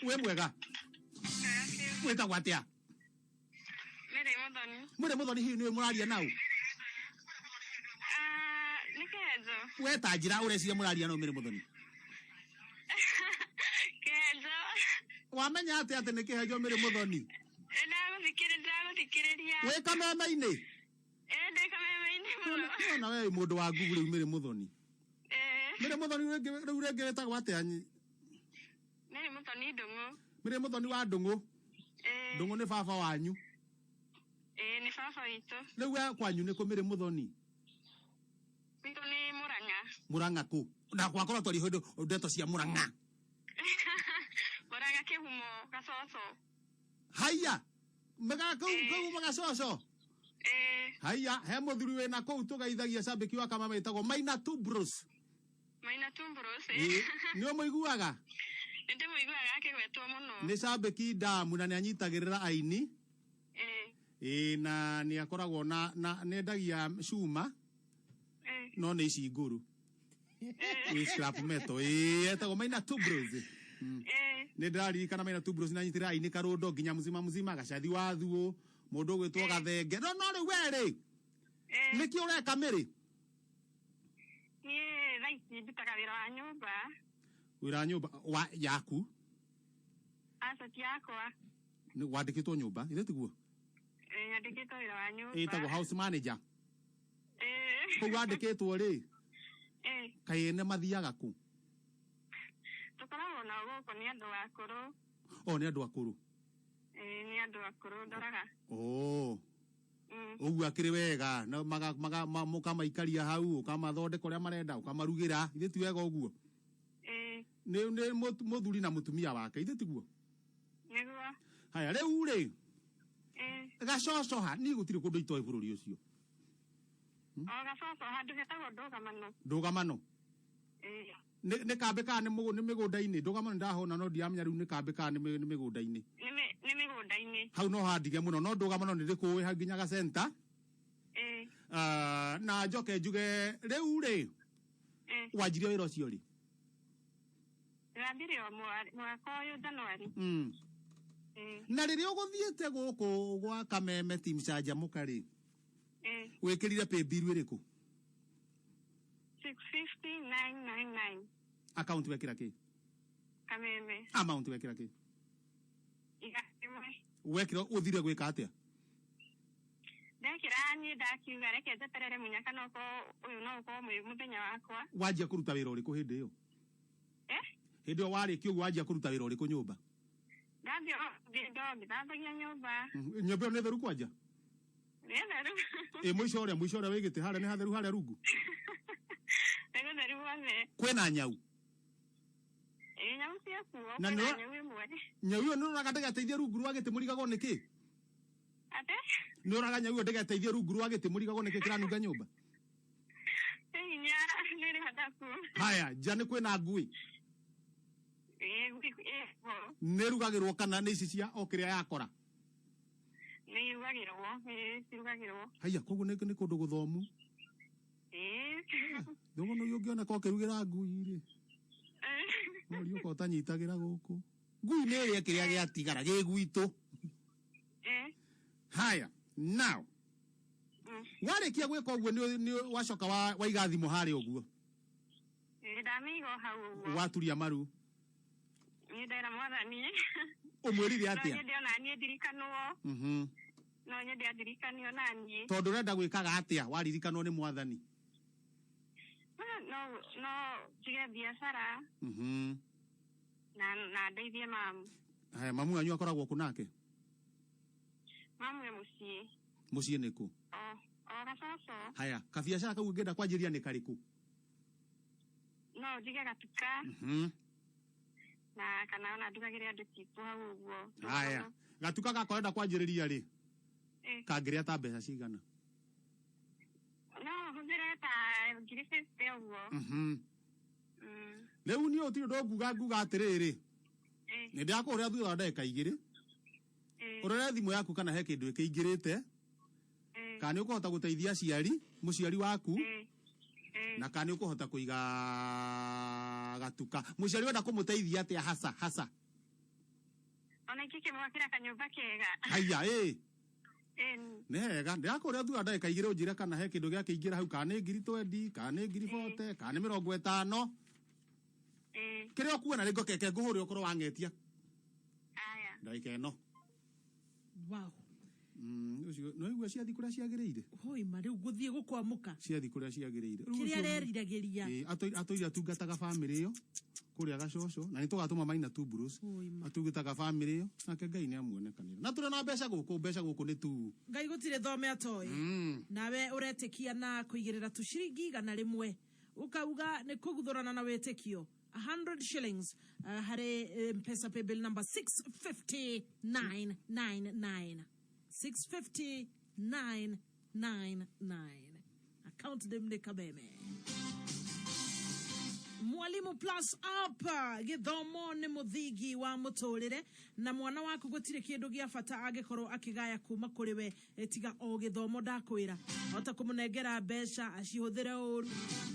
we mwega weta gwatia Mere Muthoni hiu ni muraria nau ni Kihenjo we tajira ureciria muraria no Mere Muthoni Kihenjo wamenya ate ni Kihenjo Mere Muthoni ndaguthikiria we kameme-ini ndi kameme-ini muno we mundu wa Google Mere Muthoni Mere Muthoni riu rengi wetagwo atia Mere Muthoni Ndungu Mere Muthoni wa Ndungu Ndungu ni baba wanyu ni baba witu riu we kwanyu ni ku Mere Muthoni witu ni Muranga ku na gwakorwo twari hindu ndeto cia Muranga Muranga kihumo gacoco haya mega ku magacoco haya he muthuri we na ku tugaithagia cambiki wa kama metagwo Maina two bros ni umuiguaga Nende muigua yake gwetwo muno. Nĩ cambĩki ndamu na nĩ anyitagĩrĩra aini. Na nĩ akoragwo na nendagia cuma. No nĩ ici ngũrũ. Scrap metal. Etagwo Maina Two Bros. Nĩ ndĩraririkana Maina Two Bros na nyitĩrĩra aini karũndo nginya muzima gacathi wa thuo. Mũndũ gwĩtwo gathenge. No rĩu werĩ. Nĩkĩ ũreka mĩrĩ? Raisi ndutaga wĩra wa nyũmba. Wĩra wa nyũmba yaku? Asati yakwa. Nĩ wandĩkĩtwo nyũmba, ithe tiguo? Nyandĩkĩtwo wĩra wa nyũmba. Ĩtagwo house manager. Kũu wandĩkĩtwo rĩ? Kaĩ ene mathiaga kũ? Tũkoragwo nao gũkũ nĩ andũ akũrũ. Nĩ andũ akũrũ? Nĩ andũ akũrũ ndoraga. Ũguo akĩrĩ wega na mũkamaikaria hau ũkamathondeka ũrĩa marenda ũkamarugĩra ithe ti wega ũguo? Nĩ mũthuri na mũtumia wake ithe tiguo? Nĩguo. Haya rĩu rĩ gacocoha nĩ gũtirĩ kũndũ itoĩ bũrũri ũcio. Gacoco handũ hetagwo Ndũgamano. Ndũgamano? Nĩ kambĩ kana nĩ mĩgũnda-inĩ? Ndũgamano ndahona no ndiamenya rĩu nĩ kambĩ kana nĩ mĩgũnda-inĩ? Nĩ mĩgũnda-inĩ. Hau no handige mũno no Ndũgamano nĩ ndĩkũĩ ha nginya gacenta. Na njoke njuge rĩu rĩ wanjirie wĩra ũcio rĩ? Ndambirie mwaka ũyũ Januari. Na rĩrĩa ũgũthiĩte gũkũ gwa Kameme team Canjamuka rĩ wĩkĩrire pay bill ĩrĩkũ? 65999. Account wekĩra kĩ? Kameme. Amount wekĩra kĩ? Igakĩmwe. Wekĩra ũthire gwĩka atĩa? Ndekĩra niĩ ndakiuga reke njeterere mũnyaka no ũyũ no ũkorwo mũthenya wakwa. Wanjia kũruta wĩra ũrĩkũ hĩndĩ ĩyo? Hĩndĩ ĩyo warĩkia ũguo wanjia kũruta wĩra ũrĩkũ nyũmba? Ndambia ngĩthambagia nyũmba. Nyũmba ĩyo nĩ theru kwanja? Nĩ theru. Mũico ũrĩa wĩgĩte harĩa nĩ hatheru harĩa rungu? Nĩ gũtheru guothe. Kwĩna nyau? Nyau ciakuo. Kwĩna nyau ĩmwe. Nyau ĩyo nĩ ũraga ndĩgateithie rungu rwa gĩtĩ mũrigagwo nĩkĩ? Ate? Nĩ ũraga nyau ĩyo ndĩgateithie rungu rwa gĩtĩ mũrigagwo nĩkĩ kĩranunga nyũmba? Hinya nĩ hataku. Haya nja nĩ kwĩna ngui? Nĩ rugagĩrwo kana nĩ ici cia o kĩrĩa yakora? Nĩ irugagĩrwo. Haya koguo nĩ kũndũ gũthomu? Thũgũno ũyũ ũngĩoneka ũkĩrugĩra ngui rĩ ũri ũka ũtanyitagĩra gũkũ ngui nĩ ĩrĩa kĩrĩa gĩatigara gĩ gwitũ. Haya now warĩkia gwĩka ũguo nĩ wacoka waiga thimũ harĩa ũguo? Ndamĩiga hau ũguo. Waturia maru? Niĩ ndera Mwathani. Ũmwĩrire atĩa? No nyende ona niĩ ndirikanwo. No nyende andirikanio na niĩ. Tondũ ũrenda gwĩkaga atĩa waririkanwo nĩ Mwathani? No njige biacara. Na ndeithie mamu. Haya mamu wanyu akoragwo kũ nake? Mamu e mũciĩ. Mũciĩ nĩ kũ? O Gacoco. Haya kabiacara kau ũngĩenda kwanjĩria nĩ karĩkũ? No njige gatuka. Na kana ona ndugagĩre andũ tipu hau ũguo. Haya gatuka gakwa wenda kwanjĩrĩria rĩ kangĩrĩa ta mbeca cigana? No hũthĩre ta 50 ũguo. Rĩu niĩ ũtirĩ nguga atĩrĩrĩ nĩ ndakũhũrĩra thutha wa ndagĩka 2 ũrore thimũ yaku kana he kĩndũ ĩkĩingĩrĩte kana nĩ ũkũhota gũteithia mũciari waku na kana nĩ ũkũhota kũiga gatuka. Mũciari wenda kũmũteithia atĩa hasa? Ona ikĩmwakĩra kanyũmba kega. Haya nĩ hega ndakũhũrĩra thutha wa ndagĩka 2 ũnjĩre kana he kĩndũ gĩakĩingĩra hau kana nĩ 20,000 kana nĩ 40,000 kana nĩ 50,000 kĩrĩa ũkuona rĩ ngokeke ngũhũrĩra ũkorwo wang'etia ndagĩka ĩno. No igua ciathi kũrĩa ciagĩrĩire? Hoi ma rĩu gũthiĩ gũkwamũka. Ciathi kũrĩa ciagĩrĩire. Kĩrĩa areriragĩria. Atũire atungataga bamĩrĩ ĩyo kũrĩa Gacoco na nĩ tũgatũma Maina Two Bros atungataga bamĩrĩ ĩyo nake Ngai nĩ amuonekanĩra. Na tũrĩ na mbeca gũkũ nĩ tu. Ngai gũtirĩ thome atoĩ. Nawe ũretĩkia na kũigĩrĩra tũciringi 100 ukauga nĩ kũguthũrana na wĩtĩkio 100 shillings harĩ M-Pesa pay bill number 650,999. 650,999. Account them de Kabeme. Mwalimu Plus App githomo ni muthigi wa muturire na mwana waku gutire kindu gia bata angikorwo akigaya kuma kuri we tiga o githomo ndakwira hota kumunengera mbeca acihuthire uru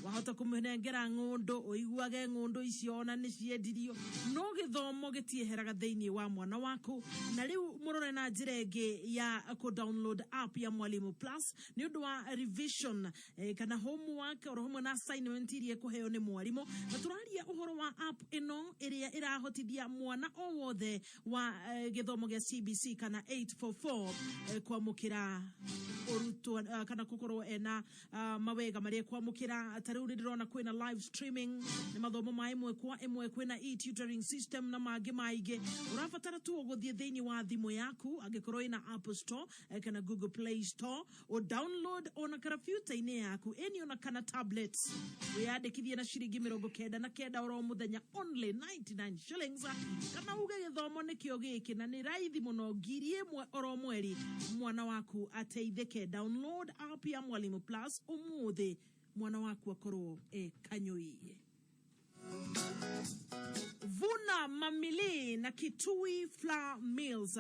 wahota kumunengera ngundu uiguage ngundu icio ona ni ciendirio no githomo gitieheraga thiini wa mwana waku na riu murore na njirenge ya ku download app ya Mwalimu Plus ni undu wa revision kana homework oro hamwe na assignment iria kuheo ni mwalimu na turaria uhoro wa app ino iria irahotithia mwana o wothe wa githomo gia CBC kana 844 kwamukira urutwa kana kukorwo ena mawega maria kwamukira tariu ndirona kwina live streaming ni mathomo ma imwe kwina e-tutoring system na mangĩ maingĩ urabatara tu guthie thiini wa thimu yaku angikorwo ina App Store kana Google Play Store o download ona computer-ini yaku eni ona kana tablet wiyandikithie na shilingi 99 oro muthenya only 99 shillings kana uge githomo nikio giki na ni raithi muno ngiri imwe oro mweri mwana waku ateithike download app ya Mwalimu Plus umuthi mwana waku akorwo kanyoi Vuna mamili na Kitui Flour Mills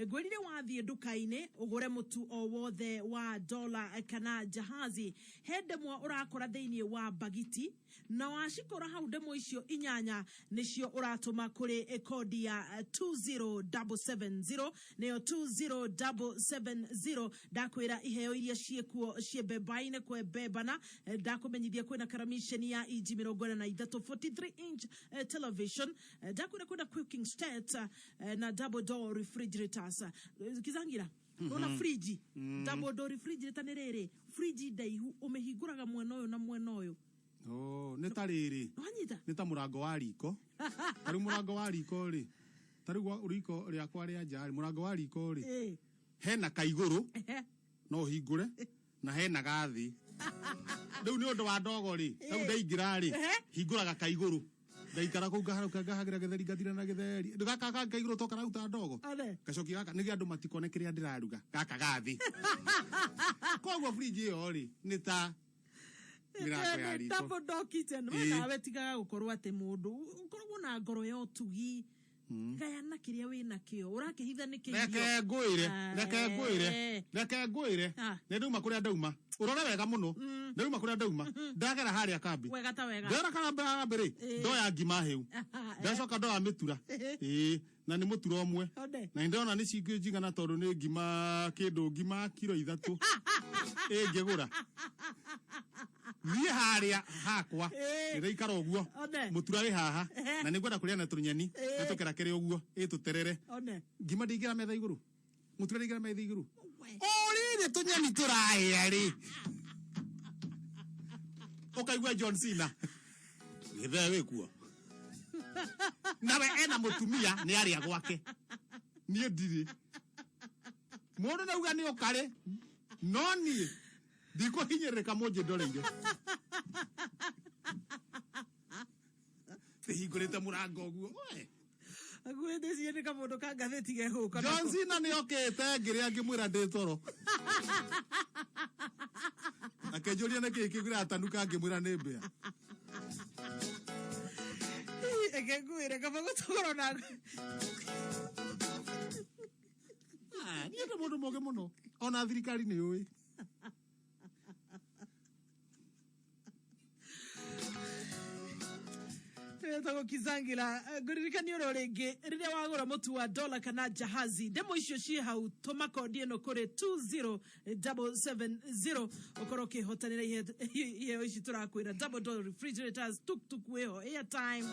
gwirire wathie dukaine ugure mutu o wothe wa $1 kana jahazi hende mwa urakora thiini wa bagiti na washikora hau demo icio inyanya nicio uratuma kuri kodi ya 20770 neyo 20770 dakwira iheo iria ciekuo ciebebaine kwebebana dakumenyithia kwina karamisheni ya inji 43 inch television dakwira kwina cooking state na double door refrigerators kizangira ona friji double door refrigerator nerere friji daihu umehiguraga mwena uyu na mwena uyu netariri neta murango wa riko tari murango wa riko ri tari riko ria kwa ria njari murango wa riko ri hena kaiguru no hingure na hena gathi riu ni undu wa ndogo ri tau ndaingira ri hinguraga kaiguru ndaikara kuu ngahagira githeri gathira na githeri gaka kaiguru toka na uta ndogo gacoki gaka ni andu matikone kiria ndiraruga gaka gathi koguo friji yo ri nita double door kitchen wana wetigaga gukorwo ate mundu ukorwo na ngoro ya utugi gayana kiria wina kio urakihitha nikio reke nguire ne nduma kuria ndauma urore wega muno ndauma kuria ndauma ndagera haria kambi wega ta wega ndera kana mbere ndoya ngima hiu ndacoka ndoya mitura na ni mutura omwe na ndona ni cingana tondu ni ngima kindu ngima kilo 3 ngigura ni haria hakwa ndiraikara uguo mutura wi haha na ningwenda kuria na tunyeni natokera kiri uguo tuterere ngima ndingira metha iguru mutura ndingira metha iguru ori tunyeni turahia ri ukaigua John Cena githee wikuo nawe ena mutumia ni aria gwake nie ndiri mundu nauga ni ukare no nie ndiko hinyereka monje ndoreire hingurite murango guo agwende ciene ka mundu ka gatheti gehuka John Cena ni okete ngiria ngimwira ndi toro akejoria na kigura atanuka ngimwira ni mbea ekegwire kama gutogoro na ni ndo mundu moge muno ona thirikari ni ui Tago kizangira guririkani oro rege riria wagura mutu wa $1 kana jahazi demo icio cie hau tuma kodi eno kuri 20770 okoroke hotanira ihe ici turakwira double door refrigerators tuk weho airtime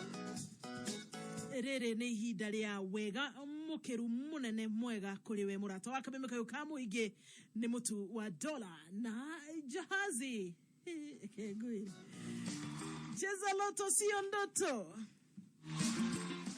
rere ni ihinda ria wega mukiru munene mwega kuri we murata wa kameme kayo kamuige ni mutu wa $1 na jahazi Cheza loto sio ndoto.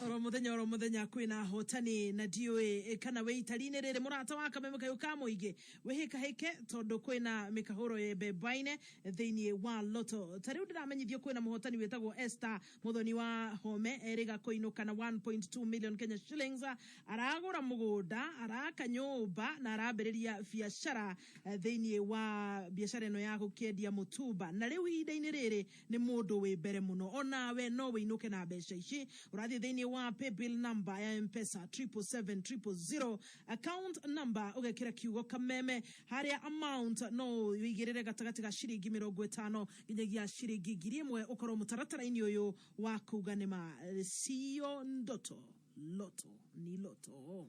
oro muthenya kwina hotani na diwe kana we itarine rere murata wa kameme kayo kamuige we heke tondu kwina mikahuro ye bebaine thiini wa loto tariu ndiramenyithio kwina muhotani wetagwo Esther Muthoni wa home eriga koinuka na 1.2 million Kenya shillings aragura mugunda araka nyumba na arambiriria biashara thiini wa biashara eno ya gukendia mutumba na riu ihinda-ini riri ni mundu we mbere muno ona we no we inuke na mbeca ici urathi thiini wa paybill number ya M-Pesa 77700 account number ugekira kiugo kameme haria amount no wigirire gatagati ga shiringi 50 nginyagia shiringi 1000 ukoro mutaratara-ini uyu wa kuganima sio ndoto loto ni loto.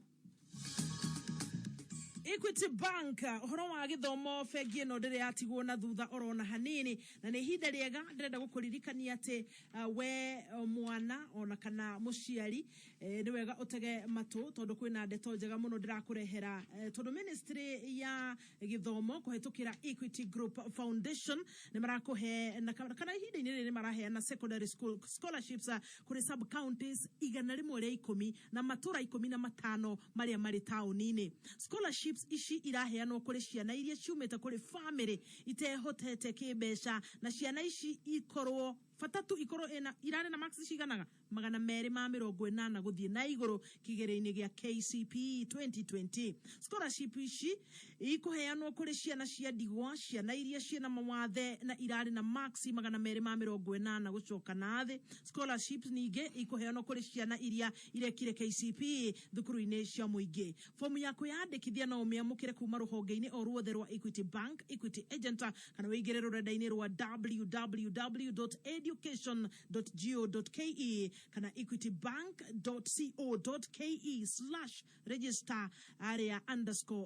Equity Bank horo wa githomo fegi no ndire atigwo na thutha orona hanini na ni hinda riega ndirenda gukuririkania ati we mwana ona kana muciari ni wega utege matu tondu kwina ndeto njega muno ndirakurehera tondu ministry ya githomo kuhetukira Equity Group Foundation ni marakuhe na kana hinda-ini riri marahe na secondary school scholarships kuri sub counties 110 na matura 15 maria mari taunini scholarship ishi iraheanwo kuri ciana iria ciumite kuri family itehotete kibesha na ciana ishi ikorwo fatatu ikoro ena irare na max ciganaga 280 guthie na iguru kigere-ini gia KCPE 2020 scholarship ishi ikuheanwo kuri ciana cia ndigwa ciana iria ciena mawathe na irare na max 280 gucoka nathi scholarship ninge ikuheanwo kuri ciana iria irekire KCPE thukuru-ini cia muingi fomu yako yandikithia na umiamukire kuma ruhonge-ini o ruothe rwa Equity Bank Equity Agent kana wigire rurenda-ini rwa www.education.go.ke kana equitybank.co.ke/register area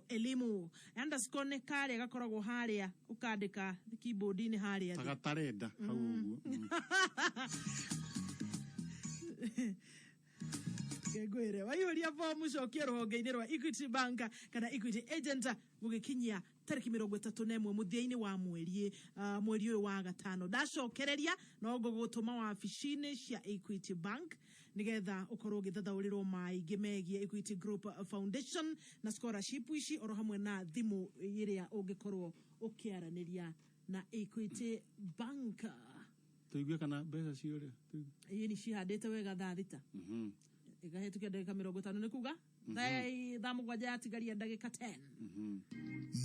_elimu _ ne kare gakoragwo haria ukandika keyboard-ini haria tagatarenda hau uguo Kegwere wayuria fomu cokia ruhonge-ini rwa Equity Bank kana Equity Agent gugikinyia tariki 31 muthia-ini wa mweri uyu wa gatano ndacokereria no ngugutuma wabici-ini cia Equity Bank nigetha ukorwo githathaurirwo maingi megie Equity Group Foundation na scholarship ici oro hamwe na thimu iria ungikorwo ukiaraniria na Equity Bank tuigue kana mbeca ciore ni cihandite wega thita igahetukia ndagika 50 ni kuga thamu gwaja atigaria ndagika 10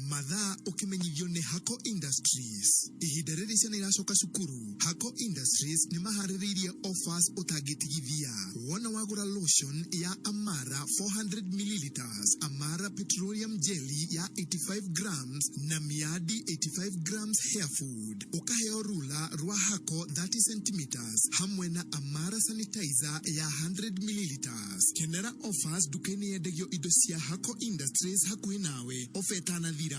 mathaa ukimenyithio ni Hako Industries ihinda riri ciana iracoka cukuru. Hako Industries ni mahaririirie offers utangitigithia wona wagura lotion ya Amara 400 milliliters, Amara petroleum jelly ya 85 grams na miadi 85 grams hair food, ukaheo rula rwa Hako 30 centimeters hamwe na Amara sanitizer ya 100 milliliters. Kenera offers dukeni yendegio indo cia Hako Industries hakuhi nawe ofetana thira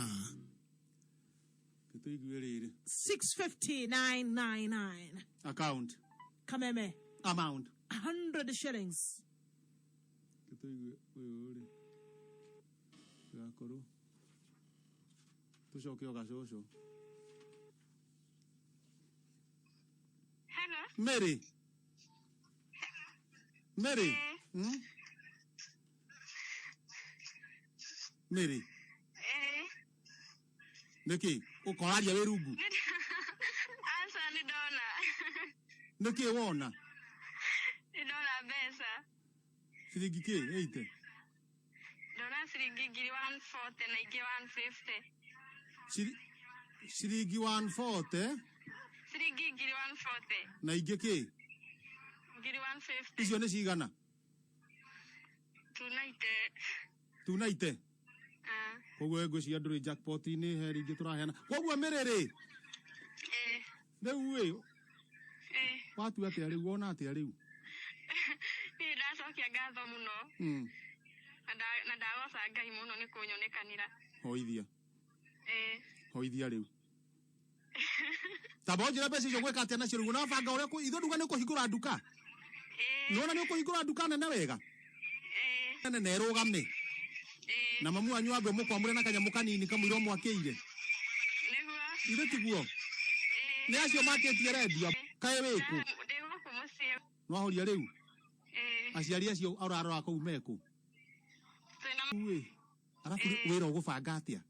659.99 account kameme amount 100 shillings gakoro tucoke ogacoco Hello Mary Mary Niki ukoraria wirungu Asa ni dona Niki wona ni dona pesa shilingi ke 8 dona shilingi 140 na ingi 150 shilingi 140 shilingi 140 na ingi ke 150 icio ni cigana tunaite koguo ngwiciria nduri jackpot-ini he ringi turaheana koguo miriri riu watu atia riu wona atia riu ni ndacokia ngatho muno na ndagoca Ngai muno ni kunyonekanira hoithia riu tabonjira mbeca icio gwika atia nacio riu na banga uria ithu nduga ni kuhingura nduka nona ni kuhingura nduka nene wega nene rugame na mamu anyu ambe mukwamure na Canjamuka nini kamwiro mwakiire niguo ire tiguo ni acio maketie redio kae wiku ndiguo kumucio no horia riu aciari acio ararora kuu meku we arafu wira ugubanga atia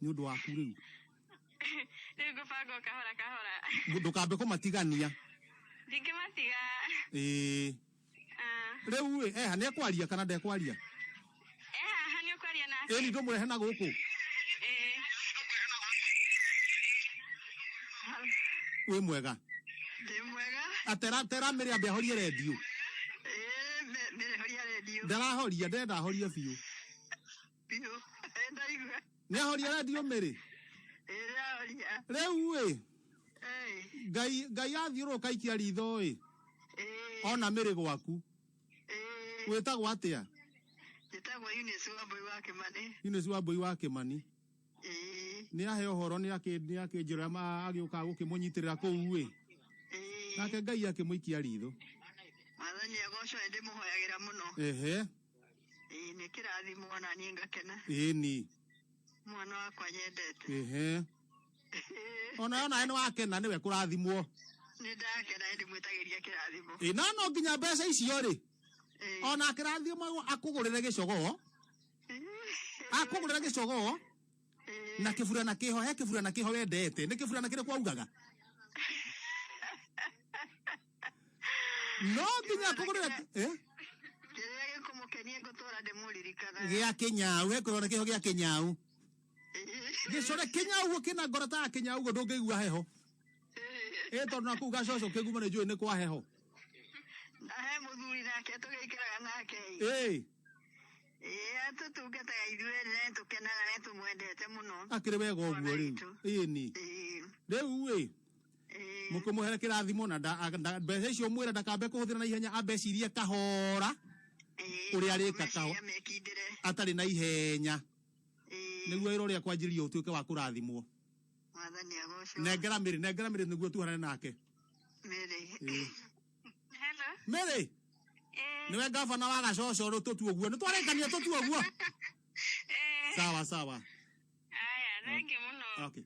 ni undu waku riu Rigo fago kahora ndukambe kumatigania ndingimatiga riu we hani ekwaria kana ndekwaria hani ekwaria na ni ndumurehe na guku we mwega atera mere ambe ahorie radio mere horia radio ndarahoria ndenda ahorie biu ndaigua ni ahoria radio mere riu we ngai athiuruka ikia ritho ona mere gwaku wetagwo atia Gitagwo Eunice wa Mbui wa Kimani ni ahe ohoro ni akinjira agiuka gukimunyitirira kuu we nake ngai akimuikia ritho Mwathani agocwo ndi muhoyagira muno ni kirathimo na ni ngakena ni mwana wakwa nyendete ona eno wakena niwe kurathimwo ni ndakena ndi mwitagiria kirathimo no nginya mbeca icio ri ona kirathimo akugurire gicogo na kibura na kiho wendete ni kibura na kire kwaugaga no nginya akugurire kirege kumukenie gutora ndimuririkana gia Kenyau hekorwo kiho gia Kenyau gicore Kenyau kina ngorota Kenyau go ndungigua heho tondu na kuga coco kiguma ni njui ni kwa heho na he muthuri nake tugikiraga nake tutungataga ithuĩ nĩ tũkenaga nĩ tũmwendete mũno akĩrĩ wega ũguo rĩu ni rĩu mũkũmũhere kĩrathimo na mbeca icio mwĩra ndakambe kũhũthĩra na ihenya ambecirie kahora ũrĩa arĩka kahora atarĩ na ihenya nĩguo wĩra ũrĩa kwanjĩrĩrio ũtuĩke wa kũrathimwo nengera mĩrĩ nĩguo tuharane nake mĩrĩ niwe gavana wa Gacoco tutuoguo nitwarĩkania tutuoguo sawa aya thank you muno okay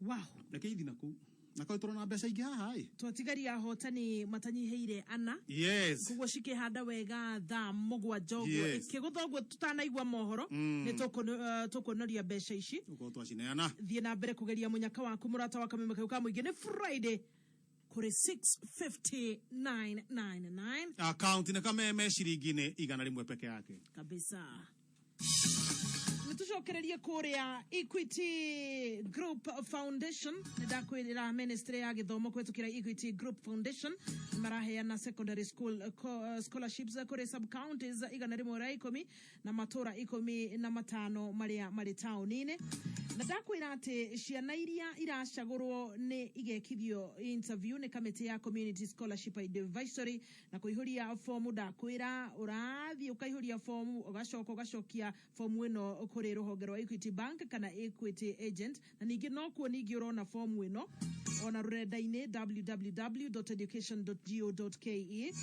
wow reke ithi nako turona mbeca ingĩ haha twatigaria ahotani matanyiheire ana yes kuguo cikihanda wega thaa mũgwanja ũguo ikĩgũthoguo tutanaigua mohoro nĩ tukuonoria mbeca ici twacineana thiĩ na mbere kũgeria mũnyaka waku mũrata wa kameme kau ka mũingĩ nĩ Friday kuri 65999 account na kameme shiringine igana rimwe peke yake kabisa. Nitucokererie kuria Equity Group Foundation ndakwirira ministry ya githomo kwetukira Equity Group Foundation maraheana secondary school scholarships kuri sub counties igana rimwe ra 10 na matura 15 maria mari taunine na ndakwira ati ciana iria iracagurwo ni igekithio interview ni kamiti ya community scholarship advisory na kuihuria form ndakwira urathi ukaihuria form ugacokia form ino kuri ruhonge rwa Equity Bank kana Equity Agent na ningi no kuo ningi urona form ino ona rurenda-ini www.education.go.ke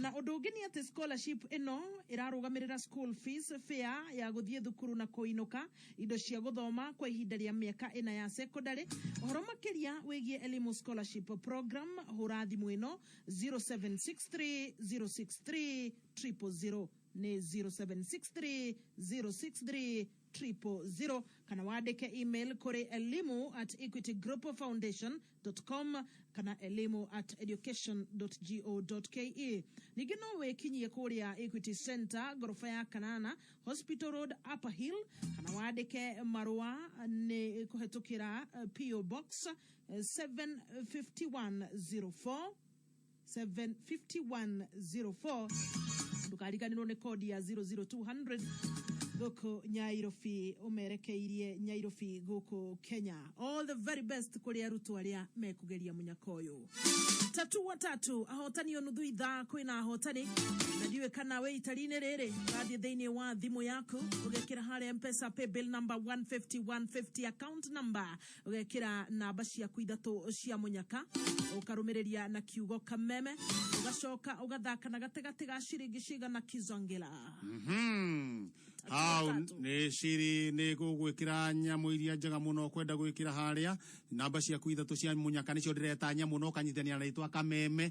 na undu ungi ni ati scholarship ino irarugamirira school fees fare ya guthie thukuru na kuinuka indo cia guthoma kwa ihinda ria miaka ina ya secondary uhoro makiria wigie elimu scholarship program hura thimu ino 0763063000 ni 0763063000 kana wandike email kuri elimu@equitygroupfoundation.com kana elimu@education.go.ke ningi no wekinyie kuria Equity Center gorofa ya kanana Hospital Road Upper Hill kana wandike marua ni kuhetukira PO Box 75104 ndukariganirwo ni kodi ya 00200 goko Nyairobi umerekeirie Nyairobi goko Kenya. All the very best kuri arutu aria mekugeria munyaka uyu tatu ahotani onuthu ithaa kwina ahotani na ndiwe kana we itarine rere gathie thiini wa thimu yaku ugekira hare M-Pesa paybill number 150 account number ugekira namba ciaku ithatu cia munyaka ukarumireria na kiugo kameme ugacoka ugathaka na gategate ga ciringi cigana kizongela nä ciri nä gå gwä kä ra nyamå iria njega må no kwenda gwä kä ra harä a namba ciaku ithatå cia må nyaka nä cio ndä reta nyamå no kanyitania na rĩtwa kameme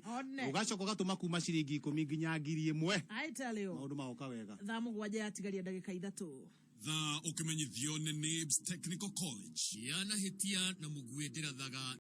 å gacoka å gatå ma kuma ciringi 10 nginya 1,000 maå ndå magoka wega thaa mũgwanja yatigaria ndagĩka ithatũ thaa ũkĩmenyithio nĩ NIBS Technical College yanahitia na mũgwendera thaga